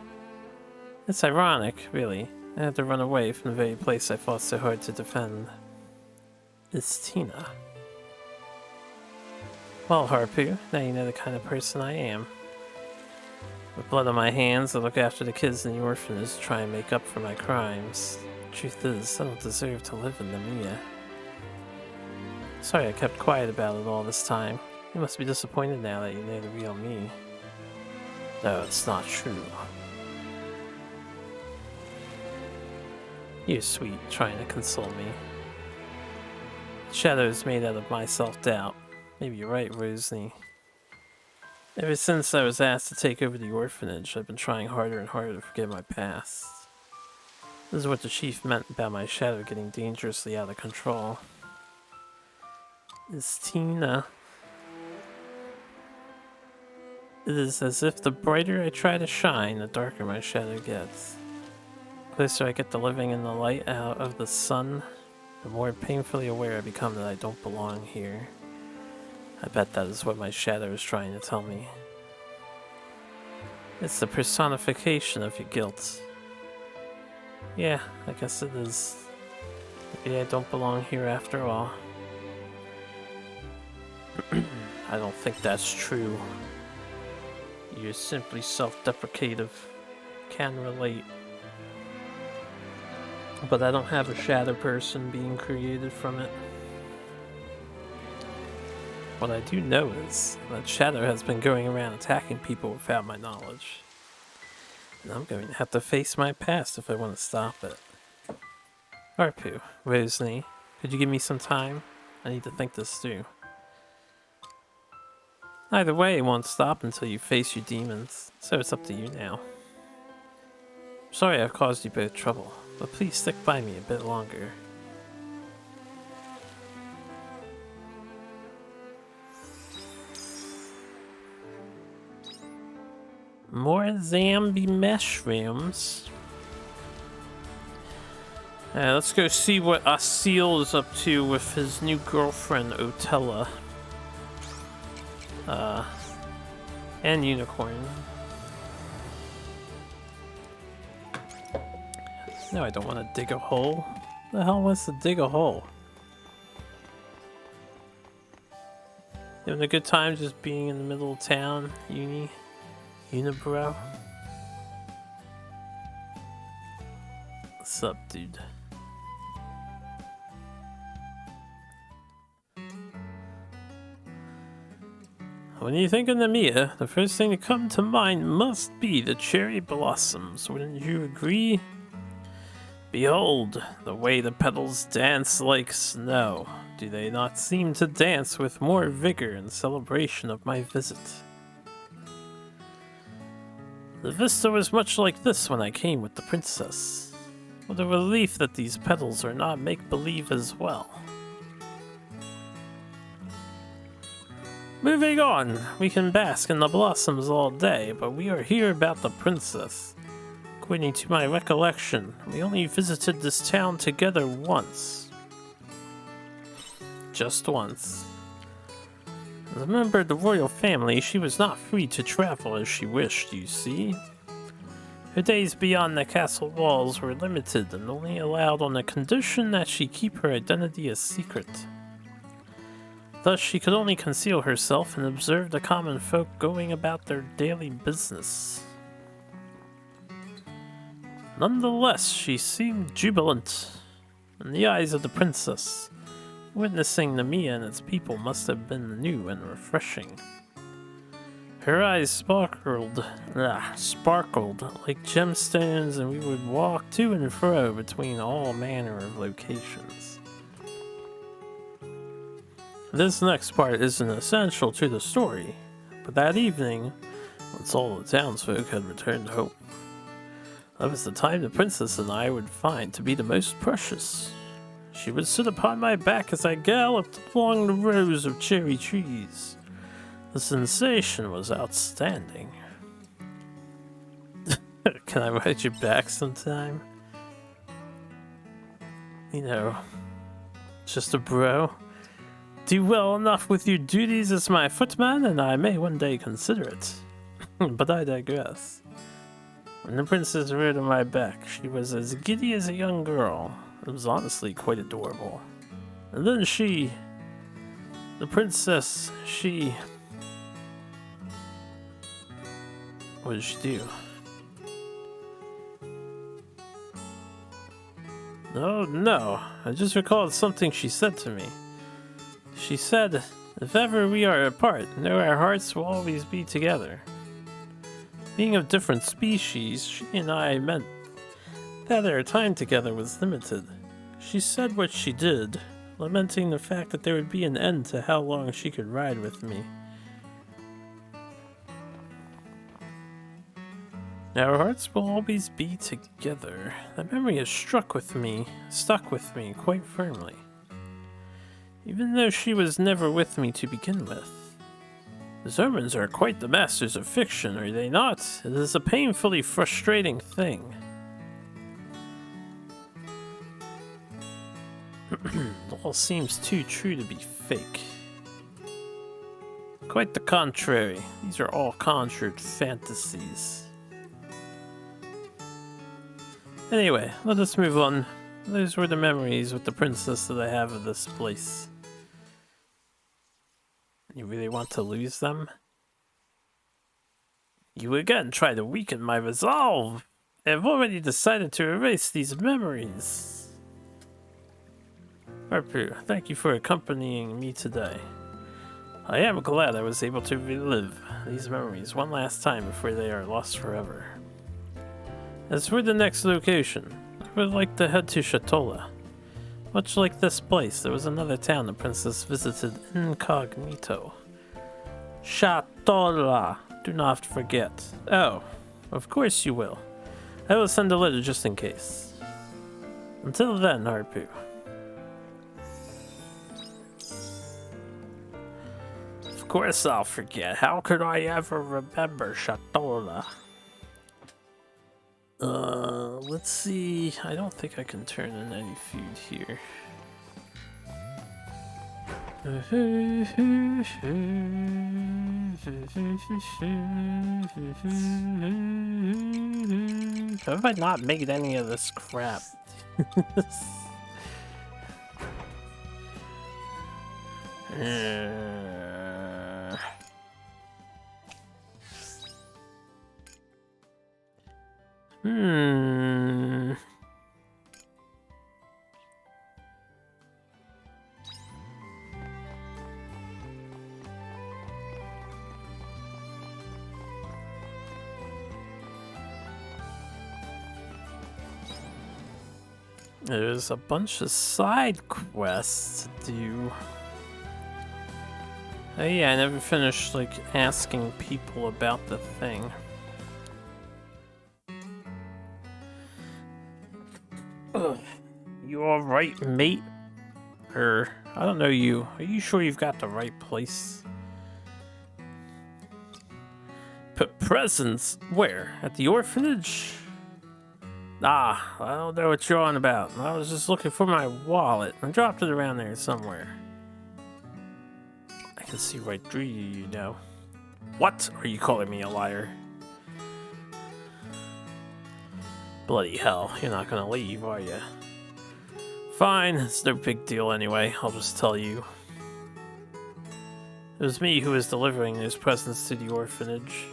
It's ironic, really. I had to run away from the very place I fought so hard to defend. It's Tina. Well, Harpu, now you know the kind of person I am. With blood on my hands, I look after the kids in the orphanage to try and make up for my crimes. Truth is, I don't deserve to live in Namiya. Sorry I kept quiet about it all this time. You must be disappointed now that you know the real me. No, it's not true. You're sweet, trying to console me. Shadow's made out of my self-doubt. Maybe you're right, Rosny. Ever since I was asked to take over the orphanage, I've been trying harder and harder to forget my past. This is what the chief meant about my shadow getting dangerously out of control. It's Tina. It is as if the brighter I try to shine, the darker my shadow gets. The closer I get to living in the light out of the sun, the more painfully aware I become that I don't belong here. I bet that is what my shadow is trying to tell me. It's the personification of your guilt. Yeah, I guess it is. Maybe I don't belong here after all. I don't think that's true. You're simply self-deprecative. Can relate. But I don't have a shadow person being created from it. What I do know is that Shadow has been going around attacking people without my knowledge. And I'm going to have to face my past if I want to stop it. Harpu, Rosny, could you give me some time? I need to think this through. Either way, it won't stop until you face your demons, so it's up to you now. Sorry I've caused you both trouble, but please stick by me a bit longer. More zombie mushrooms. Let's go see what Asil is up to with his new girlfriend, Otella. And Unicorn. No, I don't want to dig a hole. Who the hell wants to dig a hole? You having a good time just being in the middle of town, Unibrow? What's up, dude? When you think of Namiya, the first thing to come to mind must be the cherry blossoms, wouldn't you agree? Behold, the way the petals dance like snow. Do they not seem to dance with more vigor in celebration of my visit? The vista was much like this when I came with the princess. What a relief that these petals are not make-believe as well. Moving on, we can bask in the blossoms all day, but we are here about the princess. According to my recollection, we only visited this town together once. Just once. As a member of the royal family, she was not free to travel as she wished, you see. Her days beyond the castle walls were limited and only allowed on the condition that she keep her identity a secret. Thus, she could only conceal herself and observe the common folk going about their daily business. Nonetheless, she seemed jubilant. In the eyes of the princess, witnessing Namiya and its people must have been new and refreshing. Her eyes sparkled like gemstones, and we would walk to and fro between all manner of locations. This next part isn't essential to the story, but that evening, once all the townsfolk had returned home, that was the time the princess and I would find to be the most precious. She would sit upon my back as I galloped along the rows of cherry trees. The sensation was outstanding. Can I ride your back sometime? You know, just a bro. Do well enough with your duties as my footman, and I may one day consider it. But I digress. When the princess rode on my back, she was as giddy as a young girl. It was honestly quite adorable. And then the princess, what did she do? Oh no, I just recalled something she said to me. She said, if ever we are apart, know our hearts will always be together. Being of different species, she and I meant that our time together was limited. She said what she did, lamenting the fact that there would be an end to how long she could ride with me. Our hearts will always be together. That memory has stuck with me quite firmly. Even though she was never with me to begin with. The Zermans are quite the masters of fiction, are they not? It is a painfully frustrating thing. It all seems too true to be fake. Quite the contrary. These are all conjured fantasies. Anyway, let us move on. Those were the memories with the princess that I have of this place. You really want to lose them? You again try to weaken my resolve. I have already decided to erase these memories. Harpu, thank you for accompanying me today. I am glad I was able to relive these memories one last time before they are lost forever. As for the next location, I would like to head to Shatola. Much like this place, there was another town the princess visited incognito. Shatola! Do not forget. Oh, of course you will. I will send a letter just in case. Until then, Harpu. Of course I'll forget. How could I ever remember Shatola? Let's see. I don't think I can turn in any food here. Have I not made any of this crap? There's a bunch of side quests to do. Oh yeah, I never finished like asking people about the thing. Ugh. You alright, mate? Or, I don't know you. Are you sure you've got the right place? Put presents? Where? At the orphanage? Ah, I don't know what you're on about. I was just looking for my wallet. I dropped it around there somewhere. I can see right through you, you know. What? Are you calling me a liar? Bloody hell, you're not gonna leave, are you? Fine, it's no big deal anyway. I'll just tell you. It was me who was delivering those presents to the orphanage.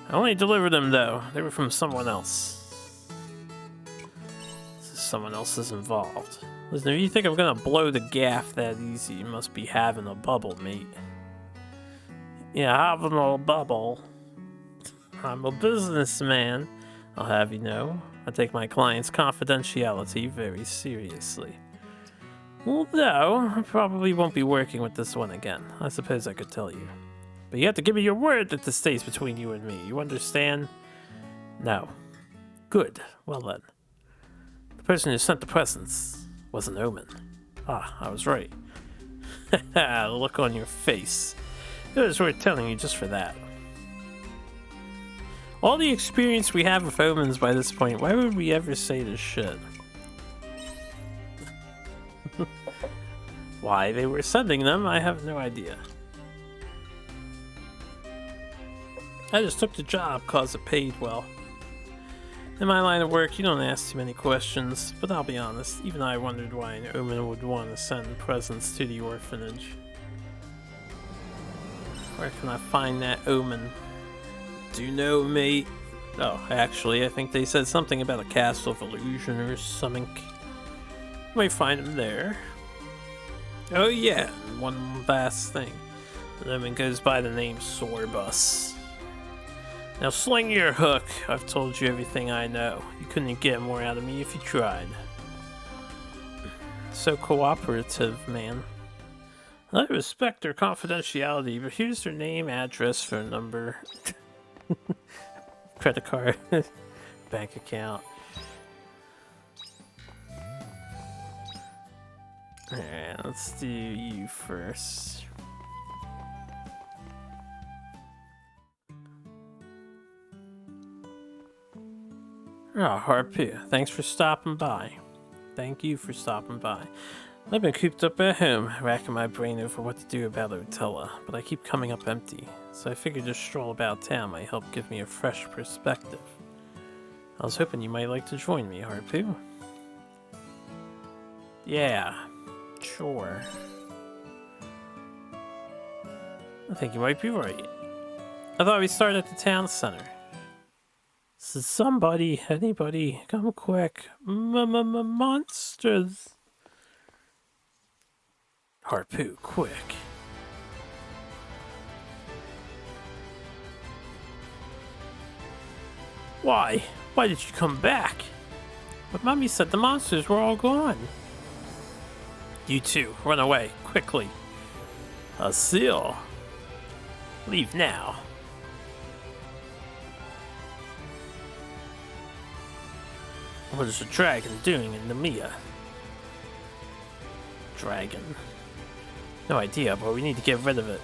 I only delivered them though. They were from someone else. someone else is involved. Listen, if you think I'm gonna blow the gaff that easy, you must be having a bubble, mate. Yeah, having a bubble. I'm a businessman, I'll have you know. I take my clients' confidentiality very seriously. Although, I probably won't be working with this one again. I suppose I could tell you. But you have to give me your word that this stays between you and me. You understand? No. Good. Well then. The person who sent the presents was an omen. Ah, I was right. The look on your face. It was worth telling you just for that. All the experience we have with omens by this point, why would we ever say this shit? Why they were sending them, I have no idea. I just took the job cause it paid well. In my line of work, you don't ask too many questions, but I'll be honest, even I wondered why an omen would want to send presents to the orphanage. Where can I find that omen? Do you know, mate? Oh, actually, I think they said something about a castle of illusion or something. You might find him there. Oh yeah, and one last thing. The omen goes by the name Sorbus. Now sling your hook. I've told you everything I know. You couldn't get more out of me if you tried. So cooperative, man. I respect their confidentiality, but here's their name, address, phone number, credit card, bank account. Alright, let's do you first. Oh, Harpu, thanks for stopping by. Thank you for stopping by. I've been cooped up at home, racking my brain over what to do about Harvestella, but I keep coming up empty, so I figured a stroll about town might help give me a fresh perspective. I was hoping you might like to join me, Harpu. Yeah, sure. I think you might be right. I thought we started at the town center. Somebody, anybody, come quick. Monsters. Harpu, quick. Why? Why did you come back? But Mommy said the monsters were all gone. You two, run away, quickly. A seal. Leave now. What is the dragon doing in Namiya? Dragon. No idea, but we need to get rid of it.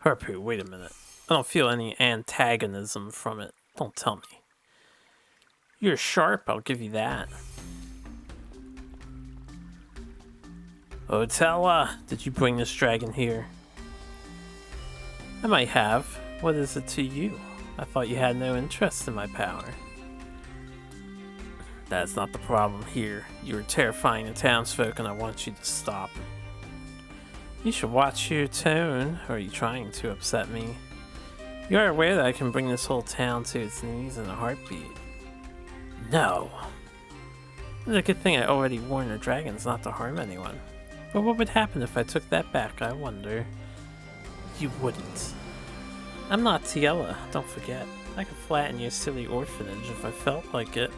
Harpu, wait a minute. I don't feel any antagonism from it. Don't tell me. You're sharp, I'll give you that. Harvestella, did you bring this dragon here? I might have. What is it to you? I thought you had no interest in my power. That's not the problem here. You are terrifying the townsfolk and I want you to stop. You should watch your tone, or are you trying to upset me? You are aware that I can bring this whole town to its knees in a heartbeat. No. It's a good thing I already warned the dragons not to harm anyone. But what would happen if I took that back, I wonder? You wouldn't. I'm not Tiella, don't forget. I could flatten your silly orphanage if I felt like it.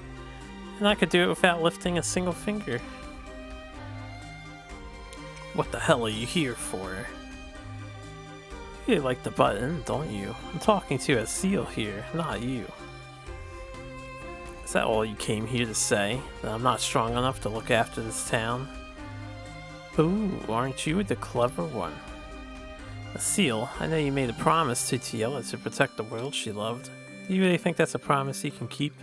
And I could do it without lifting a single finger. What the hell are you here for? You like the button, don't you? I'm talking to a seal here, not you. Is that all you came here to say? That I'm not strong enough to look after this town? Ooh, aren't you the clever one? A seal, I know you made a promise to Tiella to protect the world she loved. Do you really think that's a promise you can keep?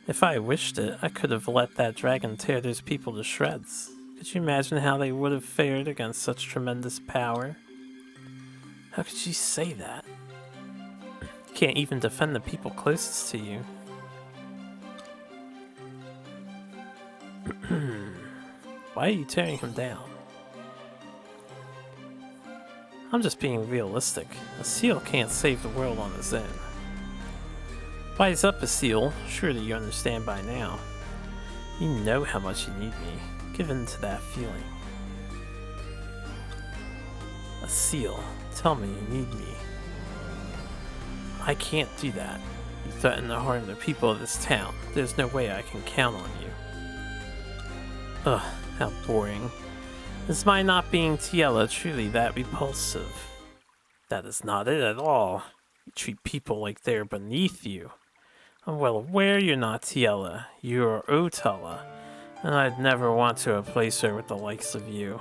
If I wished it, I could have let that dragon tear those people to shreds. Could you imagine how they would have fared against such tremendous power? How could you say that? You can't even defend the people closest to you. Why are you tearing him down? I'm just being realistic. A seal can't save the world on his own. Wise up, Seal. Surely you understand by now. You know how much you need me. Give in to that feeling. Seal, tell me you need me. I can't do that. You threaten to harm the people of this town. There's no way I can count on you. Ugh, how boring. Is my not being Tiella truly that repulsive? That is not it at all. You treat people like they're beneath you. I'm well aware you're not Tiella. You're Otella. And I'd never want to replace her with the likes of you.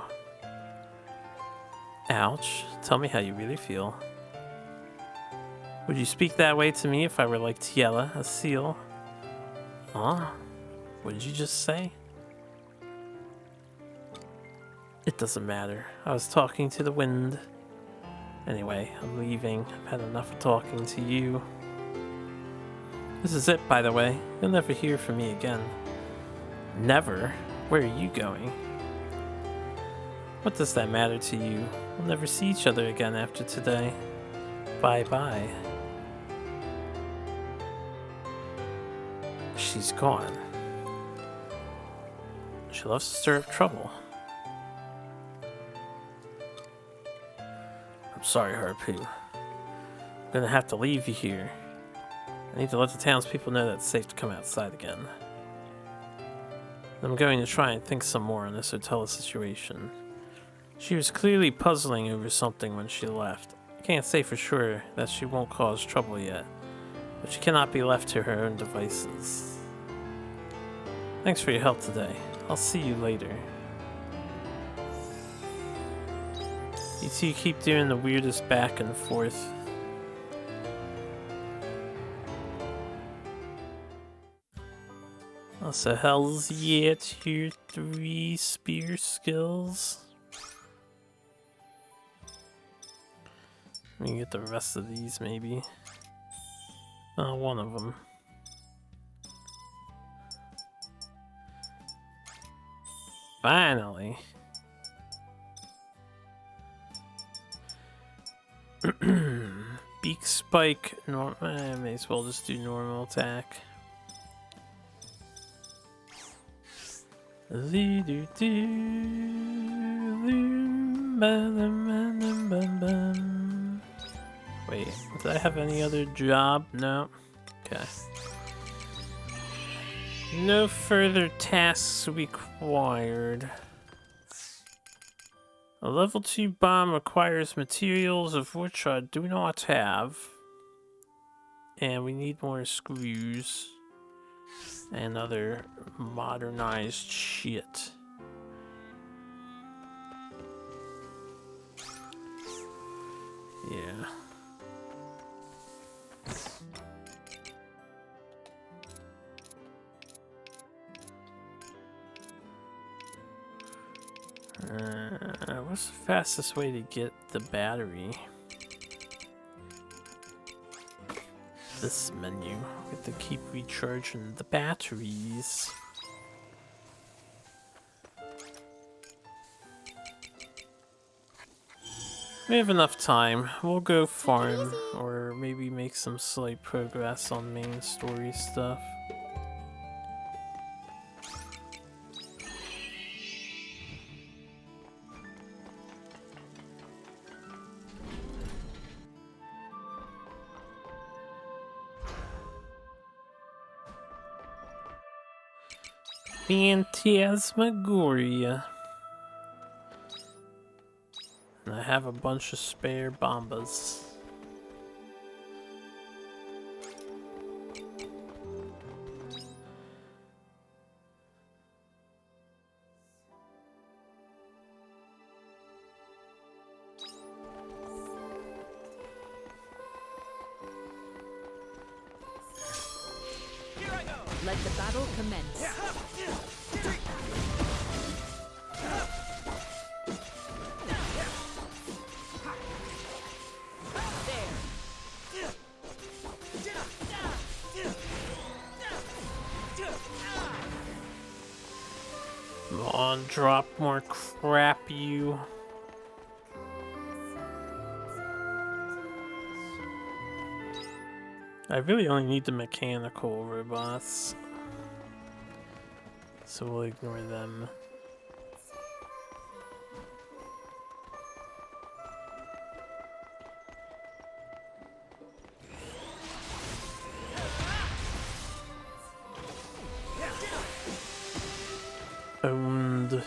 Ouch. Tell me how you really feel. Would you speak that way to me if I were like Tiella, a seal? Huh? What did you just say? It doesn't matter. I was talking to the wind. Anyway, I'm leaving. I've had enough of talking to you. This is it, by the way. You'll never hear from me again. Never? Where are you going? What does that matter to you? We'll never see each other again after today. Bye-bye. She's gone. She loves to stir up trouble. I'm sorry, Harpoo. I'm gonna have to leave you here. I need to let the townspeople know that it's safe to come outside again. I'm going to try and think some more on this Otella situation. She was clearly puzzling over something when she left. I can't say for sure that she won't cause trouble yet, but she cannot be left to her own devices. Thanks for your help today. I'll see you later. You two keep doing the weirdest back and forth. So hell's yeah, tier 3 spear skills. Let me get the rest of these maybe. One of them. Finally. Beak spike. I may as well just do normal attack. Wait, did I have any other job? No. Okay. No further tasks required. A level 2 bomb requires materials of which I do not have. And we need more screws. And other modernized shit. Yeah. What's the fastest way to get the battery? This menu. We have to keep recharging the batteries. We have enough time. We'll go farm or maybe make some slight progress on main story stuff. Phantasmagoria. And I have a bunch of spare bombas. Let the battle commence. Come on, drop more crap, you. I really only need the mechanical robots, so we'll ignore them. Owned.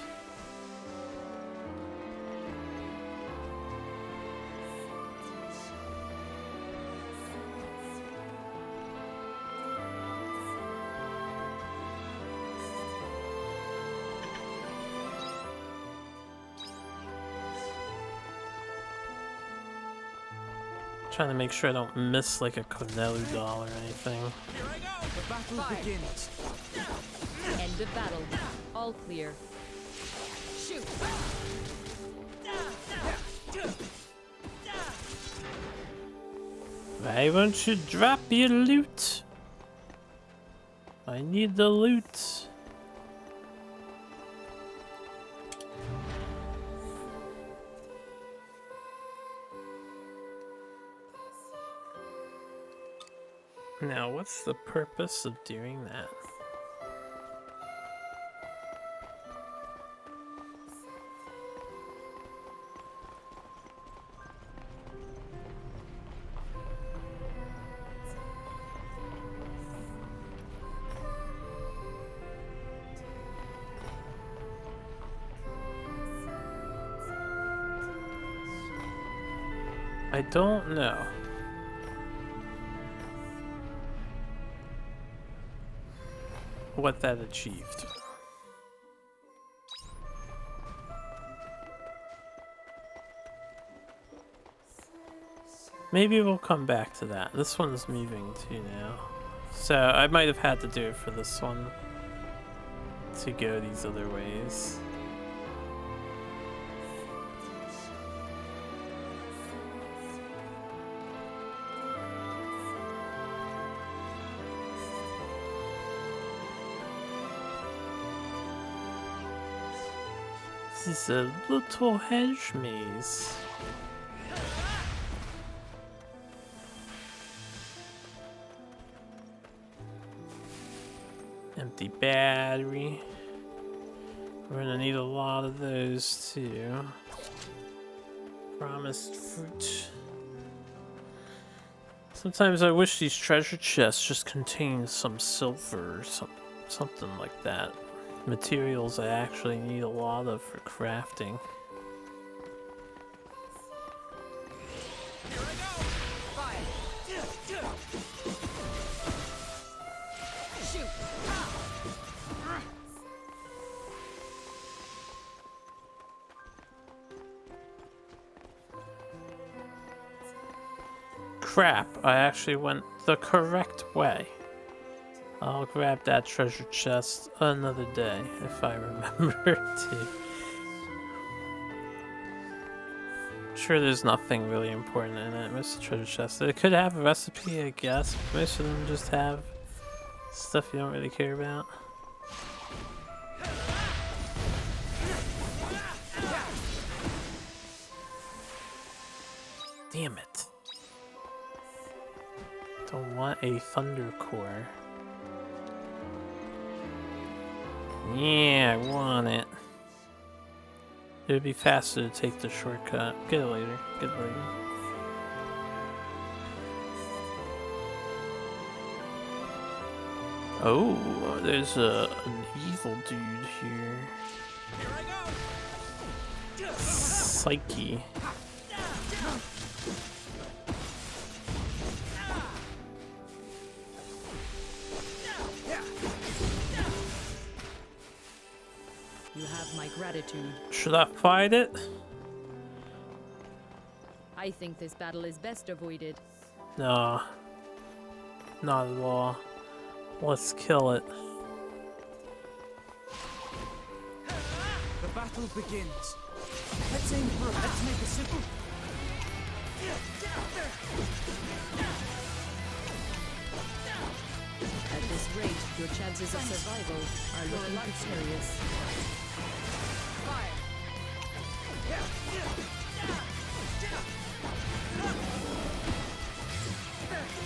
Trying to make sure I don't miss like a Cornelu doll or anything. Here I go! The battle Fire. begins. End of battle. All clear. Shoot! Why won't you drop your loot? I need the loot. Now, what's the purpose of doing that? I don't know. What that achieved. Maybe we'll come back to that. This one's moving too now. So I might have had to do it for this one to go these other ways. This is a little hedge maze. Empty battery. We're gonna need a lot of those too. Promised fruit. Sometimes I wish these treasure chests just contained some silver or something like that. Materials I actually need a lot of for crafting. Here I go! Fire! Shoot! Crap, I actually went the correct way. I'll grab that treasure chest another day if I remember to. Sure, there's nothing really important in it. Most of the treasure chests. It could have a recipe, I guess. Most of them just have stuff you don't really care about. Damn it. Don't want a thunder core. Yeah, I want it. It would be faster to take the shortcut. Get it later. Get it later. Oh, there's an evil dude here. Here I go! Psyche. You have my gratitude. Should I fight it? I think this battle is best avoided. No. Not at all. Let's kill it. The battle begins. Let's aim for it. Let's make it simple. At this rate, your chances of survival are looking precarious.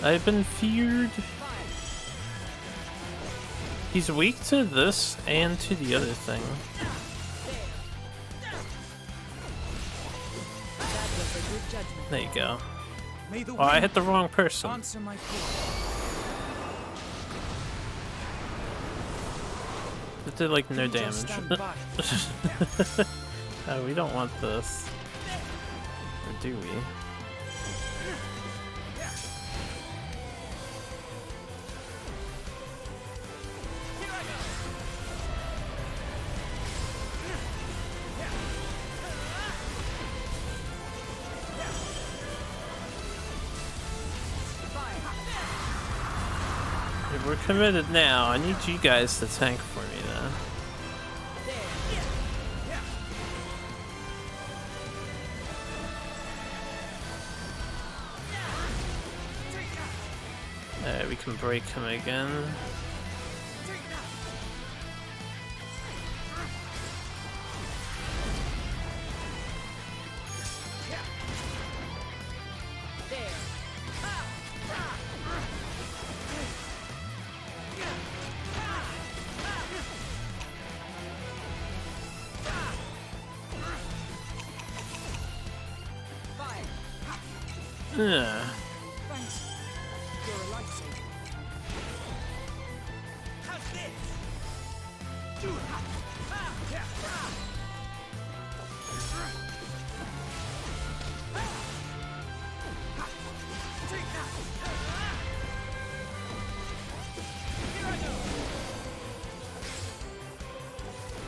I've been feared. He's weak to this and to the other thing. That was a good judgment. There you go. May the Oh, I wind hit the wrong person. answer my call. It did like no Just damage. stand by. Oh, we don't want this. Or do we? If we're committed now, I need you guys to tank for me then. We can break him again. Yeah. Thanks. You're a lifesaver. How's this?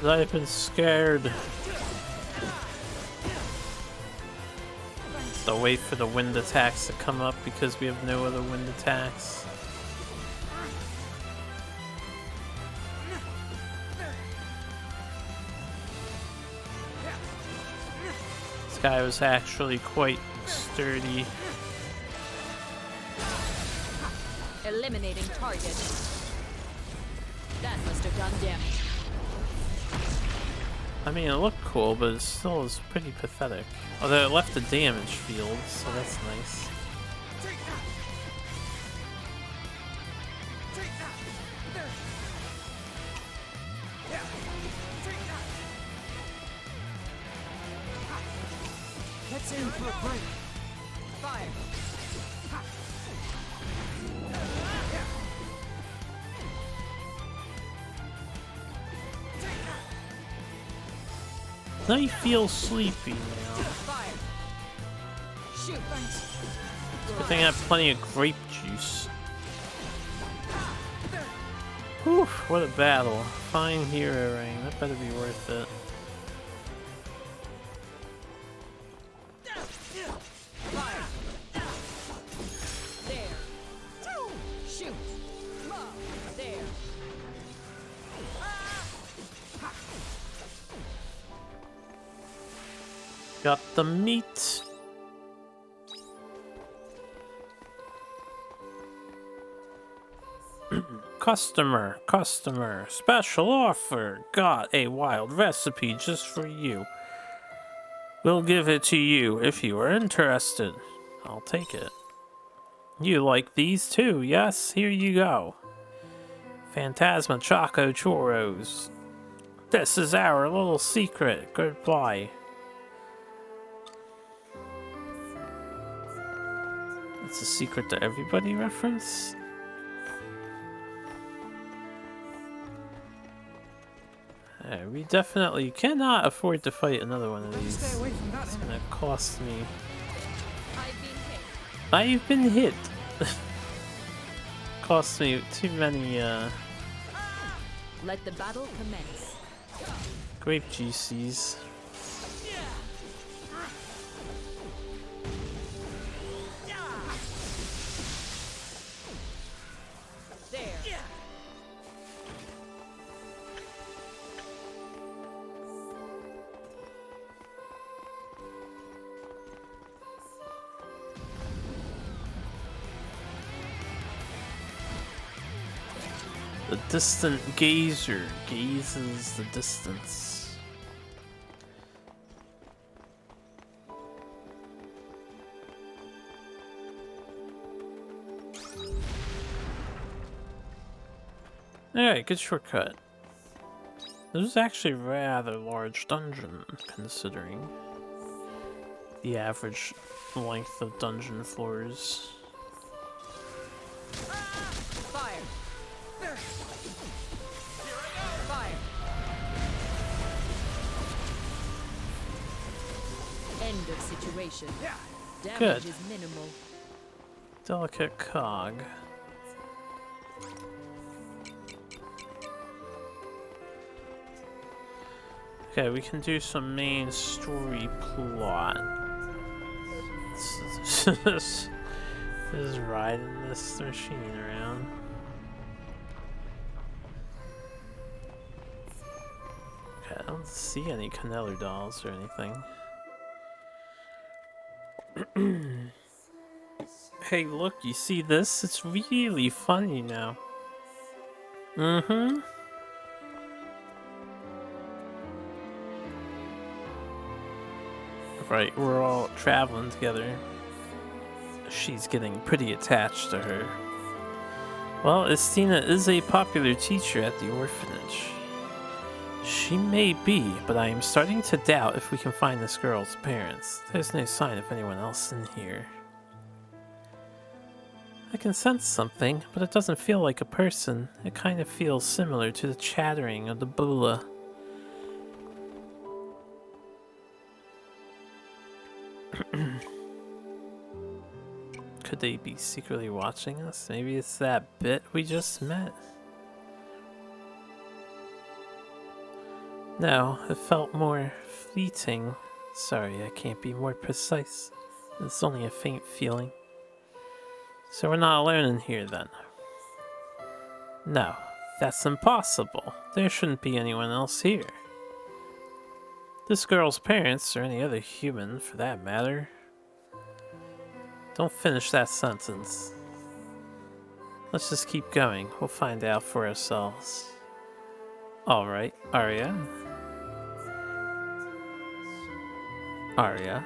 I've been scared. To wait for the wind attacks to come up because we have no other wind attacks. This guy was actually quite sturdy. Eliminating target. That must have done damage. I mean, it looked cool, but it still is pretty pathetic. Although it left a damage field, so that's nice. Let's aim for a break. Fire. I feel sleepy now. Fire. Shoot. Good thing I have plenty of grape juice. Whew, what a battle. Fine hero ring. That better be worth it. Fire. There. Shoot. There. Got the meat. Customer, special offer. Got a wild recipe just for you. We'll give it to you if you are interested. I'll take it. You like these too, yes? Here you go. Phantasma Choco Churros. This is our little secret. Goodbye. It's a secret to everybody reference? We definitely cannot afford to fight another one of Better these. stay away from that It's enemy. gonna cost me. I've been hit. I've been hit! Cost me too many, Let the battle commence. grape GCs. There. The distant gazer gazes the distance. Alright, good shortcut. This is actually a rather large dungeon, considering the average length of dungeon floors. Fire. Fire. End of situation. Damage Good. is minimal. Delicate cog. Okay, we can do some main story plot. Just riding this machine around. Okay, I don't see any Canelo dolls or anything. Hey, look, you see this? It's really funny now. Mm-hmm. Right, we're all traveling together. She's getting pretty attached to her. Well, Estina is a popular teacher at the orphanage. She may be, but I am starting to doubt if we can find this girl's parents. There's no sign of anyone else in here. I can sense something, but it doesn't feel like a person. It kind of feels similar to the chattering of the bula. Could they be secretly watching us? Maybe it's that bit we just met? No, it felt more fleeting. Sorry, I can't be more precise. It's only a faint feeling. So we're not alone in here then? No, that's impossible. There shouldn't be anyone else here. This girl's parents, or any other human for that matter. Don't finish that sentence. Let's just keep going. We'll find out for ourselves. Alright, Arya. Arya.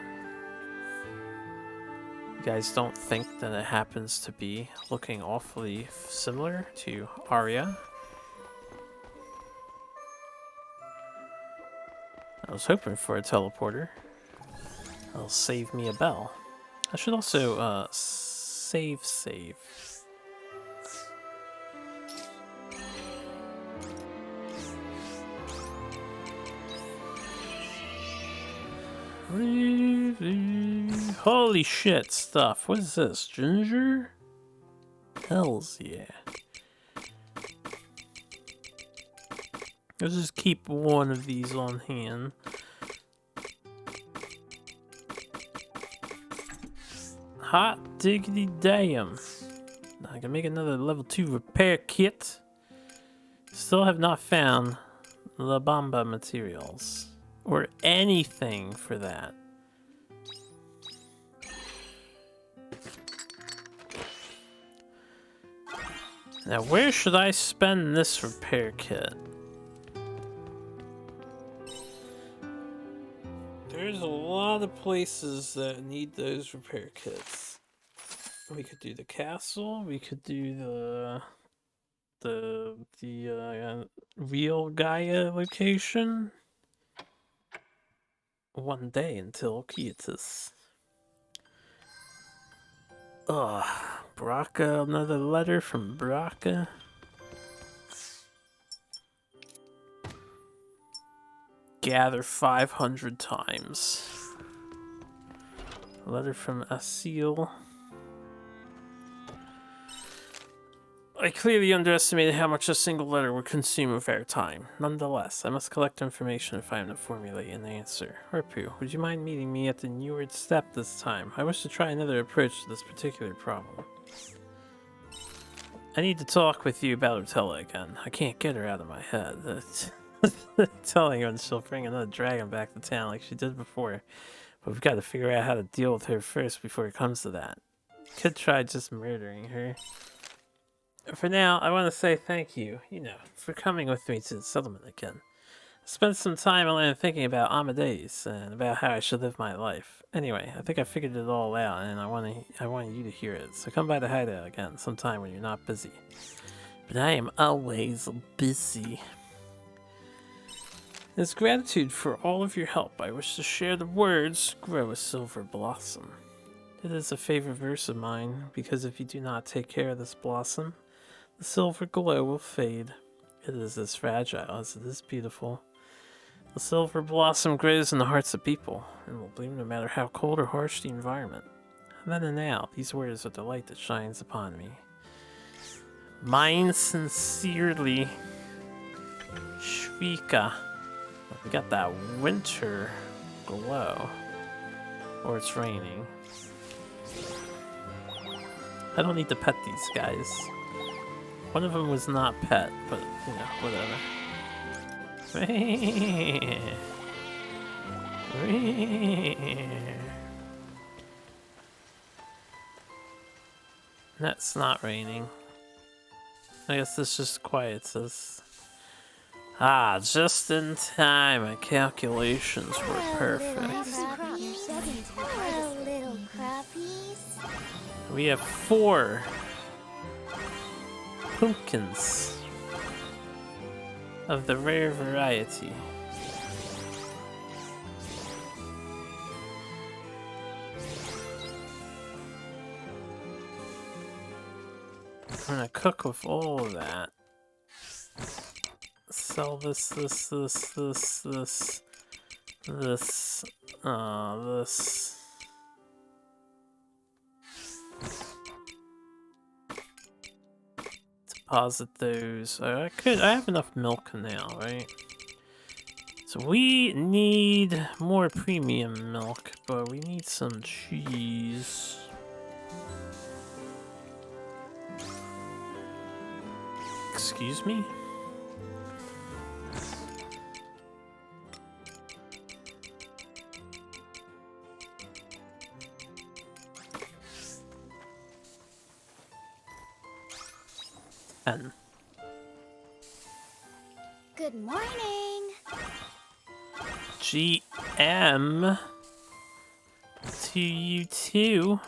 You guys don't think that it happens to be looking awfully similar to Arya? I was hoping for a teleporter. That'll save me a bell. I should also, save. Holy shit, stuff. What is this? Ginger? Hells yeah. Let's just keep one of these on hand. Hot diggity damn. I can make another level 2 repair kit. Still have not found La Bamba materials. Or anything for that. Now where should I spend this repair kit? There's a lot of places that need those repair kits. We could do the castle, we could do the real Gaia location. One day until Quietus. Ugh, Braca, another letter from Braca. Gather 500 times. A letter from Asil. I clearly underestimated how much a single letter would consume of our time. Nonetheless, I must collect information if I am to formulate an answer. Harpu, would you mind meeting me at the Neward Step this time? I wish to try another approach to this particular problem. I need to talk with you about Harvestella again. I can't get her out of my head. Telling her she'll bring another dragon back to town like she did before. But we've got to figure out how to deal with her first before it comes to that. Could try just murdering her. For now, I want to say thank you, for coming with me to the settlement again. I spent some time alone thinking about Amadeus and about how I should live my life. Anyway, I think I figured it all out, and I want you to hear it. So come by the hideout again sometime when you're not busy. But I am always busy. As gratitude for all of your help, I wish to share the words, grow a silver blossom. It is a favorite verse of mine, because if you do not take care of this blossom, the silver glow will fade. It is as fragile as it is beautiful. The silver blossom grows in the hearts of people, and will bloom no matter how cold or harsh the environment. Then and now, these words are the light that shines upon me. Mine sincerely, Shvika. We got that winter glow. Or it's raining. I don't need to pet these guys. One of them was not pet, but, you know, whatever. That's not raining. I guess this just quiets us. Ah, just in time. My calculations were perfect. Hello, little crappies. We have 4 pumpkins of the rare variety. I'm gonna cook with all of that. Sell this. This. Deposit those. I have enough milk now, right? So we need more premium milk, but we need some cheese. Excuse me? And Good morning. GM to you too.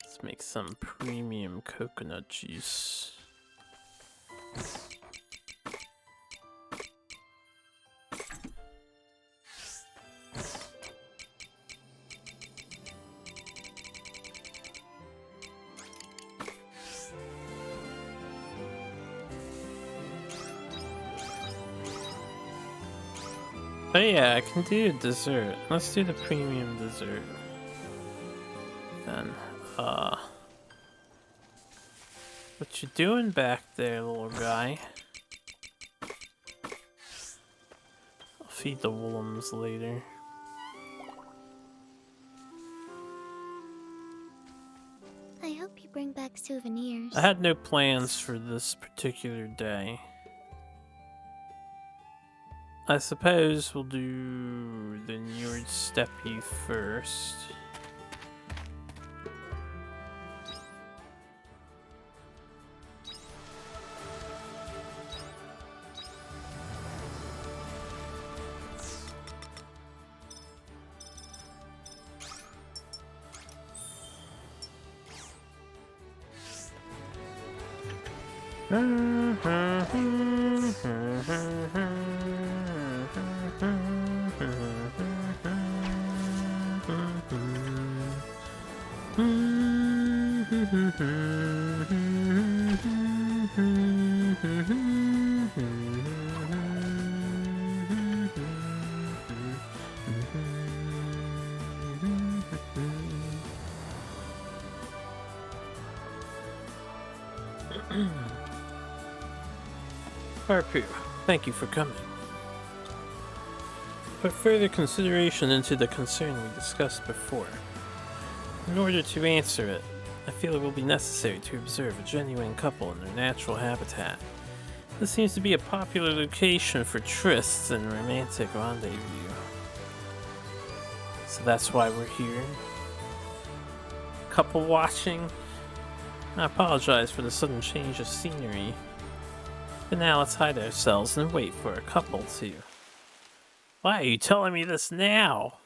Let's make some premium coconut juice. Oh yeah, I can do a dessert. Let's do the premium dessert. Then, what you doing back there, little guy? I'll feed the Woolums later. I hope you bring back souvenirs. I had no plans for this particular day. I suppose we'll do the Njord Steppe first. Harpu, thank you for coming. Put further consideration into the concern we discussed before. In order to answer it, I feel it will be necessary to observe a genuine couple in their natural habitat. This seems to be a popular location for trysts and romantic rendezvous. So that's why we're here. Couple watching. I apologize for the sudden change of scenery. But now let's hide ourselves and wait for a couple to... Why are you telling me this now?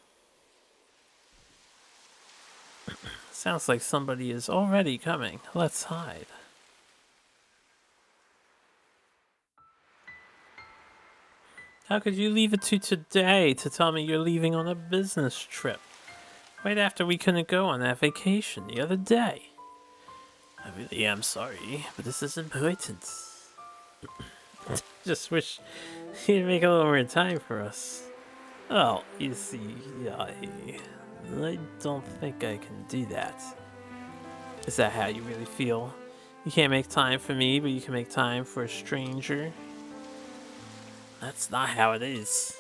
Sounds like somebody is already coming. Let's hide. How could you leave it to today to tell me you're leaving on a business trip? Right after we couldn't go on that vacation the other day. I really am sorry, but this is important. Just wish you'd make a little more time for us. Well, you see, I don't think I can do that. Is that how you really feel? You can't make time for me, but you can make time for a stranger? That's not how it is.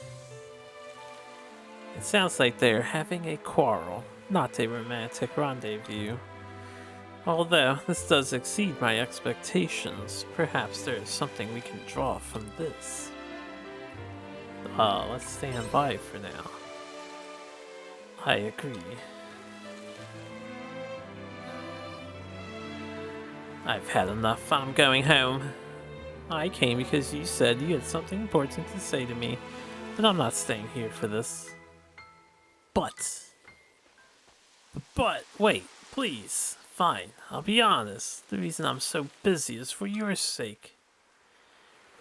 It sounds like they're having a quarrel, not a romantic rendezvous. Although this does exceed my expectations, perhaps there is something we can draw from this. Let's stand by for now. I agree. I've had enough. I'm going home. I came because you said you had something important to say to me, and I'm not staying here for this. But, wait, please. Fine, I'll be honest. The reason I'm so busy is for your sake.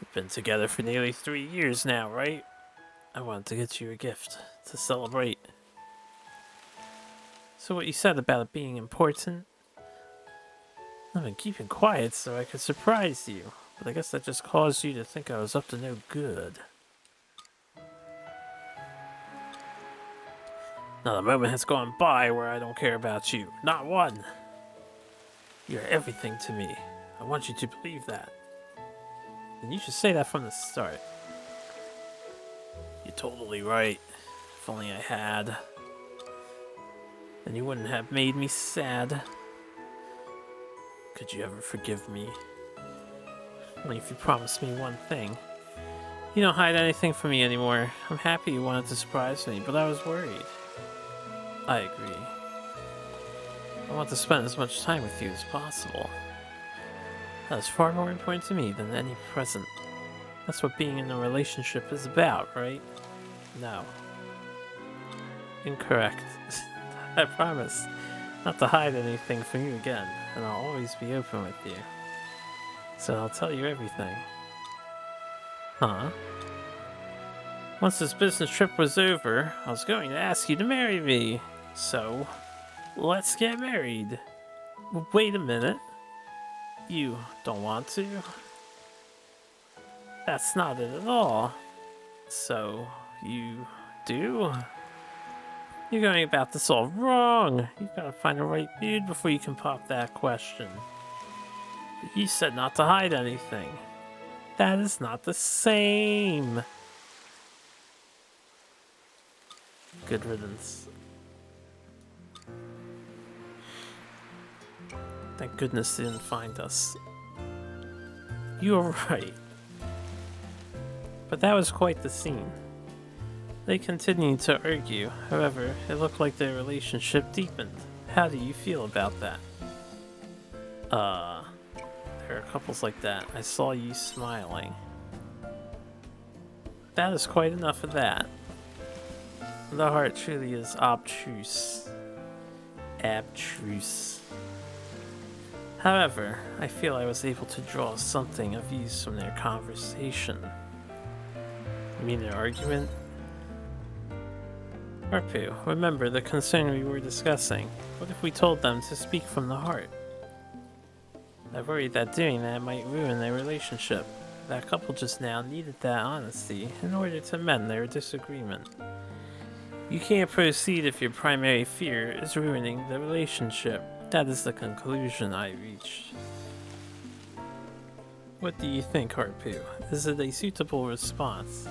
We've been together for nearly 3 years now, right? I wanted to get you a gift to celebrate. So what you said about it being important? I've been keeping quiet so I could surprise you, but I guess that just caused you to think I was up to no good. Not a moment has gone by where I don't care about you. Not one. You're everything to me. I want you to believe that. And you should say that from the start. You're totally right. If only I had. Then you wouldn't have made me sad. Could you ever forgive me? Only if you promise me one thing. You don't hide anything from me anymore. I'm happy you wanted to surprise me, but I was worried. I agree. I want to spend as much time with you as possible. That is far more important to me than any present. That's what being in a relationship is about, right? No. Incorrect. I promise not to hide anything from you again, and I'll always be open with you. So I'll tell you everything. Huh? Once this business trip was over, I was going to ask you to marry me. So, let's get married. Wait a minute. You don't want to? That's not it at all. So, you do? You're going about this all wrong. You've got to find the right dude before you can pop that question. But you said not to hide anything. That is not the same. Good riddance. Thank goodness they didn't find us. You were right. But that was quite the scene. They continued to argue. However, it looked like their relationship deepened. How do you feel about that? There are couples like that. I saw you smiling. That is quite enough of that. The heart truly is obtuse. Abstruse. However, I feel I was able to draw something of use from their conversation. You mean their argument? Harpu, remember the concern we were discussing. What if we told them to speak from the heart? I worried that doing that might ruin their relationship. That couple just now needed that honesty in order to mend their disagreement. You can't proceed if your primary fear is ruining the relationship. That is the conclusion I reached. What do you think, Harpu? Is it a suitable response?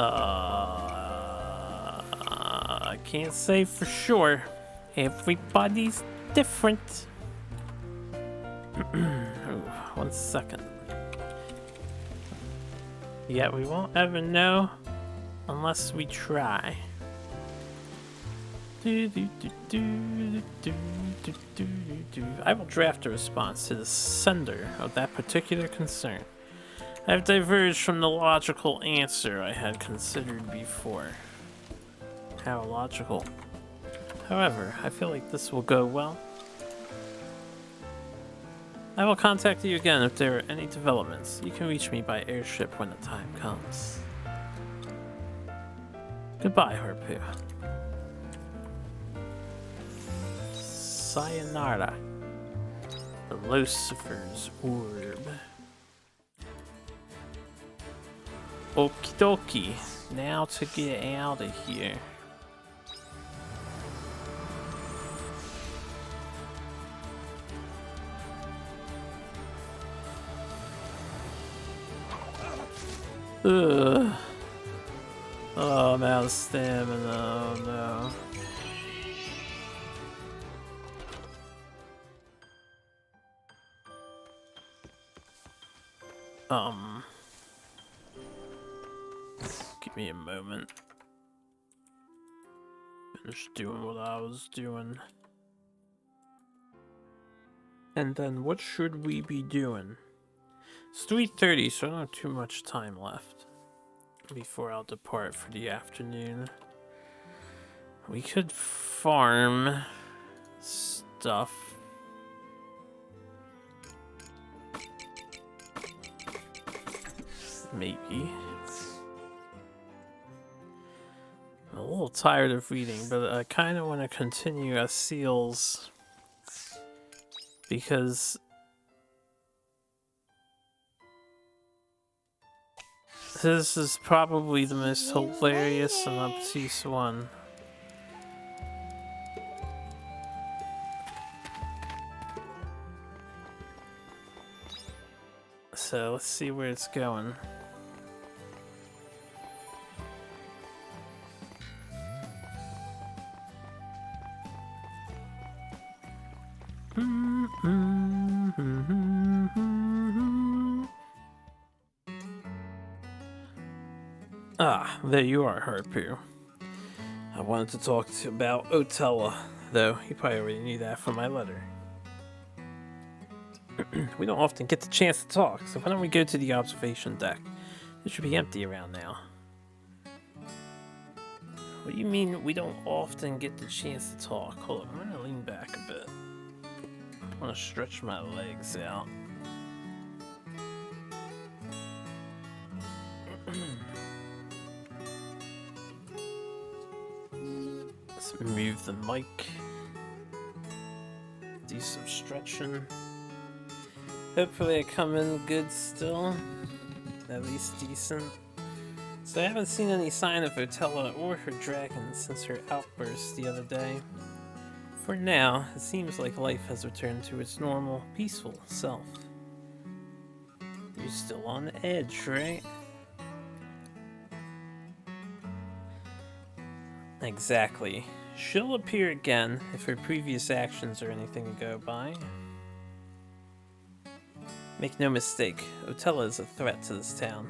I can't say for sure. Everybody's different. Oh, 1 second. Yeah, we won't ever know unless we try. I will draft a response to the sender of that particular concern. I have diverged from the logical answer I had considered before. How logical. However, I feel like this will go well. I will contact you again if there are any developments. You can reach me by airship when the time comes. Goodbye, Harpu. Sayonara. The Lucifer's Orb. Okie dokie. Now to get out of here. Ugh. Oh, I'm out of stamina. Oh no. Give me a moment. Finish doing what I was doing. And then what should we be doing? It's 3:30, so I don't have too much time left before I'll depart for the afternoon. We could farm stuff. Maybe. I'm a little tired of reading, but I kind of want to continue as Seals because this is probably the most hilarious and obtuse one. So let's see where it's going. Ah, there you are, Harpu. I wanted to talk to you about Otella, though you probably already knew that from my letter. We don't often get the chance to talk, so why don't we go to the observation deck? It should be empty around now. What do you mean we don't often get the chance to talk? Hold on, I'm gonna lean back a bit. I wanna stretch my legs out. Let's move the mic. Do some stretching. Hopefully I come in good still. At least decent. So I haven't seen any sign of Otella or her dragon since her outburst the other day. For now, it seems like life has returned to its normal, peaceful self. You're still on edge, right? Exactly. She'll appear again if her previous actions are anything to go by. Make no mistake, Otella is a threat to this town.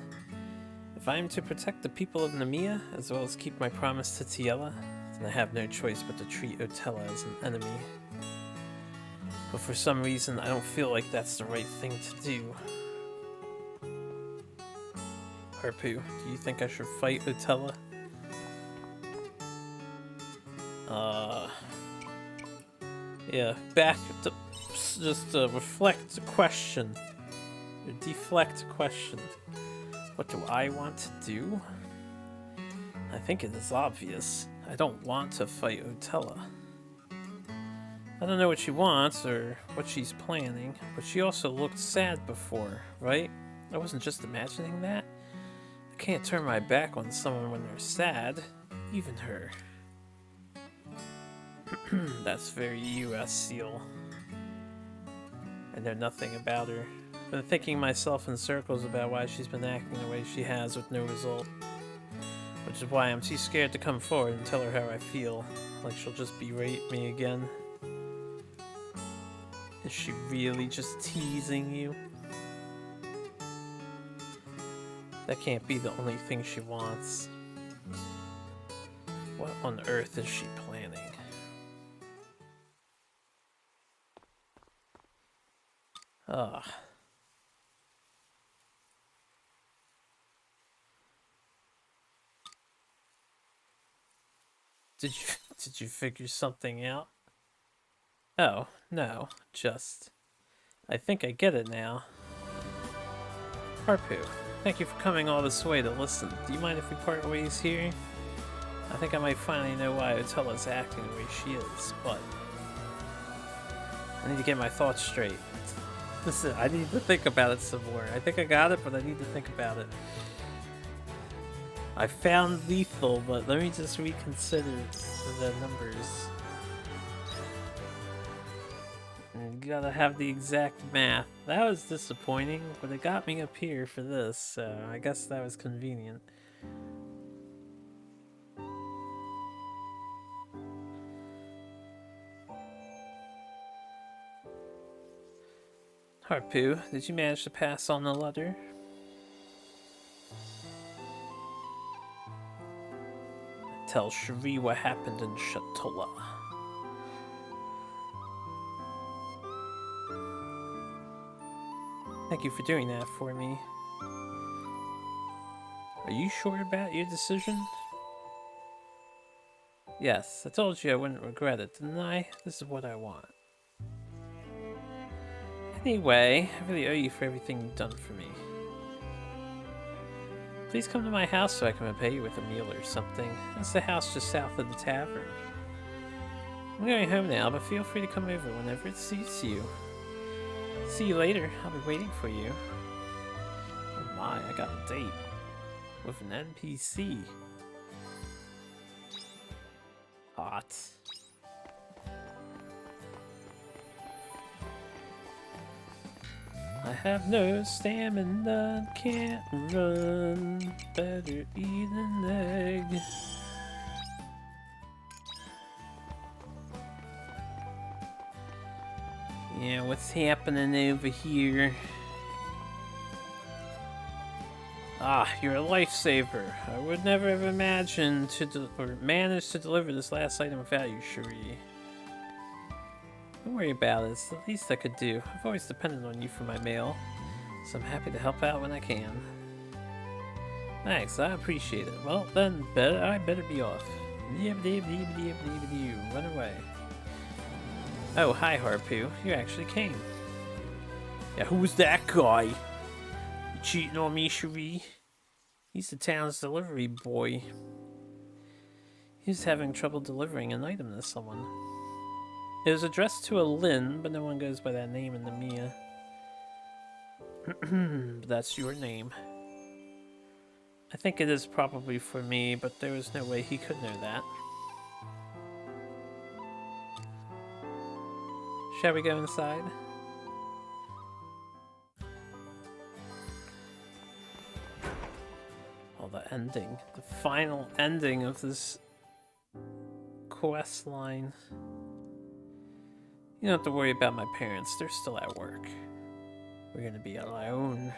If I am to protect the people of Nemea, as well as keep my promise to Tiella, then I have no choice but to treat Otella as an enemy. But for some reason, I don't feel like that's the right thing to do. Harpu, do you think I should fight Otella? Yeah, back to just reflect the question. Or deflect the question. What do I want to do? I think it is obvious. I don't want to fight Otella. I don't know what she wants or what she's planning, but she also looked sad before, right? I wasn't just imagining that. I can't turn my back on someone when they're sad, even her. That's very US Seal. I know nothing about her. Been thinking myself in circles about why she's been acting the way she has with no result. Which is why I'm too scared to come forward and tell her how I feel. Like she'll just berate me again. Is she really just teasing you? That can't be the only thing she wants. What on earth is she planning? Ugh. Did you figure something out? Oh, no, just... I think I get it now. Harpu, thank you for coming all this way to listen. Do you mind if we part ways here? I think I might finally know why Otella's acting the way she is, but... I need to get my thoughts straight. Listen, I need to think about it some more. I think I got it, but I need to think about it. I found lethal, but let me just reconsider the numbers. And you gotta have the exact math. That was disappointing, but it got me up here for this, so I guess that was convenient. Harpu, did you manage to pass on the letter? Tell Cherie what happened in Shatola. Thank you for doing that for me. Are you sure about your decision? Yes, I told you I wouldn't regret it, didn't I? This is what I want. Anyway, I really owe you for everything you've done for me. Please come to my house so I can repay you with a meal or something. That's the house just south of the tavern. I'm going home now, but feel free to come over whenever it suits you. See you later. I'll be waiting for you. Oh my, I got a date with an NPC. Hot. I have no stamina, can't run. Better eat an egg. Yeah, what's happening over here? Ah, you're a lifesaver. I would never have imagined to manage to deliver this last item of value, Cherie. Don't worry about it, it's the least I could do. I've always depended on you for my mail, so I'm happy to help out when I can. Thanks, I appreciate it. Well, then, I better be off. Run away. Oh, hi, Harpu. You actually came. Yeah, who's that guy? You cheating on me, Cherie? He's the town's delivery boy. He's having trouble delivering an item to someone. It was addressed to a Lynn, but no one goes by that name in the Mia. That's your name. I think it is probably for me, but there was no way he could know that. Shall we go inside? Oh, the ending. The final ending of this quest line. You don't have to worry about my parents. They're still at work. We're gonna be alone.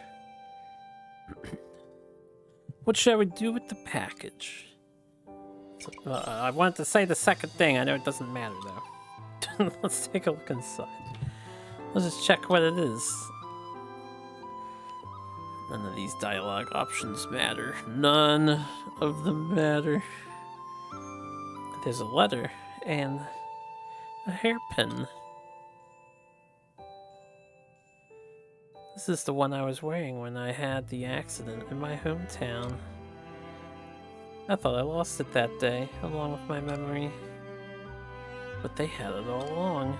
What shall we do with the package? I wanted to say the second thing. I know it doesn't matter, though. Let's take a look inside. Let's just check what it is. None of these dialogue options matter. None of them matter. There's a letter and a hairpin. This is the one I was wearing when I had the accident in my hometown. I thought I lost it that day, along with my memory. But they had it all along.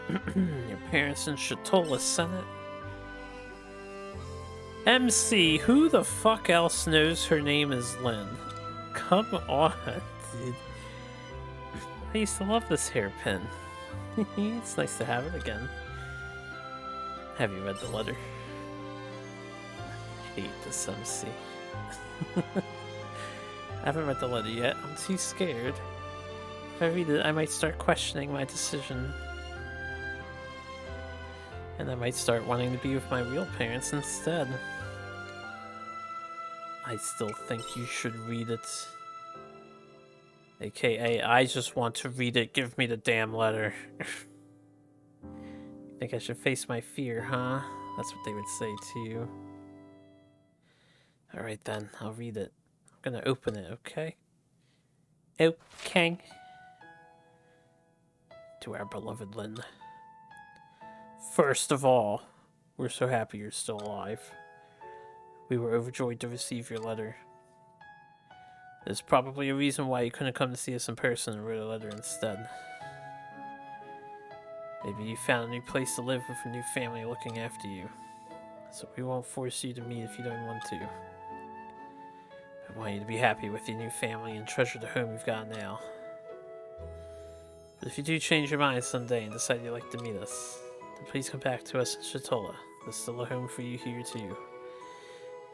Your parents in Shatola sent it. MC, who the fuck else knows her name is Lynn? Come on, dude. I used to love this hairpin. It's nice to have it again. Have you read the letter? I hate this MC. I haven't read the letter yet. I'm too scared. If I read it, I might start questioning my decision. And I might start wanting to be with my real parents instead. I still think you should read it. AKA, I just want to read it. Give me the damn letter. You think I should face my fear, huh? That's what they would say to you. Alright then, I'll read it. I'm gonna open it, okay? Okay. To our beloved Lynn. First of all, we're so happy you're still alive. We were overjoyed to receive your letter. There's probably a reason why you couldn't come to see us in person and wrote a letter instead. Maybe you found a new place to live with a new family looking after you. So we won't force you to meet if you don't want to. I want you to be happy with your new family and treasure the home you've got now. But if you do change your mind someday and decide you'd like to meet us, then please come back to us in Shatola. There's still a home for you here too.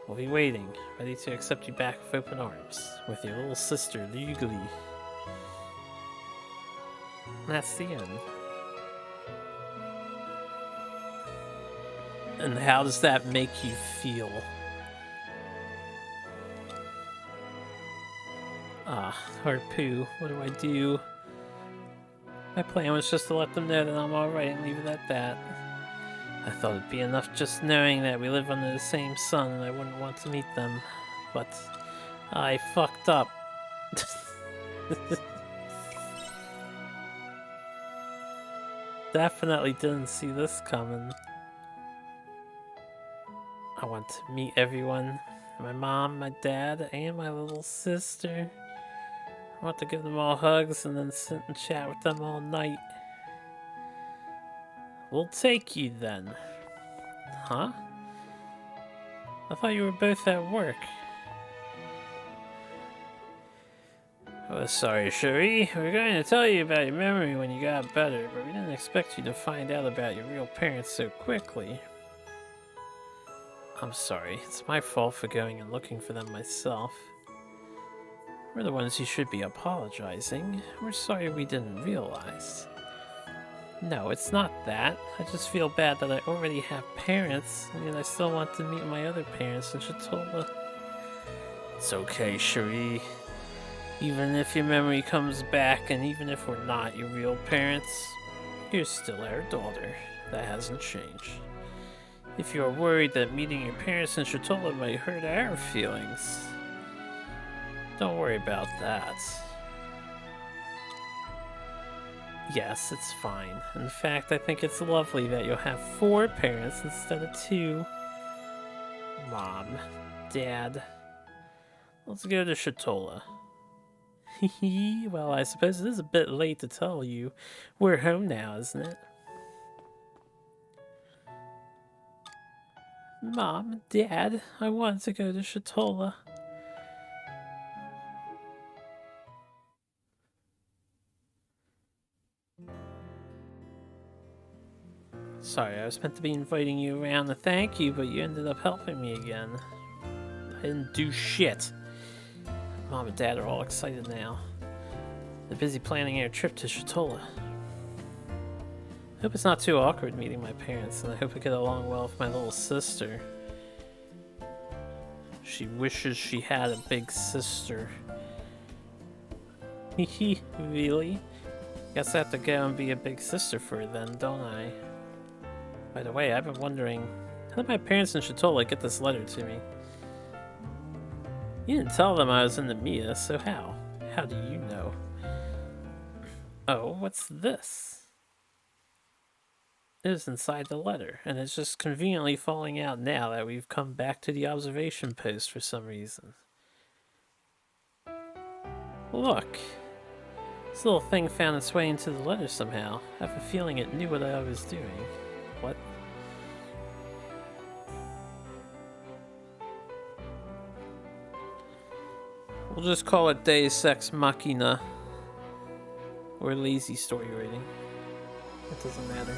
We'll be waiting, ready to accept you back with open arms, with your little sister legally. And that's the end. And how does that make you feel? Harpoo, what do I do? My plan was just to let them know that I'm alright and leave it at that. I thought it'd be enough just knowing that we live under the same sun and I wouldn't want to meet them. But I fucked up. Definitely didn't see this coming. I want to meet everyone. My mom, my dad, and my little sister. I want to give them all hugs and then sit and chat with them all night. We'll take you then. Huh? I thought you were both at work. Oh, sorry, Cherie. We were going to tell you about your memory when you got better, but we didn't expect you to find out about your real parents so quickly. I'm sorry. It's my fault for going and looking for them myself. We're the ones who should be apologizing. We're sorry we didn't realize. No, it's not that. I just feel bad that I already have parents, and I still want to meet my other parents in Shatola. It's okay, Cherie. Even if your memory comes back, and even if we're not your real parents, you're still our daughter. That hasn't changed. If you're worried that meeting your parents in Shatola might hurt our feelings, don't worry about that. Yes, it's fine. In fact, I think it's lovely that you'll have 4 parents instead of 2. Mom, Dad, let's go to Shatola. Well, I suppose it is a bit late to tell you. We're home now, isn't it? Mom, Dad, I want to go to Shatola. Sorry, I was meant to be inviting you around to thank you, but you ended up helping me again. I didn't do shit. Mom and Dad are all excited now. They're busy planning our trip to Shatola. I hope it's not too awkward meeting my parents, and I hope I get along well with my little sister. She wishes she had a big sister. Hehe, really? Guess I have to go and be a big sister for her then, don't I? By the way, I've been wondering, how did my parents in Shatola get this letter to me? You didn't tell them I was in the Mia, so how? How do you know? Oh, what's this? It was inside the letter, and it's just conveniently falling out now that we've come back to the observation post for some reason. Look! This little thing found its way into the letter somehow. I have a feeling it knew what I was doing. What? We'll just call it Deus Ex Machina. Or lazy story writing. It doesn't matter.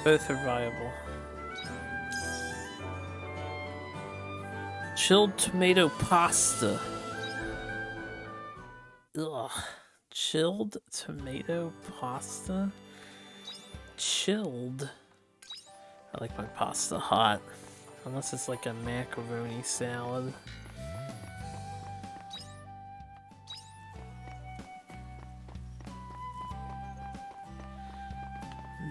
Both are viable. Chilled tomato pasta. Ugh. Chilled tomato pasta? Chilled? I like my pasta hot. Unless it's like a macaroni salad.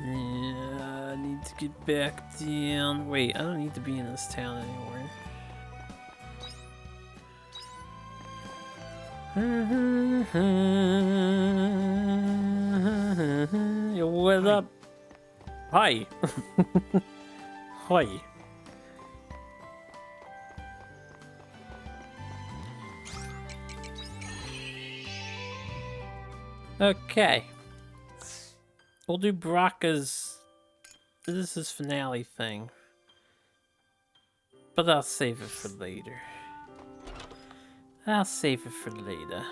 Yeah, I need to get back down. Wait, I don't need to be in this town anymore. Yo, what up? Hi. Hi. Okay. We'll do Baraka's. This is his finale thing. But I'll save it for later. I'll save it for later.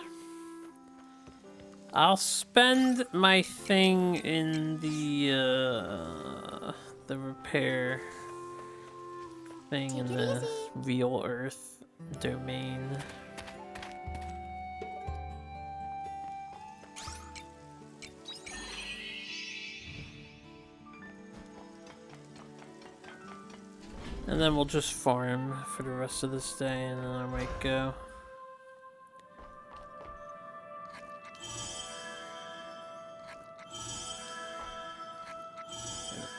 I'll spend my thing in the repair thing in the real Earth domain. And then we'll just farm for the rest of this day, and then I might go.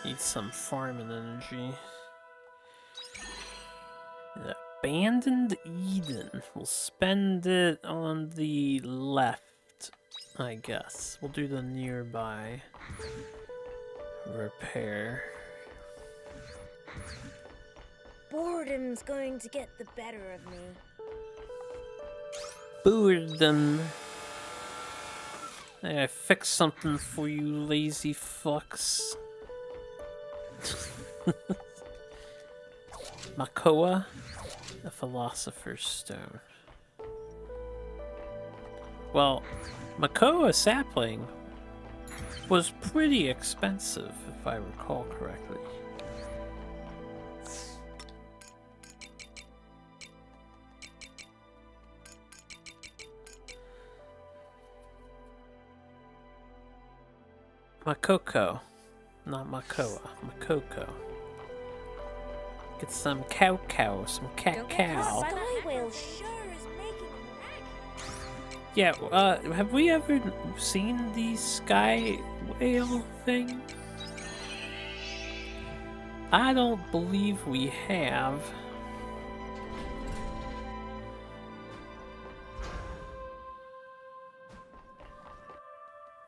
Need some farming energy. Abandoned Eden. We'll spend it on the left, I guess. We'll do the nearby repair. Boredom's going to get the better of me. Boredom. Hey, I fixed something for you, lazy fucks. Makoa, a philosopher's stone. Well, Makoa sapling was pretty expensive, if I recall correctly. Makoko, not Makoa, Makoko. Get some cow, some cat cow. Sky whale sure is making a racket. Yeah, have we ever seen the sky whale thing? I don't believe we have.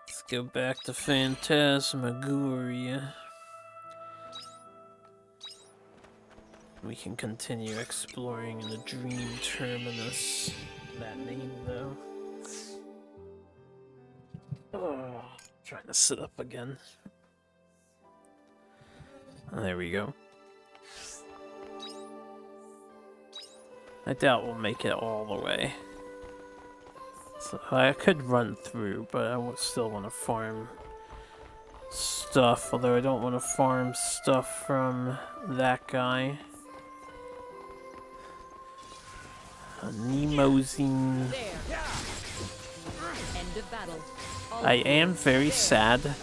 Let's go back to Phantasmagoria. We can continue exploring in the Dream Terminus. That name, though. Oh, trying to sit up again. There we go. I doubt we'll make it all the way. So I could run through, but I would still want to farm stuff, although I don't want to farm stuff from that guy. Nemozine. There. End of battle. All I am very sad.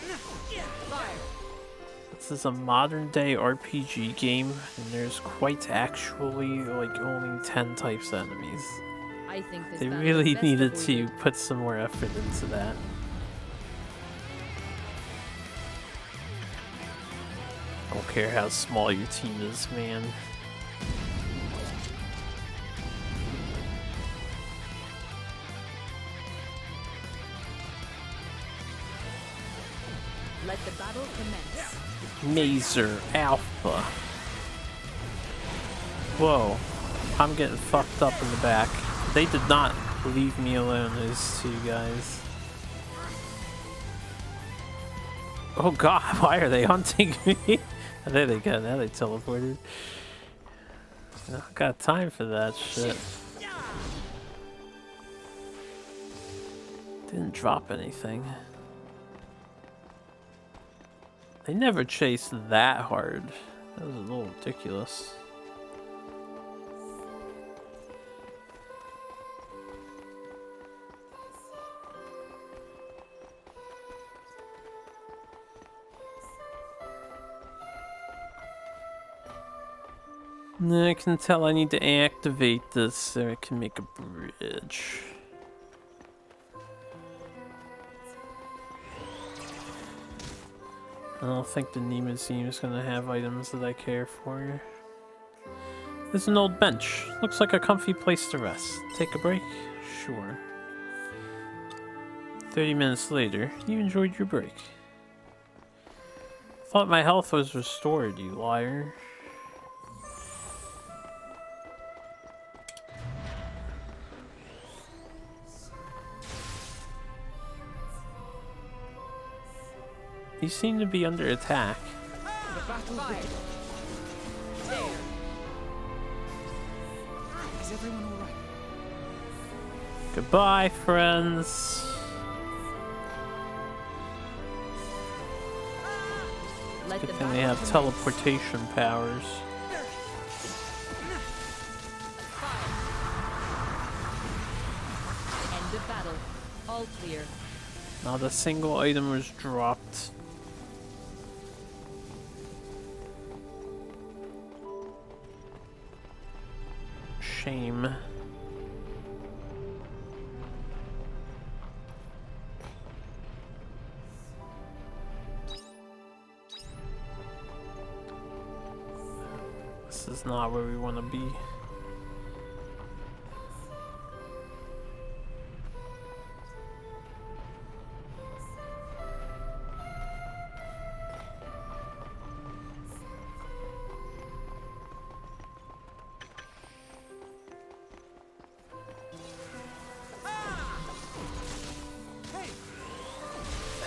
fire. This is a modern day RPG game, and there's quite actually like only 10 types of enemies. I think this They battle really is best needed avoided. to put some more effort into that. I don't care how small your team is, man. Let the battle commence. Mazer Alpha. Whoa. I'm getting fucked up in the back. They did not Leave me alone, those two guys. Oh god, why are they hunting me? There they go, now they teleported. I don't got time for that shit. Didn't drop anything. They never chased that hard. That was a little ridiculous. I can tell I need to activate this so I can make a bridge. I don't think the Knee Museum is going to have items that I care for. There's an old bench. Looks like a comfy place to rest. Take a break? Sure. 30 minutes later, you enjoyed your break. Thought my health was restored, you liar. You seem to be under attack. The battle begins. Is everyone all right? Goodbye, friends. Let Good the thing they battle have commence. teleportation powers. End of battle. All clear. Not a single item was dropped. Shame. This is not where we want to be.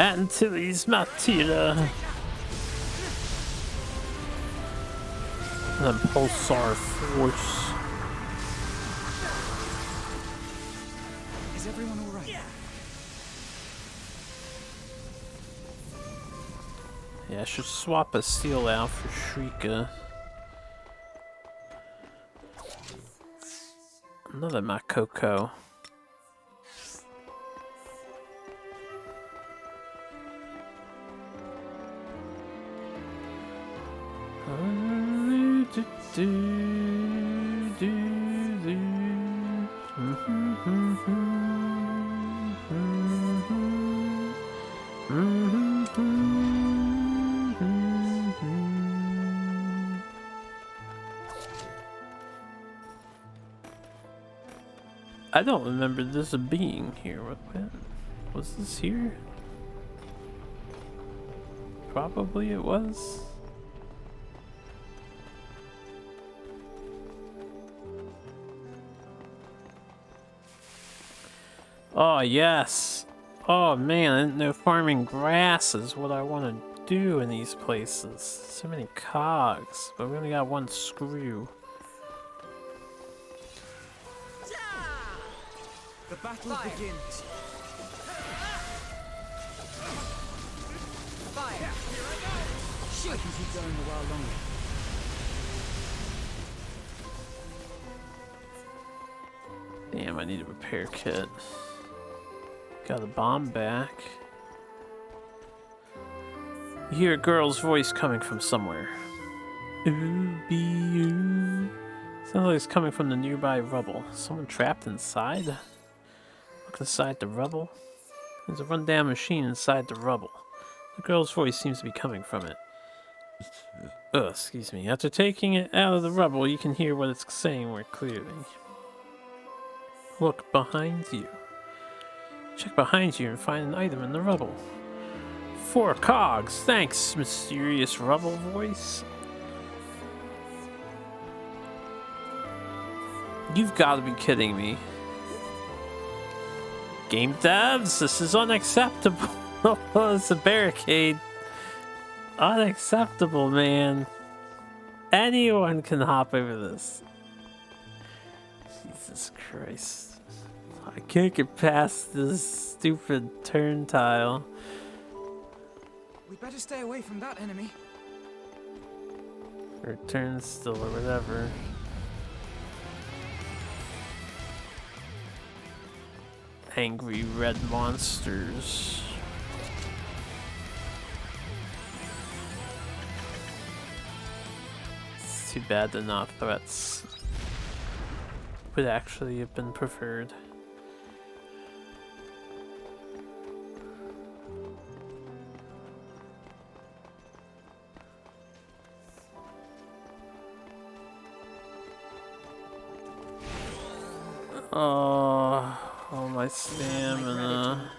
Antilles Matira. And then Pulsar Force. Is everyone all right? Yeah, I should swap a seal out for Shrika. Another Makoko. I don't remember this being here. What was this here? Probably it was. Oh yes. Oh man, I didn't know farming grass is what I want to do in these places. So many cogs, but we only got one screw. The battle begins. Fire. Shoot! I can keep going a while longer. Damn, I need a repair kit. Got the bomb back. You hear a girl's voice coming from somewhere. Ooh, be you. Sounds like it's coming from the nearby rubble. Someone trapped inside? Look inside the rubble. There's a rundown machine inside the rubble. The girl's voice seems to be coming from it. Excuse me. After taking it out of the rubble, you can hear what it's saying more clearly. Look behind you. Check behind you and find an item in the rubble. 4 cogs. Thanks, mysterious rubble voice. You've got to be kidding me. Game devs, this is unacceptable. It's a barricade. Unacceptable, man. Anyone can hop over this. Jesus Christ. I can't get past this stupid turn tile. We better stay away from that enemy. Or turnstile or whatever. Angry red monsters. It's too bad they're not threats. Would actually have been preferred. Oh, my stamina.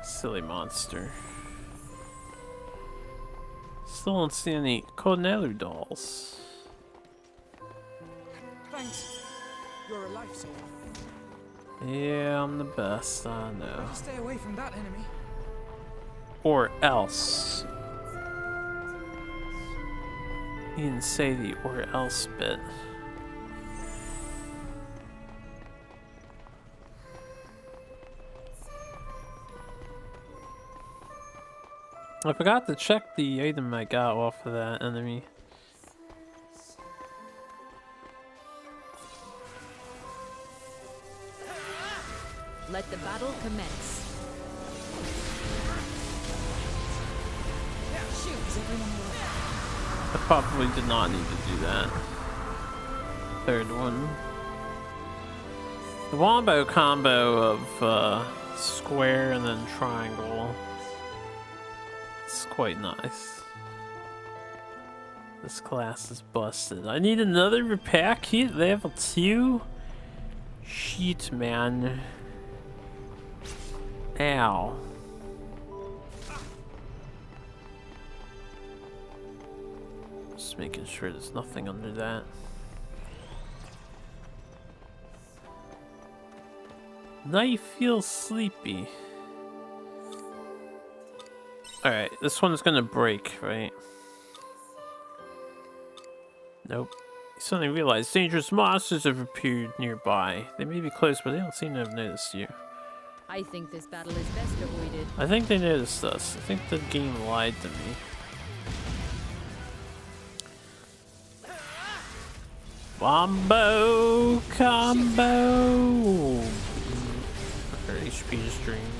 Silly monster. Still don't see any Konelu dolls. Thanks. You're a lifesaver. Yeah, I'm the best, I know. Better stay away from that enemy. Or else. You didn't say the or else bit. I forgot to check the item I got off of that enemy. Let the battle commence. I probably did not need to do that. Third one. The wombo combo of square and then triangle. It's quite nice. This class is busted. I need another repair kit level 2? Shit, man. Ow. Just making sure there's nothing under that. Now you feel sleepy. Alright, this one's gonna break, right? Nope. You suddenly realize dangerous monsters have appeared nearby. They may be close, but they don't seem to have noticed you. I think this battle is best avoided. I think they noticed us. I think the game lied to me. Wombo combo! Her HP streams.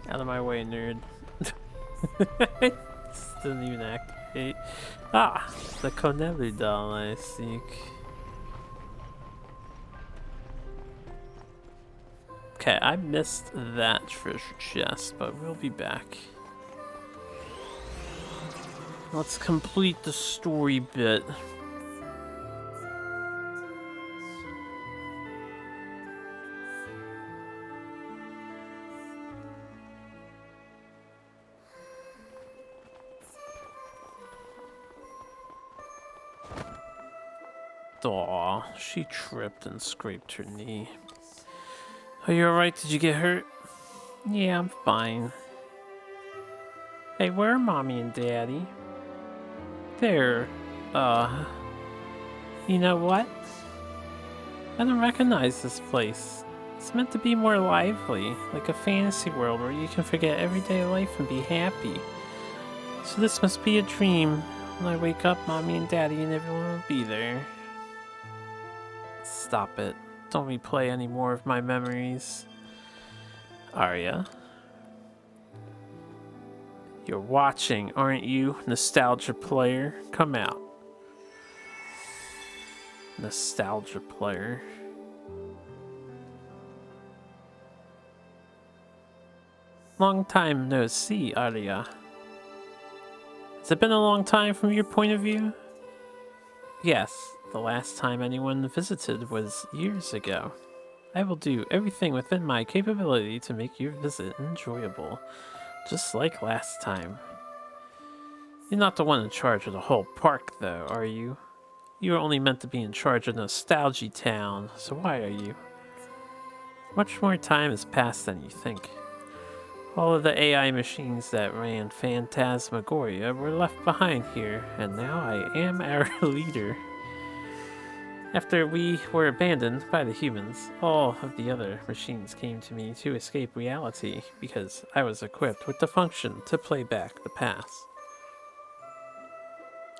Out of my way, nerd. Didn't even activate. Ah! The Konelu doll I seek. Okay, I missed that treasure chest, but we'll be back. Let's complete the story bit. Aw, she tripped and scraped her knee. Are you alright? Did you get hurt? Yeah, I'm fine. Hey, where are Mommy and Daddy? There. You know what? I don't recognize this place. It's meant to be more lively, like a fantasy world where you can forget everyday life and be happy. So this must be a dream. When I wake up, Mommy and Daddy and everyone will be there. Stop it. Don't replay any more of my memories. Arya. You're watching, aren't you, nostalgia player? Come out. Nostalgia player. Long time no see, Arya. Has it been a long time from your point of view? Yes, the last time anyone visited was years ago. I will do everything within my capability to make your visit enjoyable, just like last time. You're not the one in charge of the whole park, though, are you? You are only meant to be in charge of Nostalgia Town, so why are you? Much more time has passed than you think. All of the AI machines that ran Phantasmagoria were left behind here, and now I am our leader. After we were abandoned by the humans, all of the other machines came to me to escape reality because I was equipped with the function to play back the past.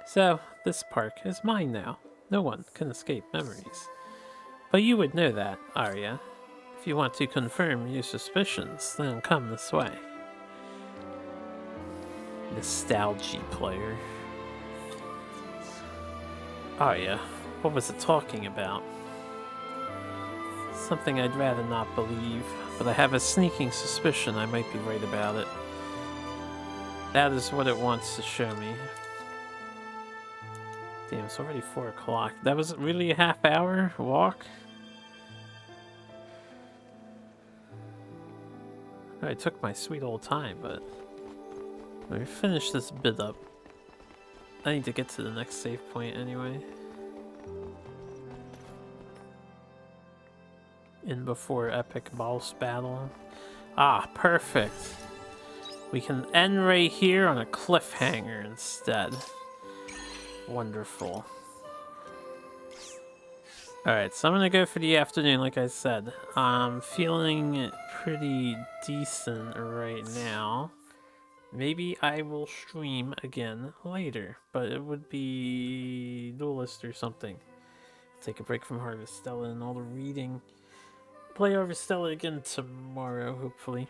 So, this park is mine now. No one can escape memories. But you would know that, Arya. If you want to confirm your suspicions, then come this way. Nostalgia player. Arya, what was it talking about? Something I'd rather not believe, but I have a sneaking suspicion I might be right about it. That is what it wants to show me. Damn, it's already 4 o'clock. That was really a half-hour walk? I took my sweet old time, but let me finish this bit up. I need to get to the next save point anyway. In before epic boss battle. Ah, perfect. We can end right here on a cliffhanger instead. Wonderful. Alright, so I'm gonna go for the afternoon, like I said. I'm feeling pretty decent right now. Maybe I will stream again later, but it would be Duelist or something. Take a break from Harvestella and all the reading. Play Harvestella again tomorrow, hopefully.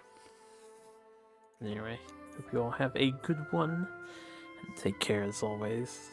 Anyway, hope you all have a good one, and take care as always.